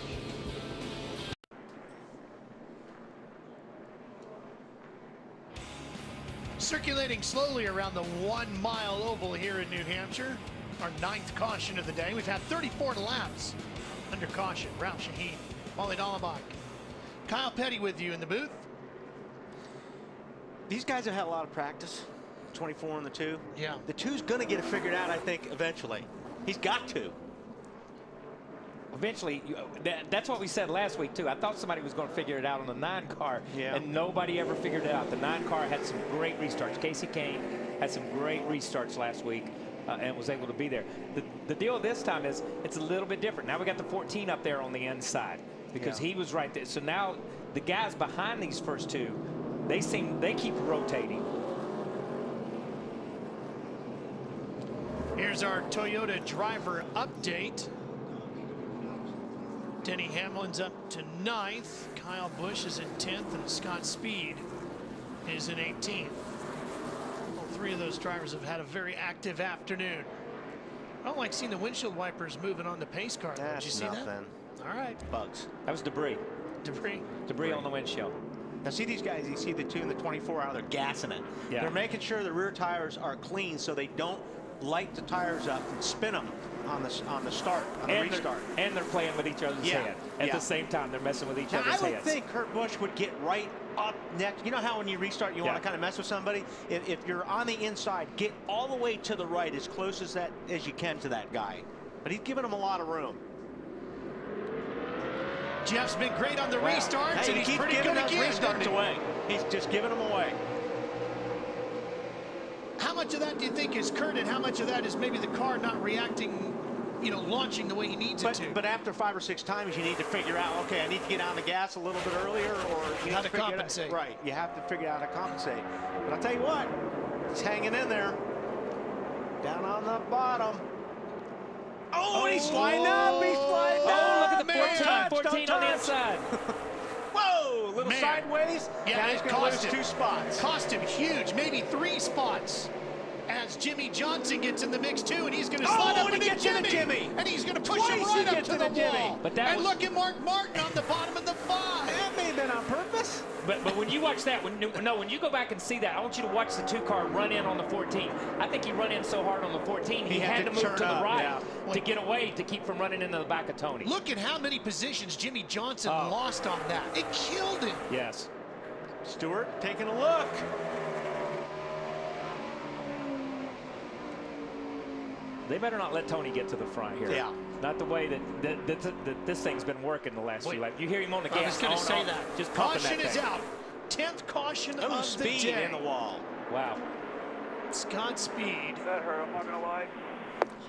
Circulating slowly around the 1 mile oval here in New Hampshire. Our 9th caution of the day. We've had 34 laps under caution. Ralph Shaheen, Molly Dollenbach, Kyle Petty with you in the booth. These guys have had a lot of practice. 24 on the 2. Yeah. The 2's going to get it figured out, I think, eventually. He's got to. Eventually, that's what we said last week, too. I thought somebody was going to figure it out on the 9 car, and nobody ever figured it out. The 9 car had some great restarts. Casey Kane had some great restarts last week and was able to be there. The deal this time is it's a little bit different. Now we got the 14 up there on the inside because he was right there. So now the guys behind these first 2, they keep rotating. Here's our Toyota driver update. Denny Hamlin's up to 9th. Kyle Busch is in 10th, and Scott Speed is in 18th. All 3 of those drivers have had a very active afternoon. I don't like seeing the windshield wipers moving on the pace car. Did you see that? All right. Bugs. That was debris. Debris on the windshield. Now see these guys, you see the 2 and the 24 out, they're gassing it. Yeah. They're making sure the rear tires are clean so they don't light the tires up and spin them on the start, on the restart. And they're playing with each other's head. At the same time, they're messing with each now, other's I would heads. think Kurt Busch would get right up next. You know how when you restart, you want to kind of mess with somebody? If you're on the inside, get all the way to the right as close as you can to that guy. But he's giving him a lot of room. Jeff's been great on the restarts, and he's pretty good again. Restarts away. He's just giving them away. How much of that do you think is Kurt, and how much of that is maybe the car not reacting, launching the way he needs it to? But after 5 or 6 times, you need to figure out, okay, I need to get on the gas a little bit earlier, or you how have to compensate. Right, you have to figure out how to compensate. But I'll tell you what, he's hanging in there. Down on the bottom. Oh, he's sliding up, he's sliding up. Oh, look at the 14 Don't on the touch. inside. Whoa, little sideways. Yeah, now he's going to lose 2 spots. Cost him huge, maybe 3 spots. As Jimmy Johnson gets in the mix too, and he's going to slide up into Jimmy. And he's going to push him right up to the wall. And look at Mark Martin on the bottom of the 5. That may have been on purpose. But when you watch that, when you go back and see that, I want you to watch the 2 car run in on the 14. I think he run in so hard on the 14, he had to move to the right to get away to keep from running into the back of Tony. Look at how many positions Jimmy Johnson lost on that. It killed him. Yes. Stewart taking a look. They better not let Tony get to the front here. Yeah. Not the way that this thing's been working the last few laps. You hear him on the gas. I was going to say that. Just pumping Caution that is thing. out. 10th caution of speed the day. in the wall. Wow. Scott Speed. That hurt, I'm not going to lie.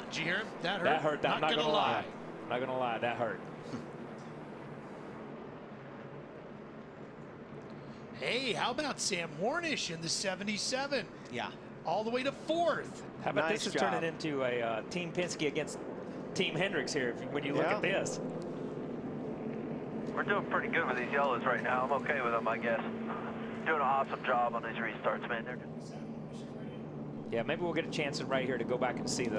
Did you hear him? That hurt. That hurt. I'm not gonna going to lie. Not going to lie. That hurt. Hey, how about Sam Hornish in the 77? Yeah. All the way to 4th. How about Nice this is job. turning into a Team Penske against Team Hendricks here when you look at this. We're doing pretty good with these yellows right now. I'm okay with them, I guess. Doing an awesome job on these restarts, man. Yeah, maybe we'll get a chance right here to go back and see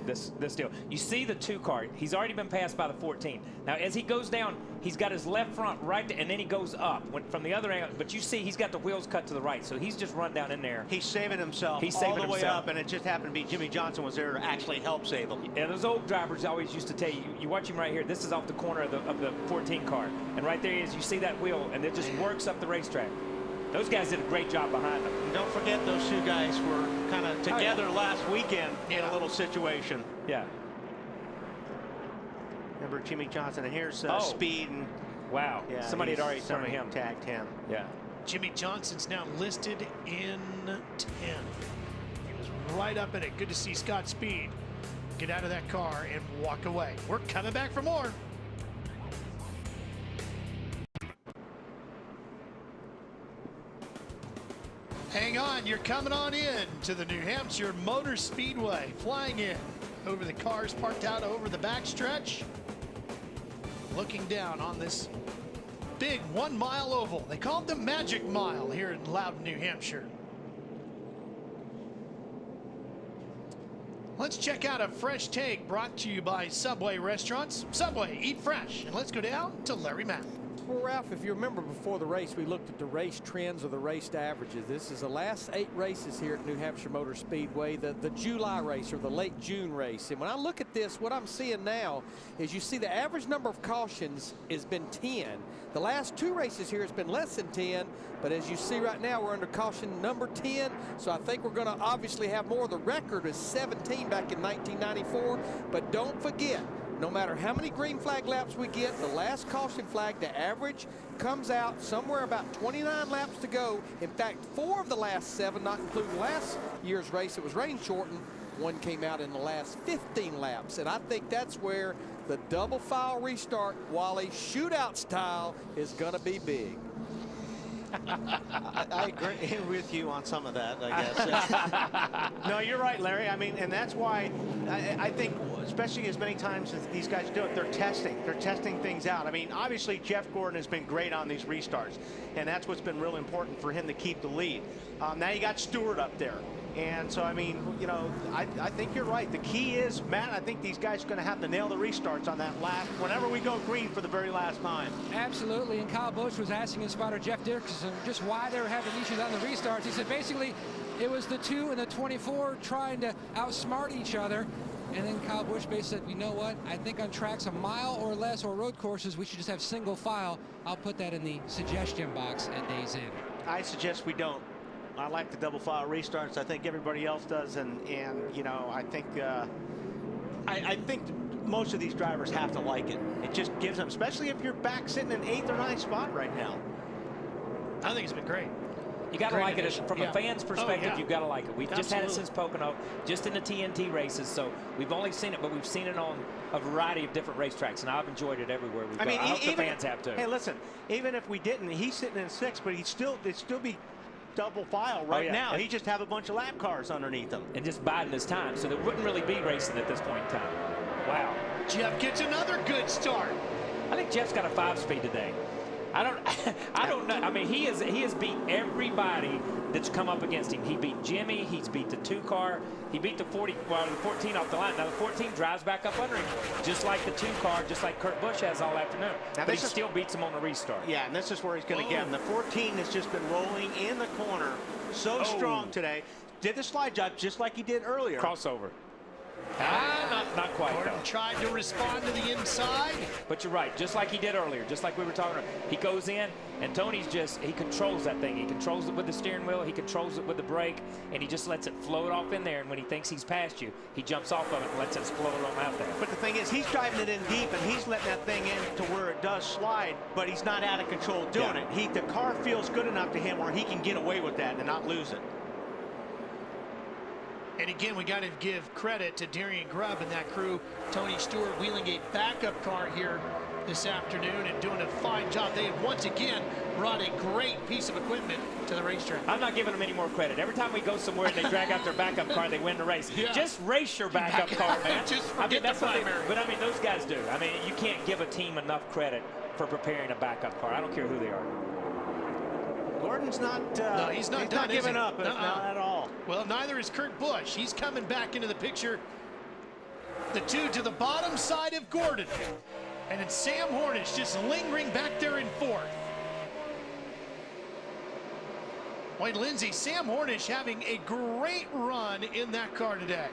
this deal. You see the 2 car. He's already been passed by the 14. Now, as he goes down, he's got his left front right there, and then he goes up from the other angle. But you see, he's got the wheels cut to the right, so he's just run down in there. He's saving himself saving all the way himself. up, and it just happened to be Jimmy Johnson was there to actually help save him. Yeah, those old drivers always used to tell you, you watch him right here. This is off the corner of the 14 car, and right there he is. You see that wheel, and it just works up the racetrack. Those guys did a great job behind them. And don't forget those 2 guys were kind of together last weekend in a little situation. Yeah. Remember Jimmy Johnson, and here's Speed. And, wow. yeah, Somebody had already turned him. Tagged him. Yeah. Jimmy Johnson's now listed in 10th. He was right up in it. Good to see Scott Speed get out of that car and walk away. We're coming back for more. Hang on, you're coming on in to the New Hampshire Motor Speedway. Flying in over the cars parked out over the backstretch. Looking down on this big 1 mile oval. They call it the Magic Mile here in Loudon, New Hampshire. Let's check out a fresh take brought to you by Subway Restaurants. Subway, eat fresh. And let's go down to Larry Matt. Well, Ralph, if you remember before the race, we looked at the race trends or the race averages. This is the last 8 races here at New Hampshire Motor Speedway, the July race or the late June race. And when I look at this, what I'm seeing now is you see the average number of cautions has been 10. The last 2 races here has been less than 10, but as you see right now, we're under caution number 10. So I think we're going to obviously have more. The record is 17 back in 1994, but don't forget, no matter how many green flag laps we get, the last caution flag, the average comes out somewhere about 29 laps to go. In fact, 4 of the last 7, not including last year's race, it was rain shortened. 1 came out in the last 15 laps. And I think that's where the double file restart, Wally, shootout style is going to be big. I agree with you on some of that, I guess. No, you're right, Larry. I mean, and that's why I think, especially as many times as these guys do it, they're testing things out. I mean, obviously Jeff Gordon has been great on these restarts, and that's what's been real important for him to keep the lead. Now you got Stewart up there. And so, I mean, you know, I think you're right. The key is, Matt, I think these guys are going to have to nail the restarts on that last, whenever we go green for the very last time. Absolutely. And Kyle Busch was asking his spotter, Jeff Dickerson, just why they were having issues on the restarts. He said basically it was the 2 and the 24 trying to outsmart each other. And then Kyle Busch basically said, you know what, I think on tracks a mile or less or road courses, we should just have single file. I'll put that in the suggestion box at Days Inn. I suggest we don't. I like the double file restarts. I think everybody else does, and you know, I think most of these drivers have to like it. It just gives them, especially if you're back sitting in 8th or 9th spot right now. I think it's been great. You got to like it from a fan's perspective. You've got to like it. We've just had it since Pocono, just in the TNT races. So we've only seen it, but we've seen it on a variety of different racetracks, and I've enjoyed it everywhere we've gone. I hope the fans have too. Hey, listen, even if we didn't, he's sitting in 6th, but it'd still be double file right now. He just have a bunch of lap cars underneath him. And just biding his time, so there wouldn't really be racing at this point in time. Wow. Jeff gets another good start. I think Jeff's got a 5-speed today. I don't know. I mean, he has beat everybody that's come up against him. He beat Jimmy. He's beat the 2 car. He beat the 14 off the line. Now the 14 drives back up under him, just like the 2 car, just like Kurt Busch has all afternoon. Now, but he still beats him on the restart. Yeah, and this is where he's going to get him. The 14 has just been rolling in the corner so strong today. Did the slide job just like he did earlier. Crossover. Not quite. Gordon though. tried to respond to the inside. But you're right, just like he did earlier, just like we were talking about. He goes in, and Tony's he controls that thing. He controls it with the steering wheel, he controls it with the brake, and he just lets it float off in there. And when he thinks he's past you, he jumps off of it and lets it float on out there. But the thing is, he's driving it in deep, and he's letting that thing in to where it does slide, but he's not out of control doing it. The car feels good enough to him where he can get away with that and not lose it. And again, we got to give credit to Darian Grubb and that crew. Tony Stewart wheeling a backup car here this afternoon and doing a fine job. They have once again brought a great piece of equipment to the racetrack. I'm not giving them any more credit. Every time we go somewhere and they drag out their backup car, they win the race. Yeah. Just race your backup car, man. Just forget that's the what primary. But I mean, those guys do. I mean, you can't give a team enough credit for preparing a backup car. I don't care who they are. Gordon's not. No, he's not done, giving up. Not at all. Well, neither is Kurt Busch. He's coming back into the picture. The two to the bottom side of Gordon. And it's Sam Hornish just lingering back there in fourth. Wayne Lindsay, Sam Hornish having a great run in that car today.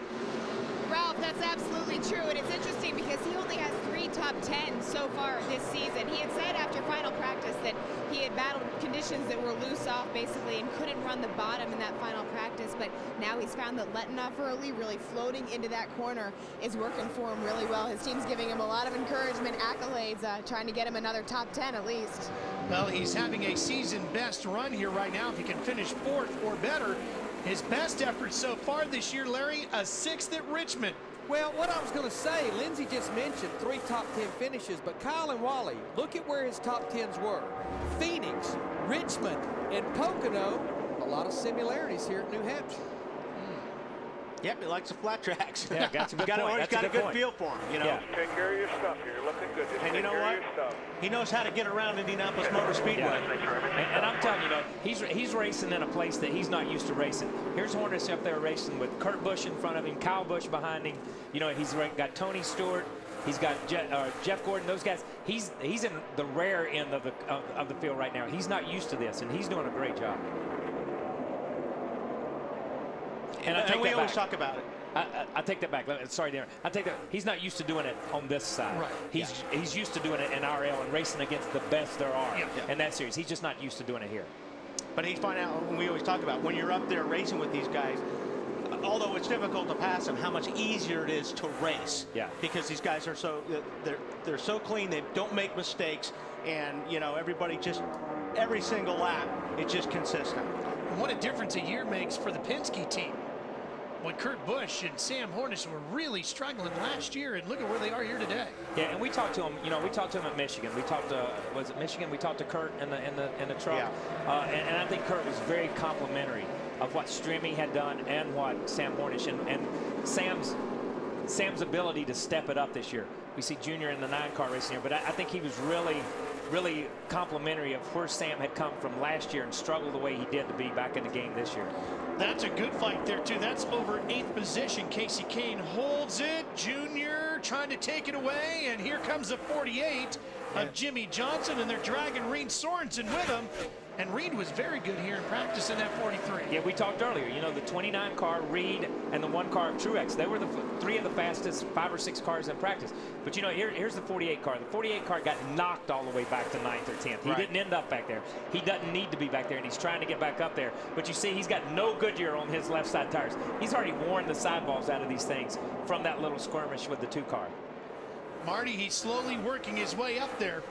Ralph, that's absolutely true, and it's interesting because he only has 3 top 10s so far this season. He had said after final practice that he had battled conditions that were loose off basically and couldn't run the bottom in that final practice, but now he's found that letting off early, really floating into that corner is working for him really well. His team's giving him a lot of encouragement, accolades, trying to get him another top 10 at least. Well, he's having a season best run here right now. If he can finish fourth or better, his best effort so far this year, Larry, a 6th at Richmond. Well, what I was going to say, Lindsay just mentioned 3 top 10 finishes, but Kyle and Wally, look at where his top 10s were. Phoenix, Richmond, and Pocono. A lot of similarities here at New Hampshire. Yep, he likes the flat tracks. Yeah, that's a good point. He's got a good feel for him, you know. Yeah. Take care of your stuff here. You're looking good. Just And you take know care what? of your stuff. He knows how to get around Indianapolis Motor Speedway. And I'm telling you, he's racing in a place that he's not used to racing. Here's Hornish up there racing with Kurt Busch in front of him, Kyle Busch behind him. You know, he's got Tony Stewart. He's got Jeff Gordon. Those guys. He's in the rare end of the field right now. He's not used to this, and he's doing a great job. And we always talk about it. I take that back. Sorry, Darren. I take that. He's not used to doing it on this side. Right. He's used to doing it in RL and racing against the best there are in that series. He's just not used to doing it here. But he's finding out, when we always talk about, when you're up there racing with these guys, although it's difficult to pass them, how much easier it is to race. Yeah. Because these guys are they're so clean, they don't make mistakes, and you know everybody just every single lap it's just consistent. And what a difference a year makes for the Penske team. When Kurt Busch and Sam Hornish were really struggling last year, and look at where they are here today. Yeah, and we talked to him. You know, we talked to him at Michigan. We talked to was it Michigan? We talked to Kurt in the truck. Yeah. And I think Kurt was very complimentary of what Strimmy had done and what Sam Hornish and Sam's ability to step it up this year. We see Junior in the 9-car racing here, but I think he was really complimentary of where Sam had come from last year and struggled the way he did to be back in the game this year. That's a good fight there, too. That's over 8th position. Casey Kane holds it. Junior trying to take it away, and here comes the 48 of Jimmy Johnson, and they're dragging Reed Sorensen with him. And Reed was very good here in practice in that 43. Yeah, we talked earlier. You know, the 29 car, Reed, and the 1 car of Truex. They were the 3 of the fastest 5 or 6 cars in practice. But, you know, here's the 48 car. The 48 car got knocked all the way back to 9th or 10th. He didn't end up back there. He doesn't need to be back there, and he's trying to get back up there. But you see, he's got no Goodyear on his left side tires. He's already worn the sidewalls out of these things from that little skirmish with the 2 car. Marty, he's slowly working his way up there.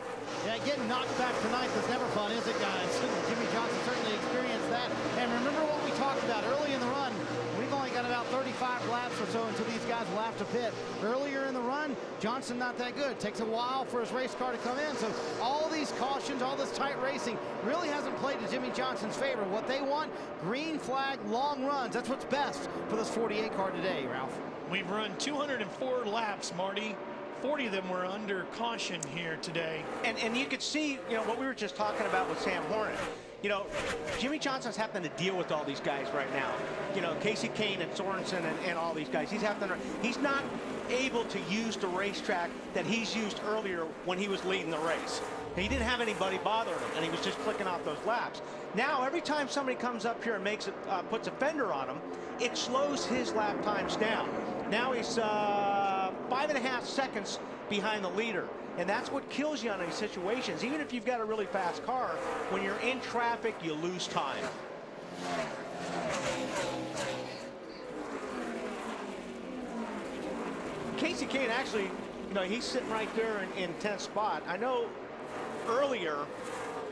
Yeah, getting knocked back tonight is never fun, is it, guys? Jimmy Johnson certainly experienced that. And remember what we talked about early in the run. We've only got about 35 laps or so until these guys will have to pit. Earlier in the run, Johnson not that good. Takes a while for his race car to come in. So all these cautions, all this tight racing really hasn't played to Jimmy Johnson's favor. What they want, green flag, long runs. That's what's best for this 48 car today, Ralph. We've run 204 laps, Marty. 40 of them were under caution here today. And you could see, you know, what we were just talking about with Sam Hornish. You know, Jimmy Johnson's having to deal with all these guys right now. You know, Casey Kane and Sorensen and all these guys. He's not able to use the racetrack that he's used earlier when he was leading the race. He didn't have anybody bothering him, and he was just clicking off those laps. Now, every time somebody comes up here and makes puts a fender on him, it slows his lap times down. Now he's 5.5 seconds behind the leader. And that's what kills you on these situations. Even if you've got a really fast car, when you're in traffic, you lose time. Casey Kane actually, you know, he's sitting right there in 10th spot. I know earlier,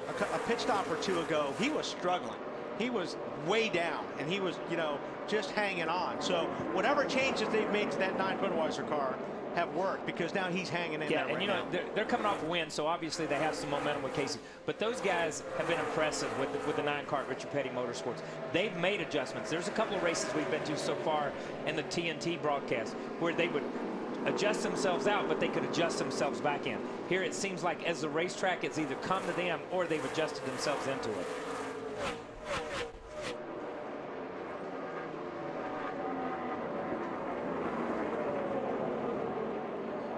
a pit stop or two ago, he was struggling. He was way down, and he was, you know, just hanging on. So whatever changes they've made to that 9 Budweiser car have worked, because now he's hanging in there. And you know, they're coming off a win, so obviously they have some momentum with Casey. But those guys have been impressive with the 9-car Richard Petty Motorsports. They've made adjustments. There's a couple of races we've been to so far in the TNT broadcast where they would adjust themselves out, but they could adjust themselves back in. Here it seems like as the racetrack, it's either come to them or they've adjusted themselves into it.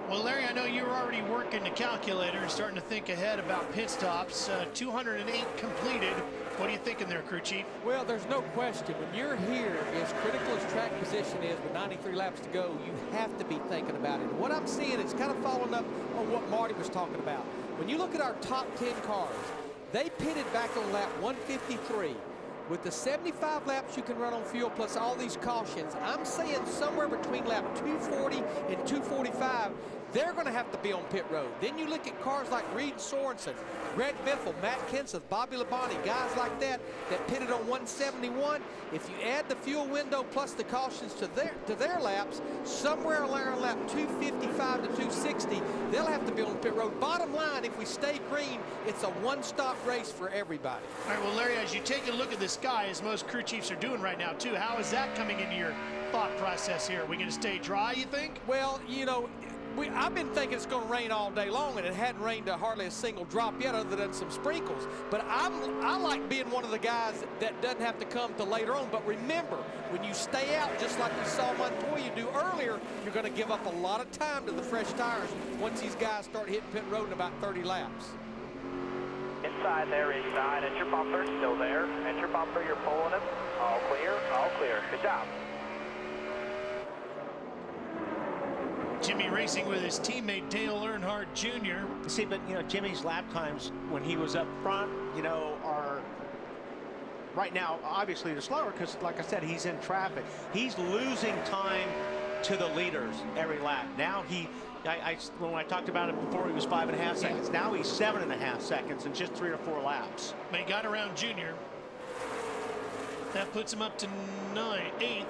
Well, Larry, I know you were already working the calculator and starting to think ahead about pit stops. 208 completed. What are you thinking there, crew chief? Well, there's no question. When you're here, as critical as track position is with 93 laps to go, you have to be thinking about it. What I'm seeing is kind of following up on what Marty was talking about. When you look at our top 10 cars, they pitted back on lap 153. With the 75 laps you can run on fuel plus all these cautions, I'm saying somewhere between lap 240 and 245, they're going to have to be on pit road. Then you look at cars like Reed Sorensen, Greg Biffle, Matt Kenseth, Bobby Labonte, guys like that pitted on 171. If you add the fuel window plus the cautions to their laps, somewhere around lap 255 to 260, they'll have to be on pit road. Bottom line, if we stay green, it's a one-stop race for everybody. All right, well, Larry, as you take a look at the sky, as most crew chiefs are doing right now, too, how is that coming into your thought process here? Are we going to stay dry, you think? Well, you know, I've been thinking it's going to rain all day long, and it hadn't rained hardly a single drop yet other than some sprinkles. But I like being one of the guys that doesn't have to come till later on. But remember, when you stay out, just like we saw Montoya do earlier, you're going to give up a lot of time to the fresh tires once these guys start hitting pit road in about 30 laps. Inside there, inside. Enter bumper, still there. Enter bumper, you're pulling him. All clear, all clear. Good job. Jimmy racing with his teammate Dale Earnhardt Jr. See, but you know, Jimmy's lap times when he was up front, you know, are right now obviously they're slower because, like I said, he's in traffic. He's losing time to the leaders every lap. Now when I talked about it before, he was 5.5 seconds. Now he's 7.5 seconds in just 3 or 4 laps. But he got around Junior. That puts him up to 8th.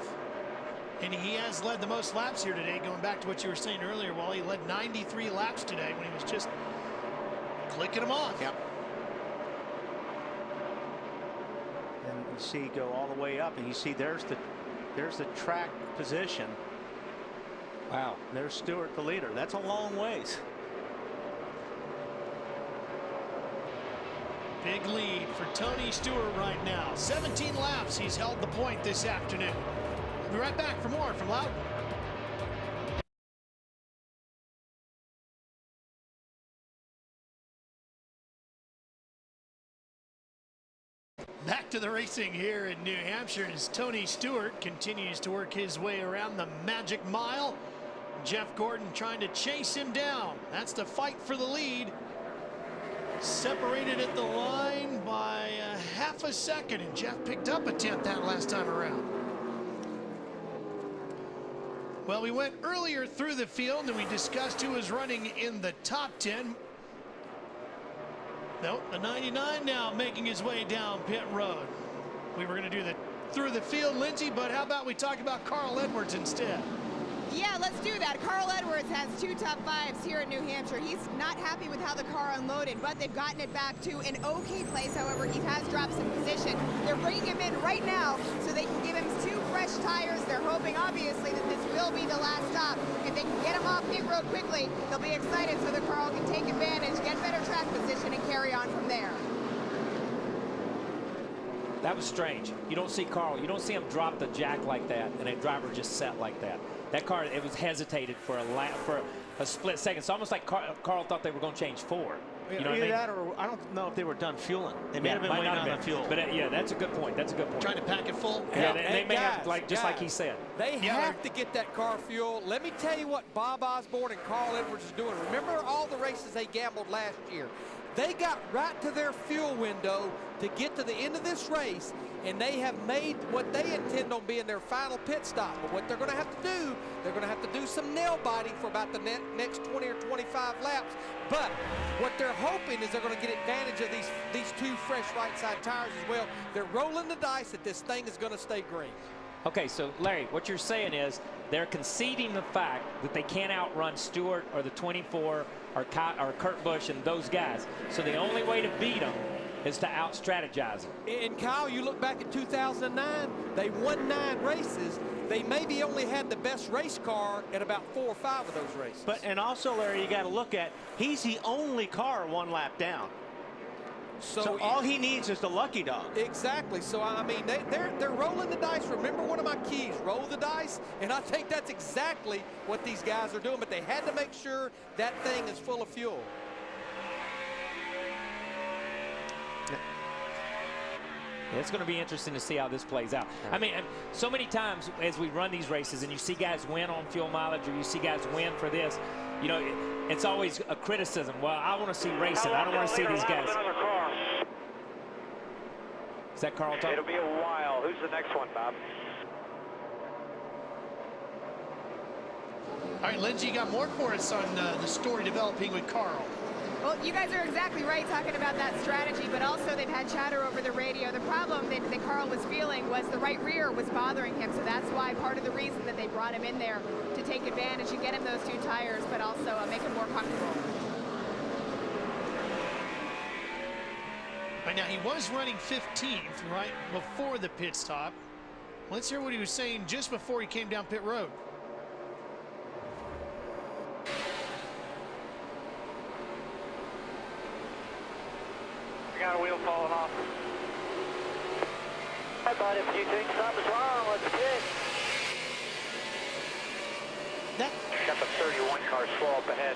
And he has led the most laps here today, going back to what you were saying earlier. Well, he led 93 laps today when he was just clicking them off. Yep. And you see go all the way up, and you see there's the track position. Wow. There's Stewart, the leader. That's a long ways. Big lead for Tony Stewart right now. 17 laps he's held the point this afternoon. We'll be right back for more from Loudon. Back to the racing here in New Hampshire as Tony Stewart continues to work his way around the magic mile. Jeff Gordon trying to chase him down. That's the fight for the lead. Separated at the line by half a second, and Jeff picked up a 10th that last time around. Well, we went earlier through the field and we discussed who was running in the top 10. Nope, the 99 now making his way down pit road. We were going to do the through the field, Lindsay, but how about we talk about Carl Edwards instead? Yeah, let's do that. Carl Edwards has 2 top 5s here in New Hampshire. He's not happy with how the car unloaded, but they've gotten it back to an okay place. However, he has dropped some position. They're bringing him in right now so they can give him 2 fresh tires. They're hoping, obviously, that this will be the last stop. If they can get him off pit road quickly, they'll be excited so that Carl can take advantage, get better track position, and carry on from there. That was strange. You don't see Carl. You don't see him drop the jack like that and a driver just set like that. That car, it was hesitated for a split second. It's almost like Carl thought they were going to change 4. You know what I Either mean? that, or I don't know if they were done fueling. They may have been might waiting not on have the been. fuel. But yeah, that's a good point. That's a good point. Trying to pack it full. Yeah, Hey, they may have, guys, like just like he said. They have to get that car fuel. Let me tell you what Bob Osborne and Carl Edwards is doing. Remember all the races they gambled last year? They got right to their fuel window to get to the end of this race, and they have made what they intend on being their final pit stop. But what they're going to have to do, they're going to have to do some nail biting for about the next 20 or 25 laps. But what they're hoping is they're going to get advantage of these two fresh right side tires as well. They're rolling the dice that this thing is going to stay green. Okay, so Larry, what you're saying is they're conceding the fact that they can't outrun Stewart or the 24 or Kurt Busch and those guys. So the only way to beat them is to out-strategize them. And Kyle, you look back at 2009, they won 9 races. They maybe only had the best race car at about 4 or 5 of those races. And also, Larry, you got to look at, he's the only car 1 lap down. So all he needs is the lucky dog. Exactly. So I mean, they're rolling the dice. Remember one of my keys: roll the dice. And I think that's exactly what these guys are doing. But they had to make sure that thing is full of fuel. It's going to be interesting to see how this plays out. I mean, so many times as we run these races and you see guys win on fuel mileage or you see guys win for this, you know, it's always a criticism. Well, I want to see racing. I don't want to see these guys. Is that Carl talking? It'll be a while. Who's the next one, Bob? All right, Lindsay, you got more for us on the story developing with Carl. Well, you guys are exactly right talking about that strategy, but also they've had chatter over the radio. The problem that Carl was feeling was the right rear was bothering him, so that's why part of the reason that they brought him in there to take advantage and get him those 2 tires, but also make him more comfortable. Right now, he was running 15th right before the pit stop. Let's hear what he was saying just before he came down pit road. I got a wheel falling off. Hi, bud. If you think something's wrong, let's kick. Got the 31 car slow up ahead.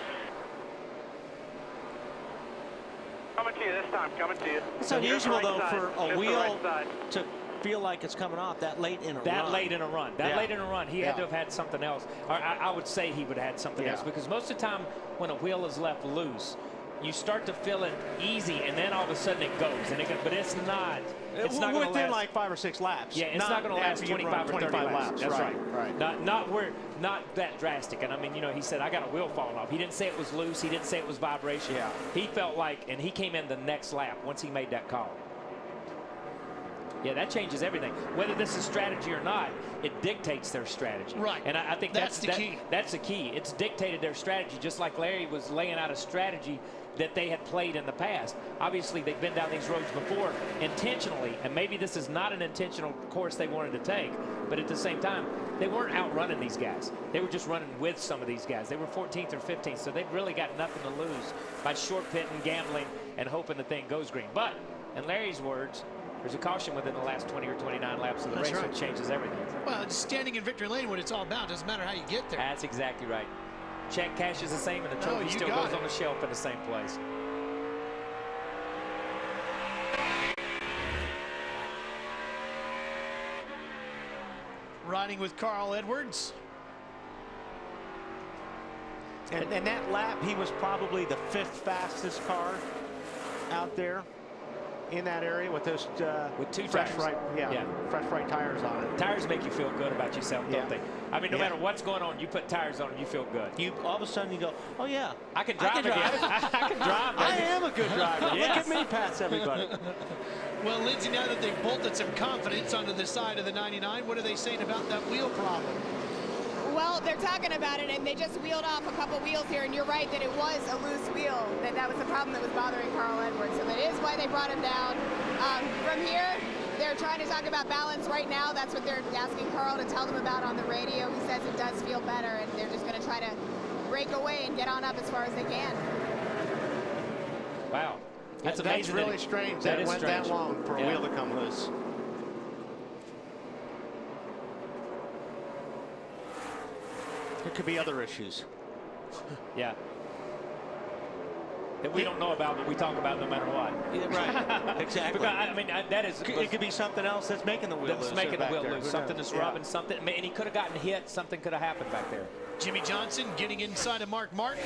Coming to you this time. Coming to you. It's unusual, though, for a wheel to feel like it's coming off that late in a run. That late in a run. He had to have had something else. Or I would say he would have had something else, because most of the time when a wheel is left loose, you start to feel it easy, and then all of a sudden it goes. But it's not. It's not going to within last like 5 or 6 laps. Yeah, it's not going to last 25 or 30 laps. That's right. Not that drastic. And I mean, you know, he said, I got a wheel falling off. He didn't say it was loose. He didn't say it was vibration. Yeah. He felt like, and he came in the next lap once he made that call. Yeah, that changes everything. Whether this is strategy or not, it dictates their strategy. Right. And I think that's the key. That's the key. It's dictated their strategy, just like Larry was laying out a strategy that they had played in the past. Obviously, they've been down these roads before intentionally, and maybe this is not an intentional course they wanted to take, but at the same time, they weren't outrunning these guys. They were just running with some of these guys. They were 14th or 15th, so they've really got nothing to lose by short pitting, gambling, and hoping the thing goes green. But, in Larry's words, there's a caution within the last 20 or 29 laps of the race, which changes everything. Well, it's standing in victory lane, what it's all about. Doesn't matter how you get there. That's exactly right. Check cash is the same, and the trophy still goes on the shelf in the same place. Riding with Carl Edwards. And that lap, he was probably the 5th fastest car out there in that area with those with 2 fresh tires. fresh right tires on it. Tires make you feel good about yourself, don't they? I mean, no matter what's going on, you put tires on and you feel good. You all of a sudden you go, oh yeah, I can drive again. I can drive. I am a good driver. Yes. Look at me pass everybody. Well, Lindsay, now that they've bolted some confidence onto the side of the 99, what are they saying about that wheel problem? Well, they're talking about it, and they just wheeled off a couple wheels here, and you're right that it was a loose wheel, that was the problem that was bothering Carl Edwards. So that is why they brought him down. From here, they're trying to talk about balance right now. That's what they're asking Carl to tell them about on the radio. He says it does feel better, and they're just going to try to break away and get on up as far as they can. Wow. That's amazing. That's really strange that it went that long for a wheel to come loose. There could be other issues. Yeah. that we don't know about, but we talk about no matter what. Yeah, right. Exactly. Because, I mean, that is. It could be something else that's making the wheel loose. That's making the wheel there. loose. Something that's rubbing, something, and he could have gotten hit. Something could have happened back there. Jimmy Johnson getting inside of Mark Martin,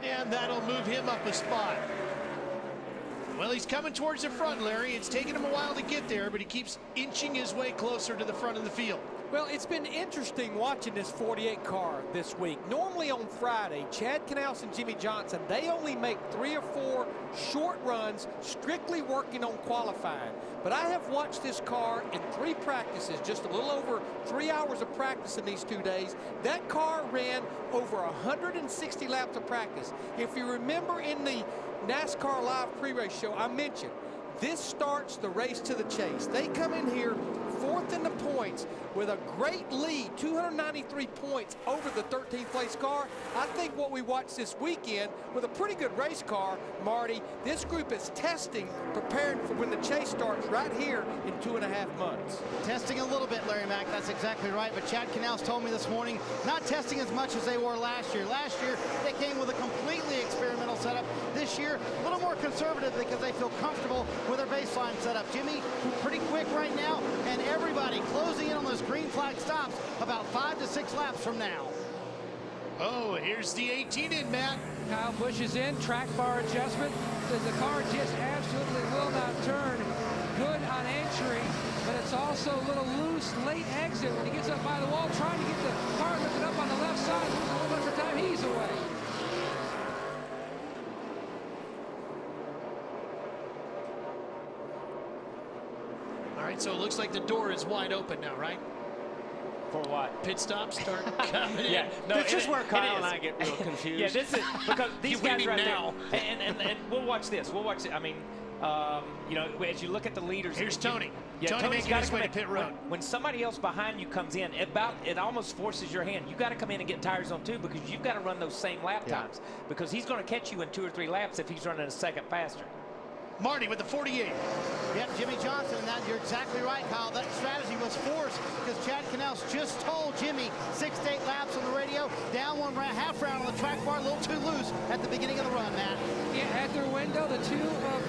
and that'll move him up a spot. Well, he's coming towards the front, Larry. It's taken him a while to get there, but he keeps inching his way closer to the front of the field. Well, it's been interesting watching this 48 car this week. Normally on Friday, Chad Knaus and Jimmy Johnson, they only make 3 or 4 short runs strictly working on qualifying. But I have watched this car in 3 practices, just a little over 3 hours of practice in these 2 days. That car ran over 160 laps of practice. If you remember in the NASCAR Live pre-race show, I mentioned this starts the race to the chase. They come in here 4th in the points with a great lead, 293 points over the 13th place car. I think what we watched this weekend with a pretty good race car, Marty, this group is testing, preparing for when the chase starts right here in 2.5 months. Testing a little bit, Larry Mack, that's exactly right. But Chad Knaus told me this morning, not testing as much as they were last year. Last year, they came with a completely experimental setup. This year, a little more conservative because they feel comfortable with their baseline setup. Jimmy, pretty quick right now, and everybody closing in on those green flag stops about 5 to 6 laps from now. Oh, here's the 18 in, Matt. Kyle Busch is in, track bar adjustment. The car just absolutely will not turn. Good on entry, but it's also a little loose late exit when he gets up by the wall, trying to get the car lifted up on the left side. Loses a little bit of time, he's away. All right, so it looks like the door is wide open now, right? For what? Pit stops start coming in. No, this is where Kyle and I get real confused. Yeah, this is because these guys right now. there. And we'll watch this. We'll watch it. I mean, you know, as you look at the leaders. Here's Tony. Yeah, Tony Tony's making got his to way come to in. pit road. When somebody else behind you comes in, it almost forces your hand. You got to come in and get tires on too, because you've got to run those same lap times, because he's going to catch you in 2 or 3 laps if he's running a second faster. Marty with the 48. Yep, Jimmy Johnson, and that you're exactly right, Kyle. That strategy was forced because Chad Knaus just told Jimmy 6 to 8 laps on the radio, down one half round on the track bar, a little too loose at the beginning of the run, Matt. Yeah, at their window, the 2 of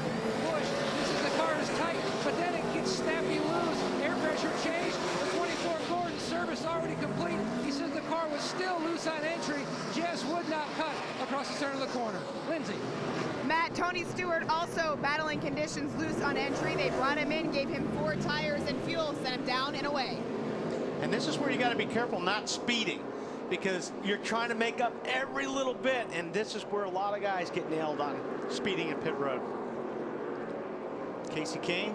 Busch. This is the car is tight, but then it gets snappy loose. Air pressure changed. The 24 Gordon service already complete. He says the car was still loose on entry, just would not cut across the center of the corner. Lindsay. Matt, Tony Stewart also battling conditions loose on entry. They brought him in, gave him 4 tires and fuel, sent him down and away. And this is where you got to be careful not speeding, because you're trying to make up every little bit, and this is where a lot of guys get nailed on speeding at pit road. Casey Kane.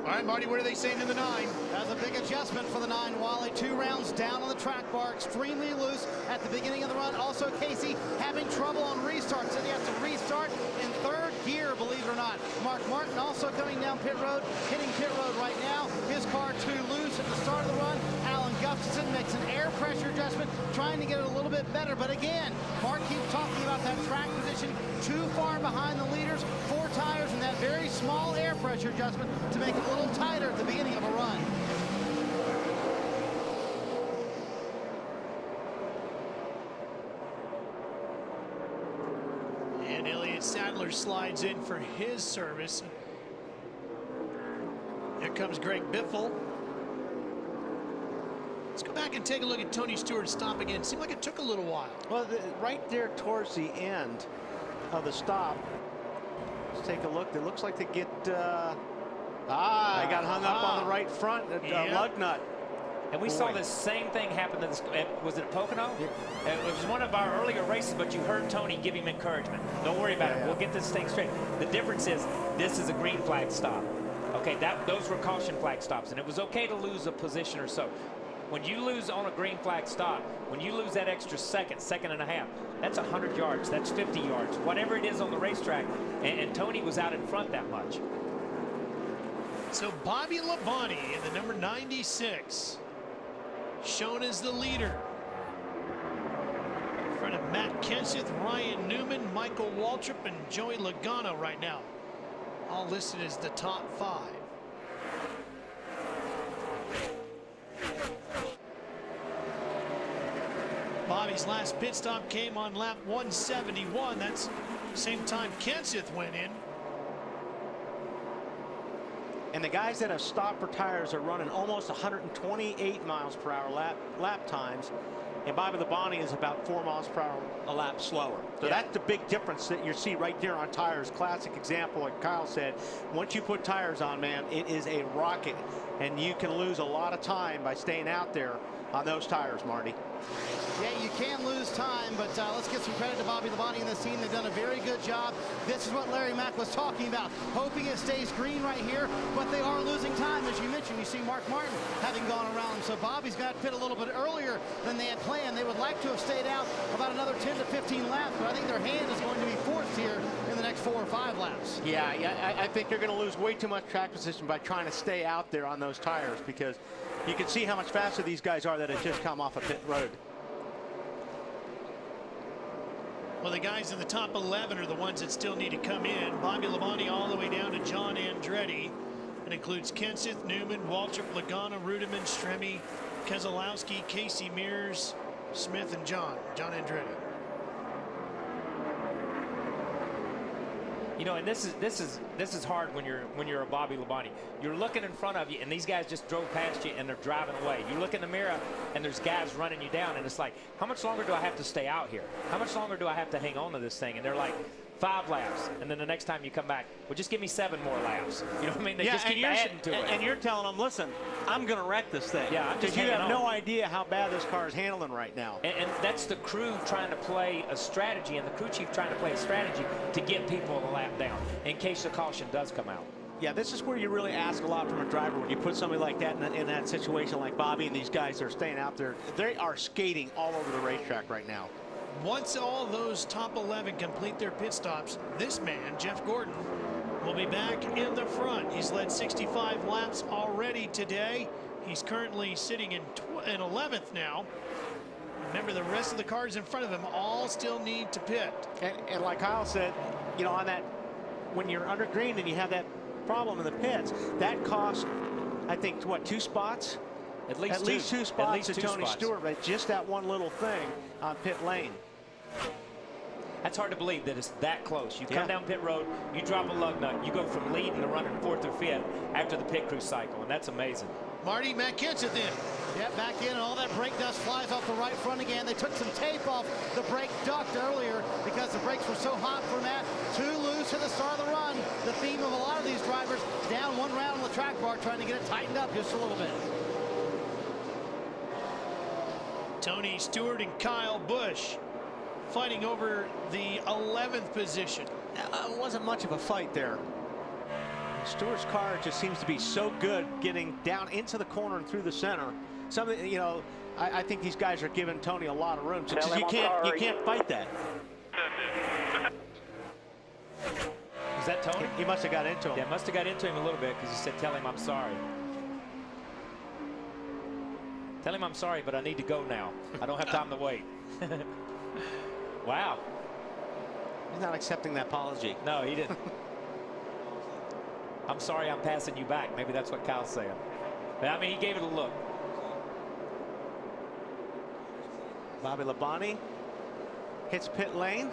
All right, Marty, what are they saying to the 9? That's a big adjustment for the 9, Wally. 2 rounds down on the track bar, extremely loose at the beginning of the run. Also, Casey having trouble on restart, so he has to restart in 3rd gear, believe it or not. Mark Martin also coming down pit road, hitting pit road right now. His car too loose at the start of the run. Alan Gustafson makes an air pressure adjustment, trying to get it a little bit better. But again, Mark keeps talking about that track position, too far behind the leaders, 4 tires, and that very small air pressure adjustment to make it a little tighter at the beginning of a run. And Elliott Sadler slides in for his service. Here comes Greg Biffle. Let's go back and take a look at Tony Stewart's stop again. Seemed like it took a little while. Well, right there towards the end of the stop, let's take a look. It looks like they get, they got hung up on the right front, lug nut. And we saw this same thing happen to this, was it at Pocono? Yeah. It was one of our earlier races, but you heard Tony give him encouragement. Don't worry about it. We'll get this thing straight. The difference is this is a green flag stop. Okay, those were caution flag stops, and it was okay to lose a position or so. When you lose on a green flag stop, when you lose that extra second and a half, that's 100 yards, that's 50 yards, whatever it is on the racetrack, and Tony was out in front that much. So Bobby Labonte in the number 96, shown as the leader. In front of Matt Kenseth, Ryan Newman, Michael Waltrip, and Joey Logano right now. All listed as the top 5. Bobby's last pit stop came on lap 171. That's the same time Kenseth went in. And the guys that have stopped for tires are running almost 128 miles per hour lap times. And Bobby Labonte is about 4 miles per hour a lap slower. So that's the big difference that you see right there on tires. Classic example, like Kyle said, once you put tires on, man, it is a rocket. And you can lose a lot of time by staying out there on those tires, Marty. Yeah, you can lose time, but let's give some credit to Bobby Labonte and this team. They've done a very good job. This is what Larry Mack was talking about, hoping it stays green right here, but they are losing time. As you mentioned, you see Mark Martin having gone around them, so Bobby's got to pit a little bit earlier than they had planned. They would like to have stayed out about another 10 to 15 laps, but I think their hand is going to be forced here in the next 4 or 5 laps. Yeah, I think they're going to lose way too much track position by trying to stay out there on those tires, because you can see how much faster these guys are that have just come off a pit road. Well, the guys in the top 11 are the ones that still need to come in. Bobby Labonte all the way down to John Andretti. It includes Kenseth, Newman, Waltrip, Logano, Rudiman, Stremme, Keselowski, Casey Mears, Smith, and John Andretti. You know, and this is hard when you're a Bobby Labonte. You're looking in front of you, and these guys just drove past you, and they're driving away. You look in the mirror, and there's guys running you down, and it's like, how much longer do I have to stay out here? How much longer do I have to hang on to this thing? And they're like, 5 laps, and then the next time you come back, well, just give me 7 more laps. You know what I mean? They just keep adding to it. And you're telling them, listen, I'm going to wreck this thing. Yeah, I'm just because you have hanging on. no idea how bad this car is handling right now. And that's the crew trying to play a strategy, and the crew chief trying to play a strategy to get people a lap down in case the caution does come out. Yeah, this is where you really ask a lot from a driver when you put somebody like that in that situation, like Bobby and these guys that are staying out there. They are skating all over the racetrack right now. Once all those top 11 complete their pit stops, this man, Jeff Gordon, will be back in the front. He's led 65 laps already today. He's currently sitting in 11th now. Remember, the rest of the cars in front of him all still need to pit. And like Kyle said, you know, on that, when you're under green and you have that problem in the pits, that costs, I think, what, 2 spots? At least two spots to Tony Stewart, but just that one little thing on pit lane. That's hard to believe that it's that close. You come down pit road, you drop a lug nut, you go from leading to running 4th or 5th after the pit crew cycle, and that's amazing. Marty, Matt Kenseth in. Yeah, back in, and all that brake dust flies off the right front again. They took some tape off the brake duct earlier because the brakes were so hot for Matt. Too loose at the start of the run. The theme of a lot of these drivers, down 1 round on the track bar, trying to get it tightened up just a little bit. Tony Stewart and Kyle Busch fighting over the 11th position. It wasn't much of a fight there. Stewart's car just seems to be so good getting down into the corner and through the center. Something, you know, I think these guys are giving Tony a lot of room. Because you can't fight that. Is that Tony? He must have got into him. Yeah, must have got into him a little bit because he said, tell him I'm sorry. Tell him I'm sorry, but I need to go now. I don't have time to wait. Wow. He's not accepting that apology. No, he didn't. I'm sorry I'm passing you back. Maybe that's what Kyle's saying. But, I mean, he gave it a look. Bobby Labonte hits pit lane.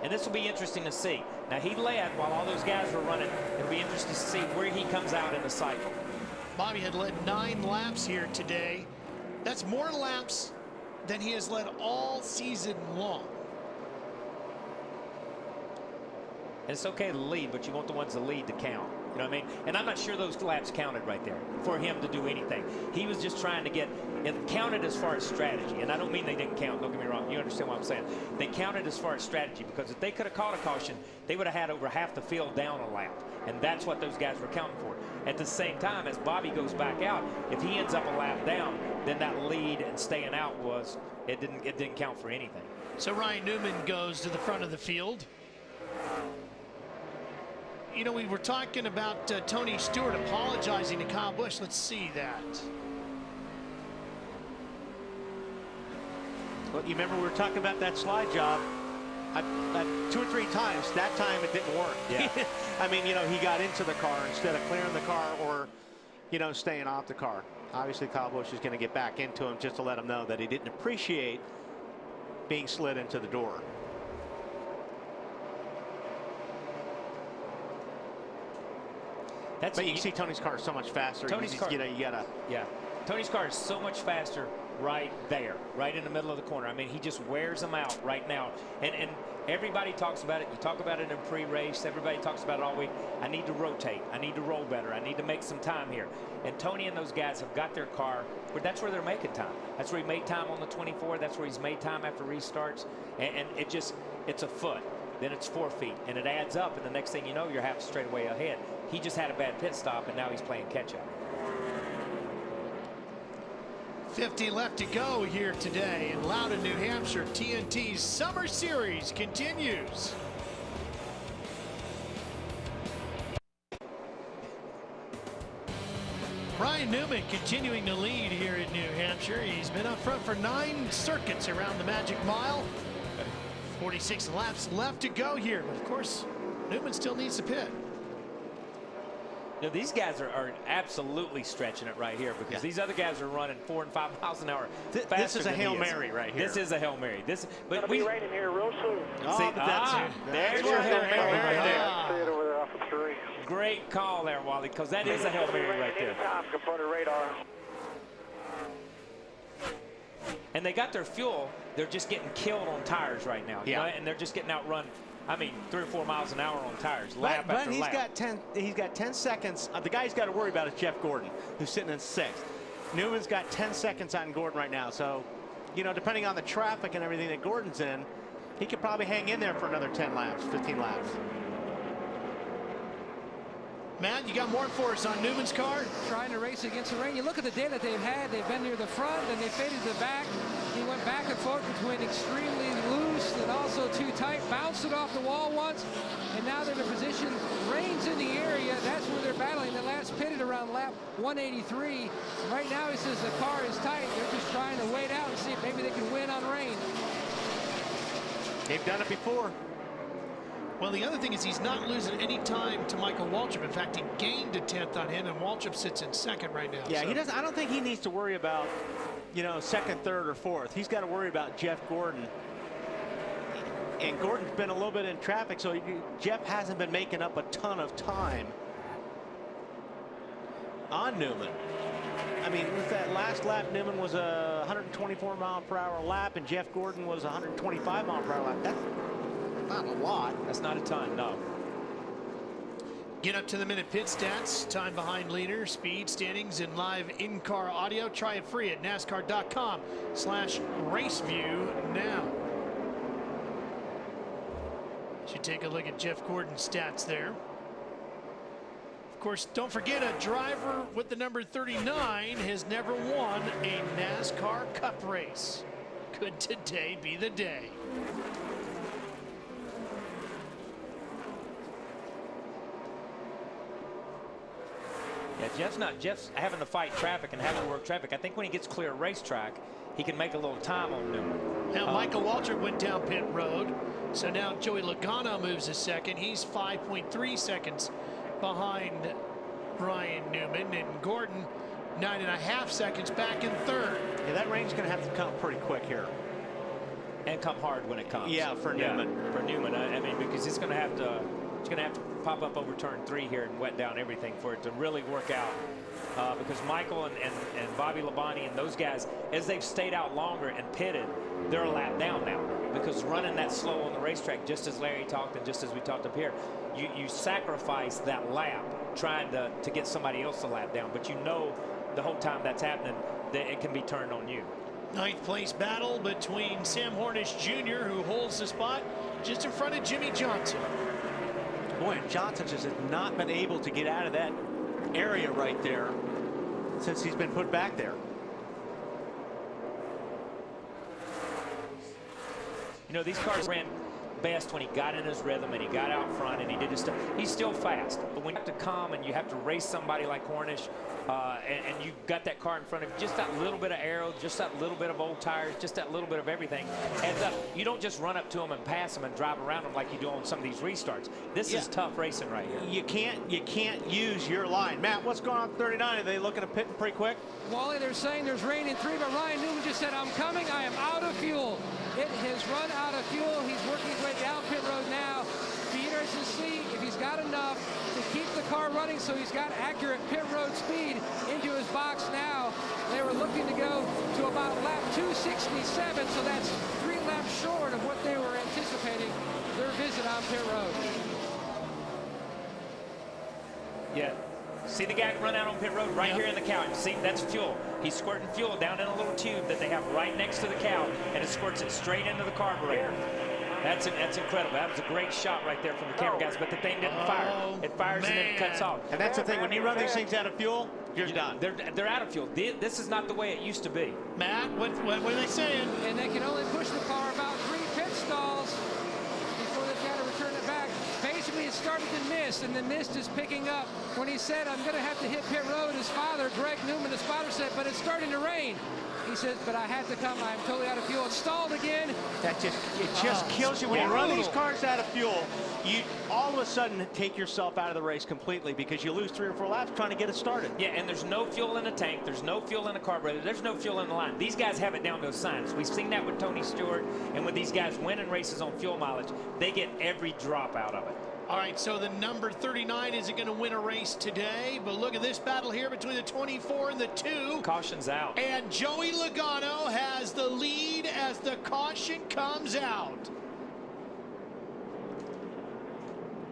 And this will be interesting to see. Now, he led while all those guys were running. It'll be interesting to see where he comes out in the cycle. Bobby had led 9 laps here today. That's more laps than he has led all season long. And it's okay to lead, but you want the ones to lead to count. You know what I mean? And I'm not sure those laps counted right there for him to do anything. He was just trying to get it counted as far as strategy. And I don't mean they didn't count. Don't get me wrong. You understand what I'm saying? They counted as far as strategy, because if they could have caught a caution, they would have had over half the field down a lap. And that's what those guys were counting for. At the same time, as Bobby goes back out, if he ends up a lap down, then that lead and staying out it didn't count for anything. So Ryan Newman goes to the front of the field. You know, we were talking about Tony Stewart apologizing to Kyle Busch. Let's see that. Well, you remember we were talking about that slide job 2 or 3 times. That time it didn't work. Yeah. I mean, you know, he got into the car instead of clearing the car or, you know, staying off the car. Obviously, Kyle Busch is going to get back into him just to let him know that he didn't appreciate being slid into the door. But you can see Tony's car is so much faster. Tony's car, you gotta. Yeah, Tony's car is so much faster right there, right in the middle of the corner. I mean, he just wears them out right now. And everybody talks about it. You talk about it in pre-race. Everybody talks about it all week. I need to rotate. I need to roll better. I need to make some time here. And Tony and those guys have got their car. But that's where they're making time. That's where he made time on the 24. That's where he's made time after restarts. And it's a foot. Then it's 4 feet. And it adds up. And the next thing you know, you're half a straightaway ahead. He just had a bad pit stop, and now he's playing catch-up. 50 left to go here today in Loudon, New Hampshire. TNT's Summer Series continues. Ryan Newman continuing to lead here in New Hampshire. He's been up front for 9 circuits around the Magic Mile. 46 laps left to go here. But of course, Newman still needs to pit. You know, these guys are absolutely stretching it right here because these other guys are running 4 and 5 miles an hour. This is a Hail Mary right here. This is a Hail Mary. But we raining here real soon. There's your Hail Mary right there. See it over there off the tree. Great call there, Wally, because that is a Hail Mary right there. Anytime, can put a radar. And they got their fuel. They're just getting killed on tires right now. You know, and they're just getting outrun. I mean, 3 or 4 miles an hour on tires, lap after lap. He's got 10 seconds. The guy he's got to worry about is Jeff Gordon, who's sitting in 6th. Newman's got 10 seconds on Gordon right now. So, you know, depending on the traffic and everything that Gordon's in, he could probably hang in there for another 10 laps, 15 laps. Matt, you got more for us on Newman's car? Trying to race against the rain. You look at the day that they've had. They've been near the front, then they faded to the back. He went back and forth between extremely loose and also too tight. Bounced it off the wall once, and now they're in a position. Rain's in the area. That's where they're battling. The last pitted around lap 183. Right now, he says the car is tight. They're just trying to wait out and see if maybe they can win on rain. They've done it before. Well, the other thing is he's not losing any time to Michael Waltrip. In fact, he gained a 10th on him, and Waltrip sits in 2nd right now. Yeah, he doesn't. I don't think he needs to worry about, you know, 2nd, 3rd, or 4th. He's got to worry about Jeff Gordon. And Gordon's been a little bit in traffic, so Jeff hasn't been making up a ton of time on Newman. I mean, with that last lap, Newman was a 124-mile-per-hour lap, and Jeff Gordon was a 125-mile-per-hour lap. That's not a lot. That's not a ton, no. Get up to the minute pit stats, time behind leader, speed, standings, and live in-car audio. Try it free at NASCAR.com/raceview now. Should take a look at Jeff Gordon's stats there. Of course, don't forget a driver with the number 39 has never won a NASCAR Cup race. Could today be the day? Yeah, Jeff's having to fight traffic and having to work traffic. I think when he gets clear racetrack, he can make a little time on Newman. Now Michael Waltrip went down pit road, so now Joey Logano moves to 2nd. He's 5.3 seconds behind Ryan Newman, and Gordon 9.5 seconds back in 3rd. Yeah, that rain's going to have to come pretty quick here. And come hard when it comes. Yeah, for Newman. For Newman, I mean, because it's going to have to pop up over turn 3 here and wet down everything for it to really work out. Because Michael and Bobby Labonte and those guys, as they've stayed out longer and pitted, they're a lap down now. Because running that slow on the racetrack, just as Larry talked and just as we talked up here, you sacrifice that lap trying to get somebody else a lap down. But you know the whole time that's happening that it can be turned on you. 9th place battle between Sam Hornish Jr., who holds the spot just in front of Jimmy Johnson. Boy, Johnson just has not been able to get out of that area right there since he's been put back there. You know, these cars ran best when he got in his rhythm and he got out front and he did his stuff. He's still fast, but when you have to come and you have to race somebody like Hornish, and you got that car in front of you, just that little bit of aero, just that little bit of old tires, just that little bit of everything adds up. You don't just run up to them and pass them and drive around them like you do on some of these restarts. This is tough racing right here. You can't use your line. Matt, what's going on 39? Are they looking at pitting pretty quick? Wally, they're saying there's rain in 3, but Ryan Newman just said, I'm coming, I am out of fuel. It has run out of fuel. He's working his way down pit road now. Be interested to see if he's got enough to keep the car running so he's got accurate pit road speed into his box now. They were looking to go to about lap 267, so that's 3 laps short of what they were anticipating their visit on pit road. Yeah. See the guy run out on pit road right here in the cow. You see, that's fuel. He's squirting fuel down in a little tube that they have right next to the cow, and it squirts it straight into the carburetor. That's incredible. That was a great shot right there from the camera guys, but the thing didn't fire. It fires and then it cuts off. And that's the thing. When you run these things out of fuel, you're done. They're out of fuel. This is not the way it used to be. Matt, what are they saying? And they can only push the car about 3 pit stalls before they've got to return it back. Basically, it started to mist, and the mist is picking up. When he said, I'm going to have to hit pit road, his father, Greg Newman, the spotter, said, but it's starting to rain. He says, but I had to come. I'm totally out of fuel. It stalled again. It just kills you. When you run these cars out of fuel, you all of a sudden take yourself out of the race completely because you lose 3 or 4 laps trying to get it started. Yeah, and there's no fuel in the tank. There's no fuel in the carburetor. There's no fuel in the line. These guys have it down to a science. We've seen that with Tony Stewart, and with these guys winning races on fuel mileage, they get every drop out of it. All right, so the number 39 isn't going to win a race today, but look at this battle here between the 24 and the 2. Caution's out. And Joey Logano has the lead as the caution comes out.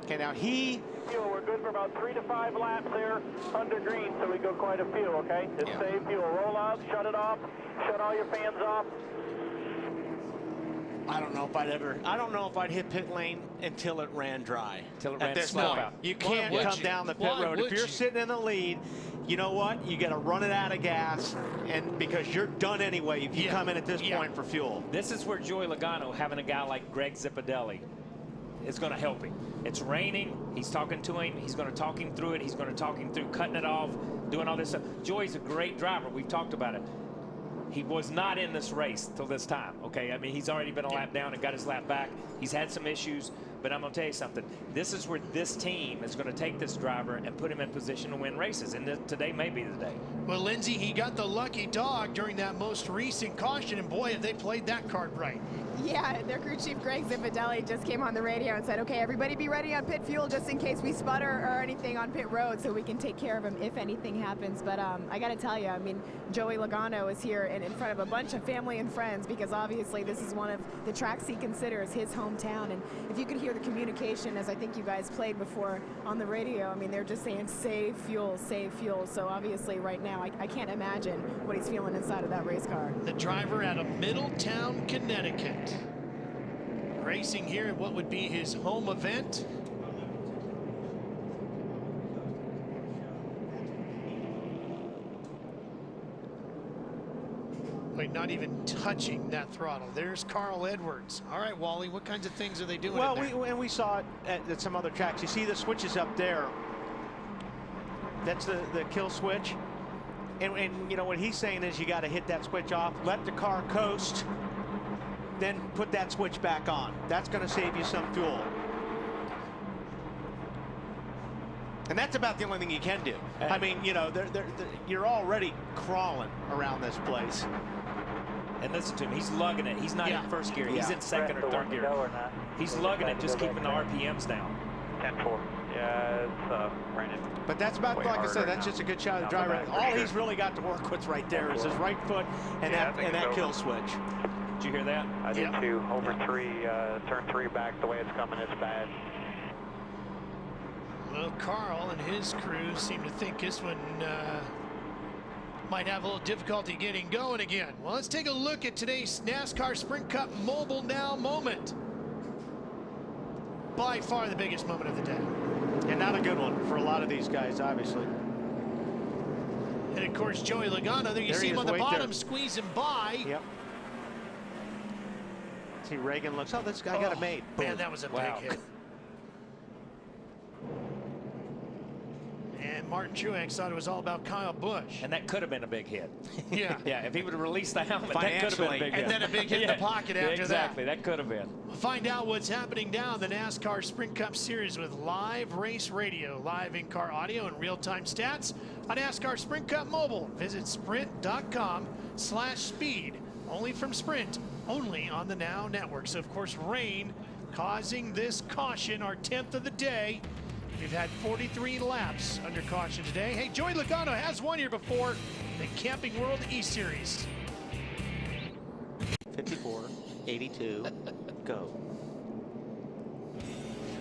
Okay, now We're good for about 3 to 5 laps there under green, so we go quite a few, okay? Just save fuel. Roll out, shut it off, shut all your fans off. I don't know if I'd hit pit lane until it ran dry. Until it At ran this smoke point. out. You can't come down the pit road. If you're sitting in the lead, you know what? You got to run it out of gas, and because you're done anyway if you come in at this point for fuel. This is where Joey Logano, having a guy like Greg Zipadelli, is going to help him. It's raining. He's talking to him. He's going to talk him through it. He's going to talk him through cutting it off, doing all this stuff. Joey's a great driver. We've talked about it. He was not in this race till this time, okay? I mean, he's already been a lap down and got his lap back. He's had some issues, but I'm going to tell you something. This is where this team is going to take this driver and put him in position to win races, and today may be the day. Well, Lindsay, he got the lucky dog during that most recent caution, and boy, have they played that card right. Yeah, their crew chief Greg Zipadelli just came on the radio and said, okay, everybody be ready on pit fuel just in case we sputter or anything on pit road so we can take care of him if anything happens. But I got to tell you, I mean, Joey Logano is here in front of a bunch of family and friends because obviously this is one of the tracks he considers his hometown. And if you could hear the communication, as I think you guys played before on the radio, I mean, they're just saying save fuel, save fuel. So obviously right now, I can't imagine what he's feeling inside of that race car. The driver out of Middletown, Connecticut, racing here at what would be his home event. Wait, not even touching that throttle. There's Carl Edwards. All right, Wally, what kinds of things are they doing? Well, we saw it at some other tracks. You see the switches up there. That's the kill switch. And you know what he's saying is you got to hit that switch off, let the car coast, then put that switch back on. That's going to save you some fuel. And that's about the only thing you can do. I mean, you know, you're already crawling around this place. And listen to him, he's lugging it. He's not in first gear. He's in second or third gear. He's lugging it, just keeping the RPMs down. 10-4. Yeah, it's raining. But that's about, like I said, that's just a good shot of the driver. All he's really got to work with right there is his right foot and that kill switch. Did you hear that? I did too. Over 3, turn 3 back. The way it's coming, it's bad. Well, Carl and his crew seem to think this one might have a little difficulty getting going again. Well, let's take a look at today's NASCAR Sprint Cup Mobile Now moment. By far the biggest moment of the day. And not a good one for a lot of these guys, obviously. And of course, Joey Logano, there you see him on the bottom, squeezing by. Yep. See, Reagan looks, oh, this guy got it made. Man, that was a big hit. And Martin Truex thought it was all about Kyle Busch. And that could have been a big hit. Yeah. Yeah, if he would have released the helmet, that could have been a big hit. And then a big hit in the pocket after that. Exactly, that could have been. We'll find out what's happening down the NASCAR Sprint Cup Series with live race radio, live in-car audio, and real-time stats on NASCAR Sprint Cup Mobile. Visit sprint.com/speed. Only from Sprint, only on the Now Network. So, of course, rain causing this caution, our 10th of the day. We've had 43 laps under caution today. Hey, Joey Logano has won here before, the Camping World E-Series. 54, 82, go.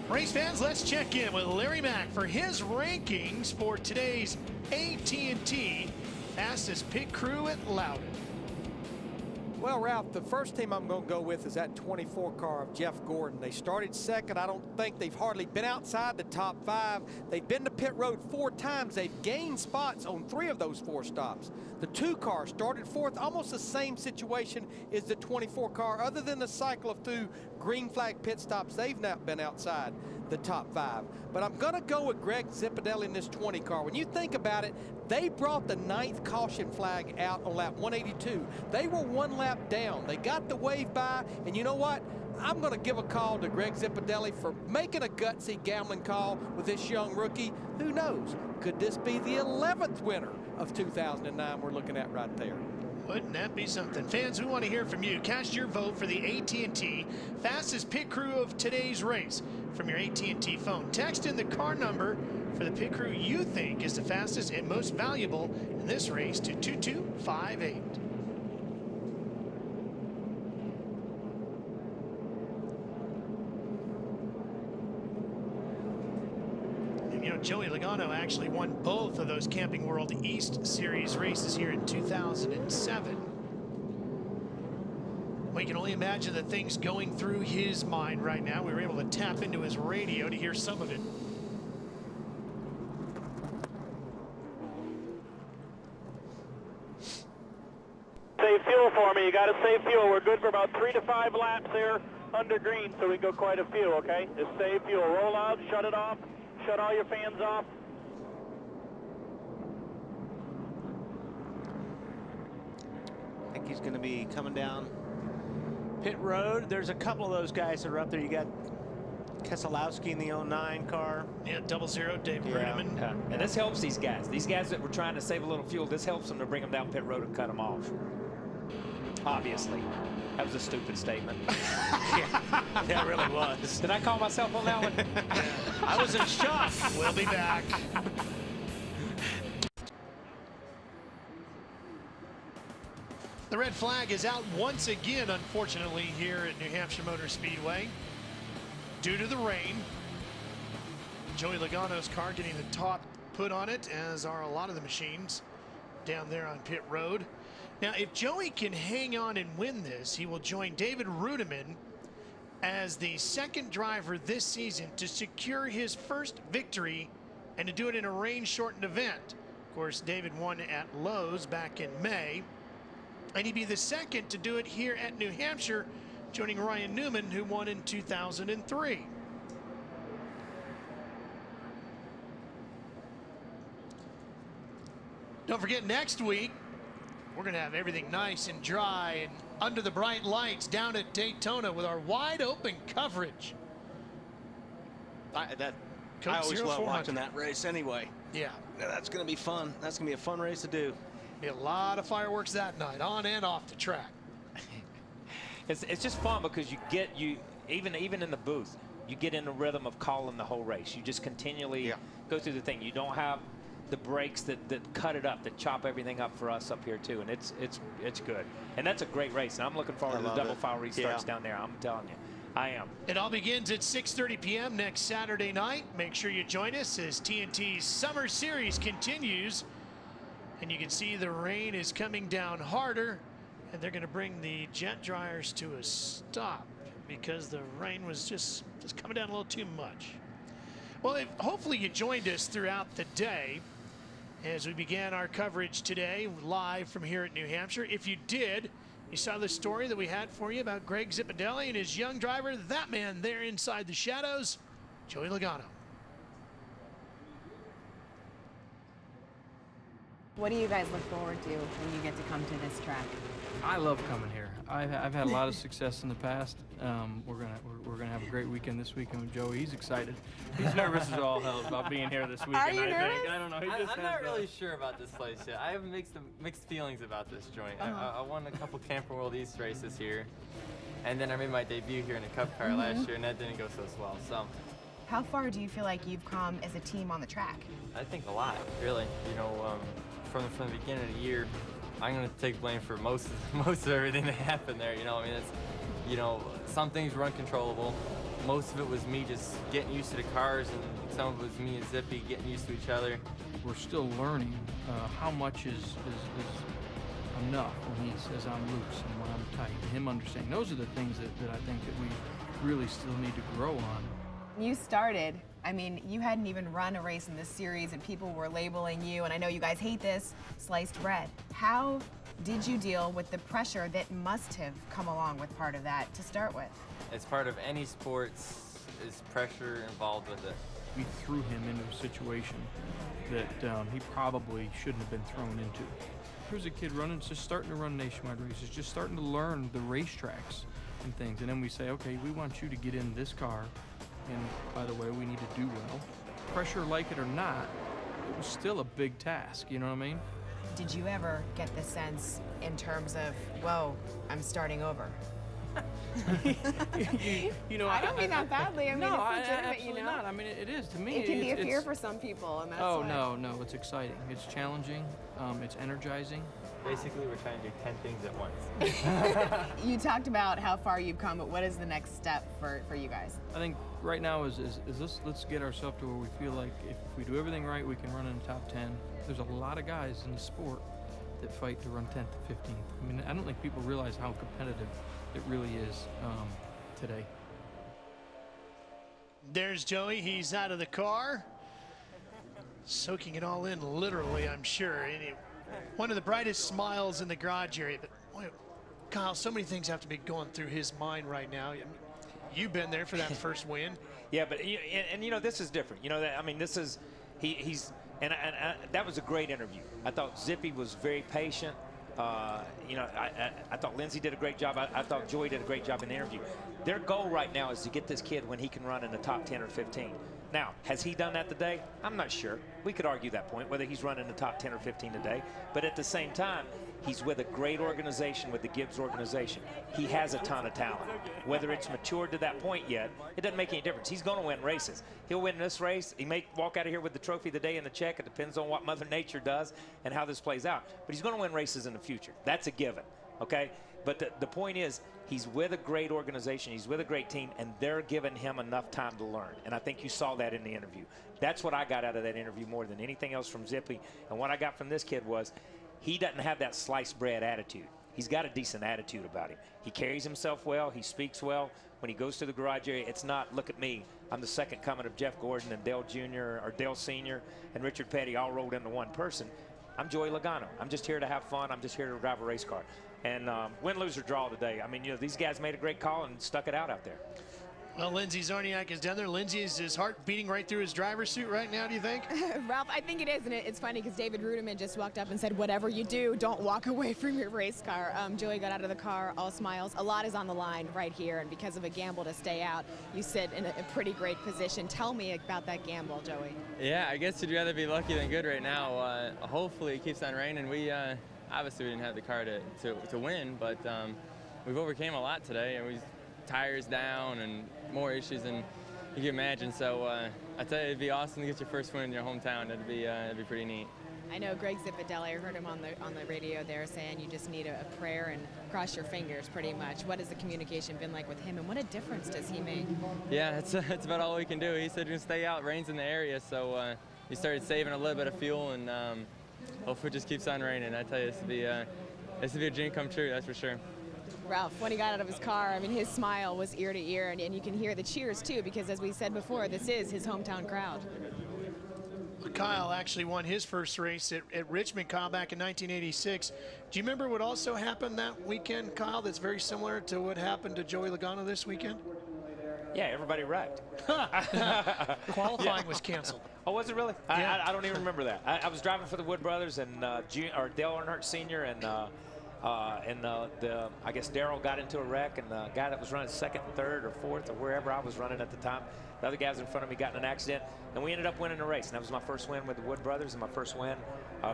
Race fans, let's check in with Larry Mack for his rankings for today's AT&T fastest pit crew at Loudon. Well, Ralph, the first team I'm going to go with is that 24 car of Jeff Gordon. They started second. I don't think they've hardly been outside the top 5. They've been to pit road 4 times. They've gained spots on 3 of those 4 stops. The 2 car started 4th, almost the same situation as the 24 car. Other than the cycle of 2 green flag pit stops, they've not been outside the top 5. But I'm going to go with Greg Zipadelli in this 20 car. When you think about it, they brought the 9th caution flag out on lap 182. They were 1 lap down. They got the wave by, and you know what? I'm going to give a call to Greg Zipadelli for making a gutsy gambling call with this young rookie. Who knows? Could this be the 11th winner of 2009 we're looking at right there? Wouldn't that be something? Fans, we want to hear from you. Cast your vote for the AT&T fastest pit crew of today's race from your AT&T phone. Text in the car number for the pit crew you think is the fastest and most valuable in this race to 2258. You know, Joey Logano actually won both of those Camping World East Series races here in 2007. We can only imagine the things going through his mind right now. We were able to tap into his radio to hear some of it. Save fuel for me. You got to save fuel. We're good for about 3 to 5 laps there under green, so we go quite a few, okay? Just save fuel. Roll out, shut it off. Shut all your fans off. I think he's going to be coming down pit road. There's a couple of those guys that are up there. You got Keselowski in the 09 car. Yeah, 00, Dave Bruneman. Yeah. And this helps these guys. These guys that were trying to save a little fuel, this helps them to bring them down pit road and cut them off. Obviously. That was a stupid statement. Yeah, it really was. Did I call myself on that one? I was in shock. We'll be back. The red flag is out once again, unfortunately, here at New Hampshire Motor Speedway due to the rain. Joey Logano's car getting the top put on it, as are a lot of the machines down there on pit road. Now, if Joey can hang on and win this, he will join David Rudiman as the second driver this season to secure his first victory and to do it in a rain-shortened event. Of course, David won at Lowe's back in May, and he'd be the second to do it here at New Hampshire, joining Ryan Newman, who won in 2003. Don't forget, next week, we're going to have everything nice and dry and under the bright lights down at Daytona with our wide open coverage. I always love watching that race anyway. Yeah. That's going to be fun. That's going to be a fun race to do. Be a lot of fireworks that night, on and off the track. It's just fun because even in the booth, you get in the rhythm of calling the whole race. You just continually go through the thing. You don't have the breaks that cut it up, that chop everything up for us up here too, and it's good. And that's a great race, and I'm looking forward to the double file restarts down there. I'm telling you, I am. It all begins at 6:30 p.m. next Saturday night. Make sure you join us as TNT's Summer Series continues. And you can see the rain is coming down harder, and they're going to bring the jet dryers to a stop because the rain was just coming down a little too much. Well, hopefully you joined us throughout the day as we began our coverage today live from here at New Hampshire. If you did, You saw the story that we had for you about Greg Zipadelli and his young driver, that man there inside the shadows, Joey Logano. What do you guys look forward to when you get to come to this track? I love coming here. I've had a lot of success in the past. We're gonna have a great weekend this weekend with Joey. He's excited. He's nervous as all hell about being here this weekend. Are you nervous? think. I don't know. I'm not really sure about this place yet. I have mixed feelings about this joint. I won a couple Camper World East races here, and then I made my debut here in a Cup car last year, and that didn't go so well. So, How far do you feel like you've come as a team on the track? I think a lot, really. You know, from the beginning of the year, I'm gonna take blame for most of everything that happened there. You know, I mean, it's, you know, some things were uncontrollable. Most of it was me just getting used to the cars, and some of it was me and Zippy getting used to each other. We're still learning how much is enough when he says I'm loose and when I'm tight. And him understanding. Those are the things that I think that we really still need to grow on. You started, I mean, you hadn't even run a race in this series and people were labeling you, and I know you guys hate this, sliced bread. How did you deal with the pressure that must have come along with part of that to start with? As part of any sports, is pressure involved with it. We threw him into a situation that he probably shouldn't have been thrown into. Here's a kid just starting to run nationwide races, just starting to learn the racetracks and things. And then we say, okay, we want you to get in this car. And by the way, we need to do well. Pressure, like it or not, it was still a big task, you know what I mean? Did you ever get the sense in terms of, whoa, I'm starting over? you know, I don't mean that badly. I mean, no, it's legitimate, absolutely you know? not. I mean, it is to me. It can be a fear for some people, and that's Oh, why. no, it's exciting. It's challenging. It's energizing. Basically, we're trying to do 10 things at once. You talked about how far you've come, but what is the next step for you guys? I think right now is let's get ourselves to where we feel like if we do everything right, we can run in the top 10. There's a lot of guys in the sport that fight to run 10th to 15th. I mean, I don't think people realize how competitive it really is today. There's Joey. He's out of the car, soaking it all in, literally, I'm sure. And one of the brightest smiles in the garage area. But boy, Kyle, so many things have to be going through his mind right now. I mean, you've been there for that first win. Yeah, but and you know, this is different. You know, that I mean, this is he's and that was a great interview. I thought Zippy was very patient. You know, I thought Lindsey did a great job. I thought Joey did a great job in the interview. Their goal right now is to get this kid when he can run in the top 10 or 15. Now, has he done that today? I'm not sure. We could argue that point, whether he's running the top 10 or 15 today. But at the same time, he's with a great organization, with the Gibbs organization. He has a ton of talent. Whether it's matured to that point yet, it doesn't make any difference. He's going to win races. He'll win this race. He may walk out of here with the trophy of the day and the check. It depends on what Mother Nature does and how this plays out. But he's going to win races in the future. That's a given, okay? But the point is, he's with a great organization, he's with a great team, and they're giving him enough time to learn. And I think you saw that in the interview. That's what I got out of that interview more than anything else from Zippy. And what I got from this kid was he doesn't have that sliced bread attitude. He's got a decent attitude about him. He carries himself well, he speaks well. When he goes to the garage area, it's not, look at me, I'm the second coming of Jeff Gordon and Dale Jr. or Dale Sr. and Richard Petty all rolled into one person. I'm Joey Logano. I'm just here to have fun. I'm just here to drive a race car. And win, lose, or draw today. I mean, you know, these guys made a great call and stuck it out there. Well, Lindsey Zarniak is down there. Lindsey, is his heart beating right through his driver's suit right now, do you think? Ralph, I think it is, and it's funny because David Ruderman just walked up and said, whatever you do, don't walk away from your race car. Joey got out of the car, all smiles. A lot is on the line right here, and because of a gamble to stay out, you sit in a pretty great position. Tell me about that gamble, Joey. Yeah, I guess you'd rather be lucky than good right now. Hopefully it keeps on raining. We obviously we didn't have the car to win, but we've overcame a lot today, and we tires down and more issues than you can imagine. So I tell you, it'd be awesome to get your first win in your hometown. It'd be pretty neat. I know Greg Zipadelli, I heard him on the radio there saying you just need a prayer and cross your fingers pretty much. What has the communication been like with him, and what a difference does he make? Yeah, it's about all we can do. He said, just stay out, rain's in the area, so he started saving a little bit of fuel, and hopefully it just keeps on raining. I tell you, this would be a dream come true, that's for sure. Ralph, when he got out of his car, I mean, his smile was ear to ear, and you can hear the cheers too, because as we said before, this is his hometown crowd. Kyle actually won his first race at Richmond, Kyle, back in 1986. Do you remember what also happened that weekend, Kyle, that's very similar to what happened to Joey Logano this weekend? Yeah, everybody wrecked. Qualifying was canceled. Oh, was it really? Yeah. I don't even remember that. I was driving for the Wood brothers, and Dale Earnhardt Sr. and I guess Darrell got into a wreck, and the guy that was running second and third or fourth or wherever I was running at the time, the other guys in front of me got in an accident, and we ended up winning the race. And that was my first win with the Wood brothers and my first win,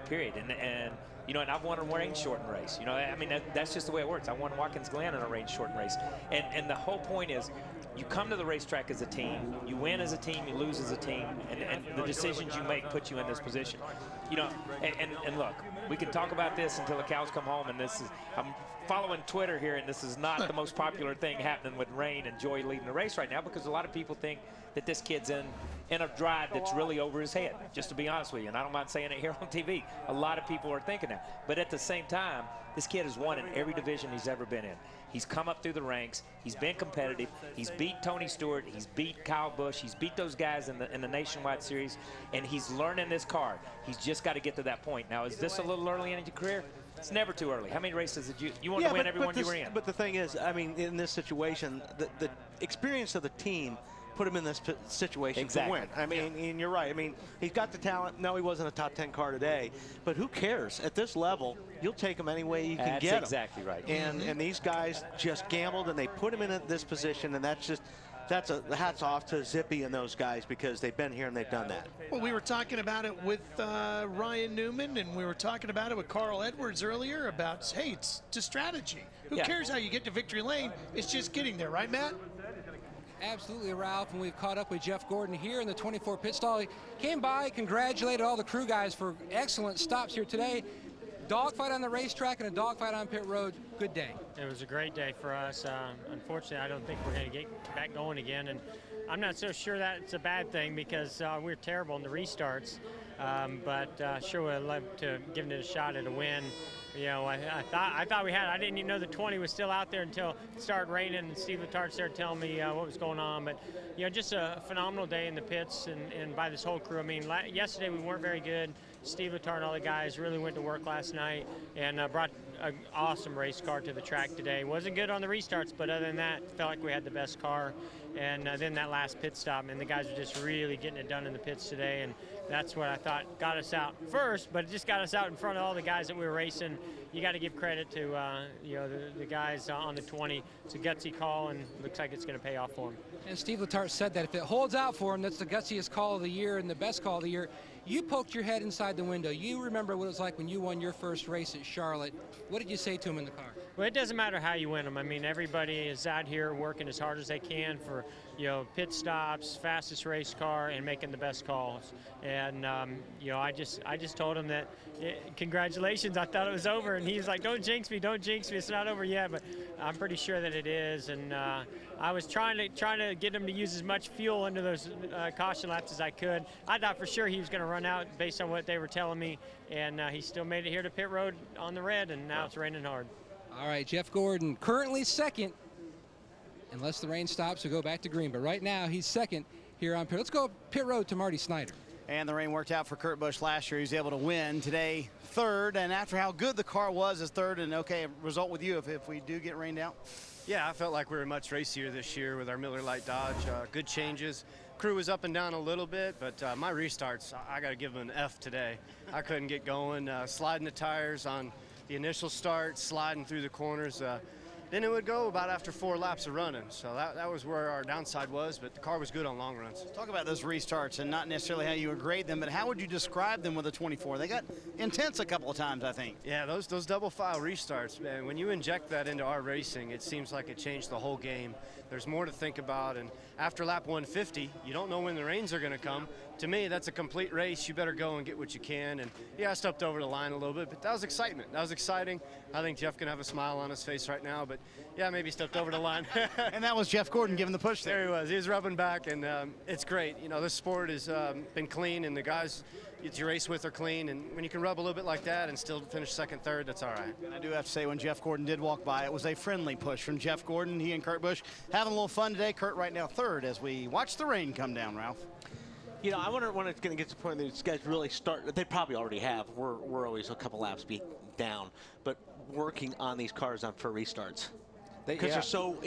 period. And you know, and I've won a range shortened race. You know, I mean, that's just the way it works. I won Watkins Glen in a range shortened race. And the whole point is, you come to the racetrack as a team, you win as a team, you lose as a team, and the decisions you make put you in this position. You know, and look, we can talk about this until the cows come home, and I'm following Twitter here, and this is not the most popular thing happening with Rain and Joy leading the race right now, because a lot of people think that this kid's in a drive that's really over his head, just to be honest with you, and I don't mind saying it here on TV. A lot of people are thinking that. But at the same time, this kid has won in every division he's ever been in. He's come up through the ranks. He's been competitive. He's beat Tony Stewart. He's beat Kyle Busch. He's beat those guys in the Nationwide Series, and he's learning this car. He's just got to get to that point. Now, is this a little early in your career? It's never too early. How many races did you want to win every one you were in? But the thing is, I mean, in this situation, the experience of the team put him in this situation to win. I mean, and you're right. I mean, he's got the talent. No, he wasn't a top 10 car today, but who cares? At this level, you'll take him any way you can get him. That's exactly right. And these guys just gambled, and they put him in this position, and that's a hats off to Zippy and those guys, because they've been here and they've done that. Well, we were talking about it with Ryan Newman, and we were talking about it with Carl Edwards earlier about, hey, it's just strategy. Who cares how you get to victory lane? It's just getting there, right, Matt? Absolutely, Ralph, and we've caught up with Jeff Gordon here in the 24 pit stall. He came by, congratulated all the crew guys for excellent stops here today. Dogfight on the racetrack and a dogfight on pit road. Good day. It was a great day for us. Unfortunately, I don't think we're going to get back going again, and I'm not so sure that's a bad thing, because we're terrible in the restarts. But sure would love to give it a shot at a win. You know, I thought we had. I didn't even know the 20 was still out there until it started raining, and Steve Letarte started telling me what was going on. But you know, just a phenomenal day in the pits and by this whole crew. I mean, yesterday we weren't very good. Steve Letarte and all the guys really went to work last night and brought an awesome race car to the track today. Wasn't good on the restarts, but other than that, felt like we had the best car. And then that last pit stop, and the guys were just really getting it done in the pits today. And that's what I thought got us out first, but it just got us out in front of all the guys that we were racing. You got to give credit to you know, the guys on the 20. It's a gutsy call, and looks like it's going to pay off for him. And Steve Letarte said that if it holds out for him, that's the gutsiest call of the year and the best call of the year. You poked your head inside the window. You remember what it was like when you won your first race at Charlotte. What did you say to him in the car? Well, it doesn't matter how you win them. I mean, everybody is out here working as hard as they can for, you know, pit stops, fastest race car, and making the best calls. And you know, I just told him that congratulations. I thought it was over, and he was like, "Don't jinx me, don't jinx me. It's not over yet." But I'm pretty sure that it is. And I was trying to get him to use as much fuel into those caution laps as I could. I thought for sure he was going to run out based on what they were telling me, and he still made it here to pit road on the red, and now it's raining hard. All right, Jeff Gordon currently second, unless the rain stops, we'll go back to green. But right now, he's second here on pit. Let's go pit road to Marty Snyder. And the rain worked out for Kurt Busch last year. He was able to win today, third. And after how good the car was as third, and okay, result with you if we do get rained out? Yeah, I felt like we were much racier this year with our Miller Lite Dodge. Good changes. Crew was up and down a little bit, but my restarts, I got to give them an F today. I couldn't get going, sliding the tires on the initial start, sliding through the corners. Then it would go about after 4 laps of running. So that was where our downside was, but the car was good on long runs. Talk about those restarts, and not necessarily how you would grade them, but how would you describe them with a 24? They got intense a couple of times, I think. Yeah, those double file restarts, man, when you inject that into our racing, it seems like it changed the whole game. There's more to think about, and after lap 150, you don't know when the rains are going to come. To me, that's a complete race. You better go and get what you can. And yeah, I stepped over the line a little bit, but that was excitement. That was exciting. I think Jeff can have a smile on his face right now, but yeah, maybe stepped over the line. And that was Jeff Gordon giving the push there. There he was. He was rubbing back, and it's great. You know, this sport has been clean, and the guys that you race with are clean, and when you can rub a little bit like that and still finish second, third, that's all right. And I do have to say, when Jeff Gordon did walk by, it was a friendly push from Jeff Gordon. He and Kurt Busch having a little fun today. Kurt right now third as we watch the rain come down, Ralph. You know, I wonder when it's going to get to the point that these guys really start. They probably already have. We're always a couple laps down, but working on these cars for restarts. Because they're so.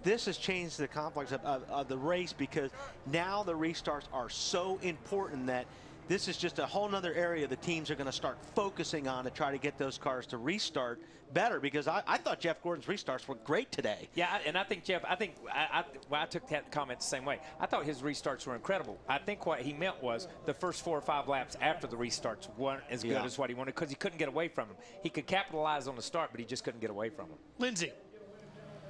This has changed the complex of the race, because now the restarts are so important that this is just a whole nother area the teams are going to start focusing on to try to get those cars to restart better, because I thought Jeff Gordon's restarts were great today. Yeah, and I think Jeff, I took that comment the same way. I thought his restarts were incredible. I think what he meant was the first 4 or 5 laps after the restarts weren't as good as what he wanted, because he couldn't get away from them. He could capitalize on the start, but he just couldn't get away from them. Lindsay.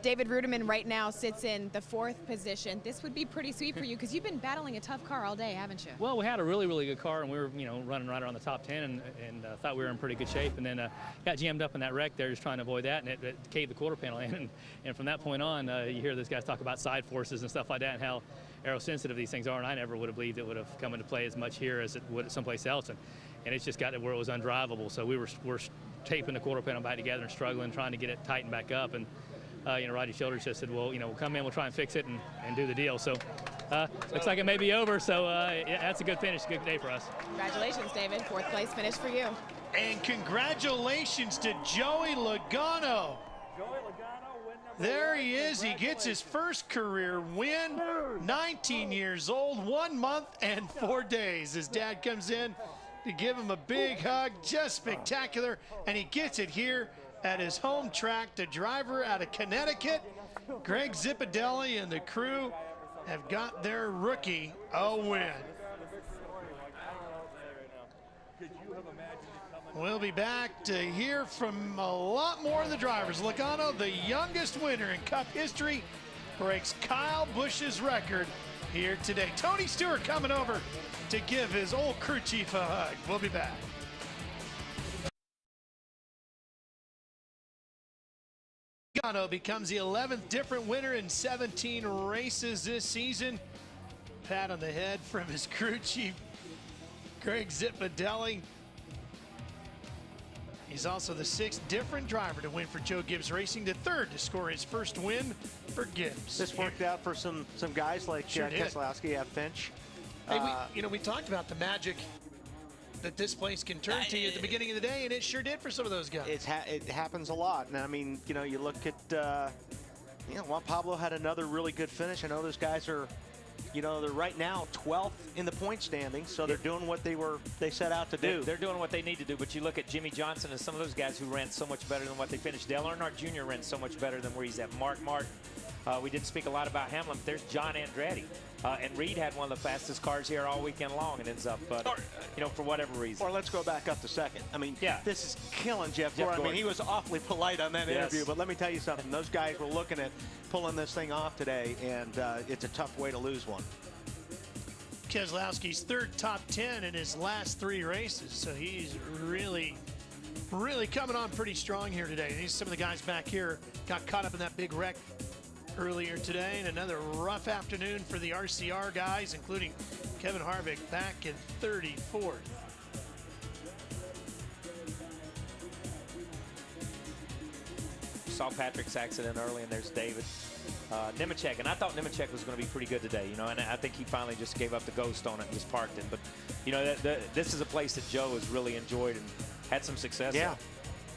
David Rudiman right now sits in the 4th position. This would be pretty sweet for you, because you've been battling a tough car all day, haven't you? Well, we had a really, really good car, and we were, running right around the top 10, and thought we were in pretty good shape. And then got jammed up in that wreck there, just trying to avoid that, and it caved the quarter panel in. And from that point on, you hear those guys talk about side forces and stuff like that, and how aerosensitive these things are. And I never would have believed it would have come into play as much here as it would at someplace else. And it's just got to where it was undrivable. So we're taping the quarter panel back together and struggling, trying to get it tightened back up. And Rodney Childers just said, well, we'll come in, we'll try and fix it and do the deal. So looks like it may be over. So yeah, that's a good finish, good day for us. Congratulations, David. 4th place finish for you. And congratulations to Joey Logano. There he is. He gets his first career win. 19 years old, 1 month and 4 days. His dad comes in to give him a big hug. Just spectacular. And he gets it here at his home track. The driver out of Connecticut, Greg Zipadelli, and the crew have got their rookie a win. We'll be back to hear from a lot more of the drivers. Logano, the youngest winner in Cup history, breaks Kyle Busch's record here today. Tony Stewart coming over to give his old crew chief a hug. We'll be back. Logano becomes the 11th different winner in 17 races this season. Pat on the head from his crew chief, Greg Zipadelli. He's also the 6th different driver to win for Joe Gibbs Racing, the 3rd to score his first win for Gibbs. This worked out for some guys like Keselowski, Finch. Hey, we talked about the magic that this place can turn to you at the beginning of the day, and it sure did for some of those guys. It happens a lot. And I mean, you look at, Juan Pablo had another really good finish. I know those guys are, they're right now 12th in the point standings, so they're doing what they set out to do. They're doing what they need to do, but you look at Jimmy Johnson and some of those guys who ran so much better than what they finished. Dale Earnhardt Jr. ran so much better than where he's at. Mark Martin. We didn't speak a lot about Hamlin, but there's John Andretti. And Reed had one of the fastest cars here all weekend long and ends up, for whatever reason. Or let's go back up to second. I mean, this is killing Jeff Gordon. I mean, he was awfully polite on that interview, but let me tell you something. Those guys were looking at pulling this thing off today, and it's a tough way to lose one. Keselowski's 3rd top 10 in his last 3 races, so he's really coming on pretty strong here today. And some of the guys back here got caught up in that big wreck earlier today, and another rough afternoon for the RCR guys, including Kevin Harvick back in 34th. Saw Patrick's accident early, and there's David. Nemechek, and I thought Nemechek was going to be pretty good today, and I think he finally just gave up the ghost on it and just parked it. But, this is a place that Joe has really enjoyed and had some success in.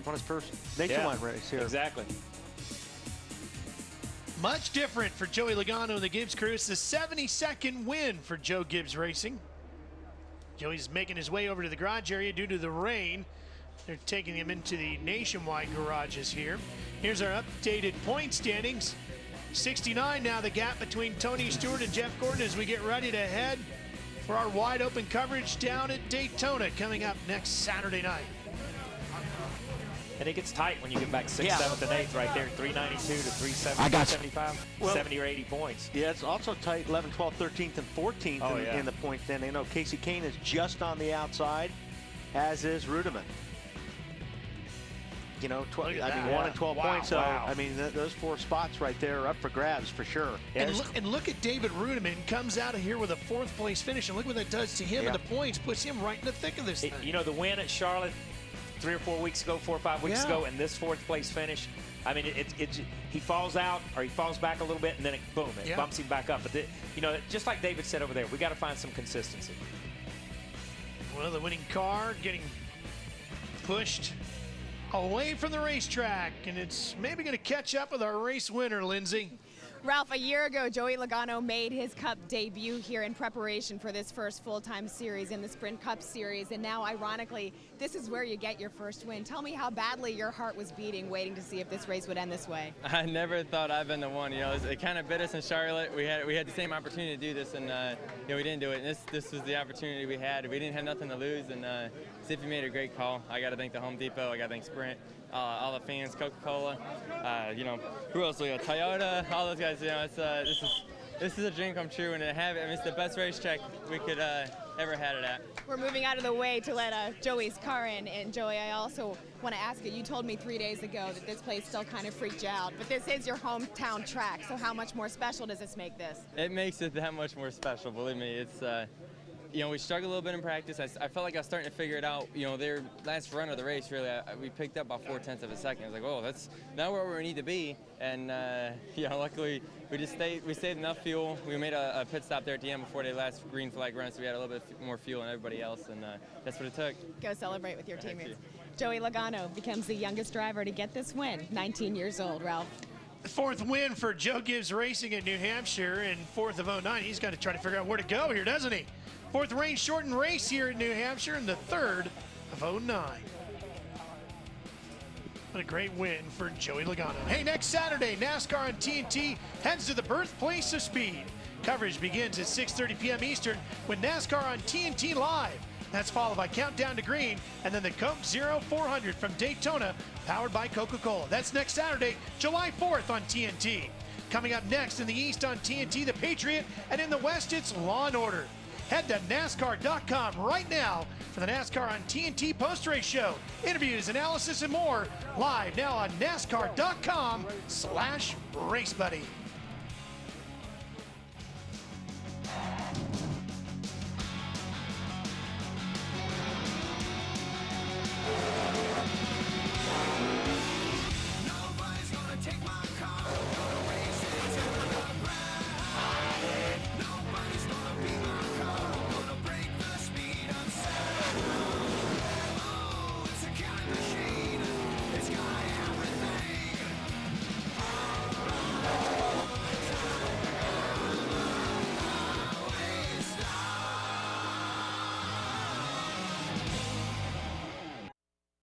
Won his first nationwide race here. Exactly. Much different for Joey Logano and the Gibbs crew. It's the 72nd win for Joe Gibbs Racing. Joey's making his way over to the garage area due to the rain. They're taking him into the nationwide garages here. Here's our updated point standings. 69 now the gap between Tony Stewart and Jeff Gordon as we get ready to head for our wide open coverage down at Daytona coming up next Saturday night. And it gets tight when you get back 6th, 7th, and 8th right there. 392 to 375, 70 or 80 points. Yeah, it's also tight 11th, 12th, 13th, and 14th in the point standing. I know Casey Kane is just on the outside, as is Rudiman. 1 and 12 points. So, I mean, those 4 spots right there are up for grabs for sure. And look at David Rudiman. Comes out of here with a 4th place finish, and look what that does to him and the points. Puts him right in the thick of this thing. The win at Charlotte 3 or 4 weeks ago, 4 or 5 weeks ago, and this 4th place finish, I mean, he falls out or he falls back a little bit, and then boom, it bumps him back up. But you know, just like David said over there, we got to find some consistency. Well, the winning car getting pushed away from the racetrack, and it's maybe going to catch up with our race winner, Lindsay. Ralph, a year ago, Joey Logano made his Cup debut here in preparation for this first full-time series in the Sprint Cup Series, and now, ironically, this is where you get your first win. Tell me how badly your heart was beating, waiting to see if this race would end this way. I never thought I'd been the one. You know, it kind of bit us in Charlotte. We had the same opportunity to do this, and you know, we didn't do it. And this was the opportunity we had. We didn't have nothing to lose, and Zippy made a great call. I got to thank the Home Depot. I got to thank Sprint. All the fans, Coca-Cola, you know, who else? We got Toyota, all those guys. You know, this is a dream come true, and to have it, I mean, it's the best racetrack we could ever had it at. We're moving out of the way to let Joey's car in, and Joey, I also want to ask you. You told me 3 days ago that this place still kind of freaked you out, but this is your hometown track. So how much more special does this make this? It makes it that much more special. Believe me, it's. You know, we struggled a little bit in practice. I felt like I was starting to figure it out. You know, their last run of the race, really, we picked up about 0.4 of a second. I was like, oh, that's now where we need to be. And, you know, luckily, we saved enough fuel. We made a pit stop there at the end before the last green flag run, so we had a little bit more fuel than everybody else, and that's what it took. Go celebrate with your teammates. Joey Logano becomes the youngest driver to get this win, 19 years old, Ralph. The fourth win for Joe Gibbs Racing in New Hampshire, and fourth of 09. He's got to try to figure out where to go here, doesn't he? Fourth rain shortened race here in New Hampshire, and the third of 09. What a great win for Joey Logano. Hey, next Saturday, NASCAR on TNT heads to the birthplace of speed. Coverage begins at 6:30 p.m. Eastern with NASCAR on TNT Live. That's followed by Countdown to Green, and then the Coke Zero 400 from Daytona, powered by Coca-Cola. That's next Saturday, July 4th on TNT. Coming up next in the East on TNT, The Patriot, and in the West, it's Law & Order. Head to NASCAR.com right now for the NASCAR on TNT post-race show. Interviews, analysis, and more live now on NASCAR.com/RaceBuddy.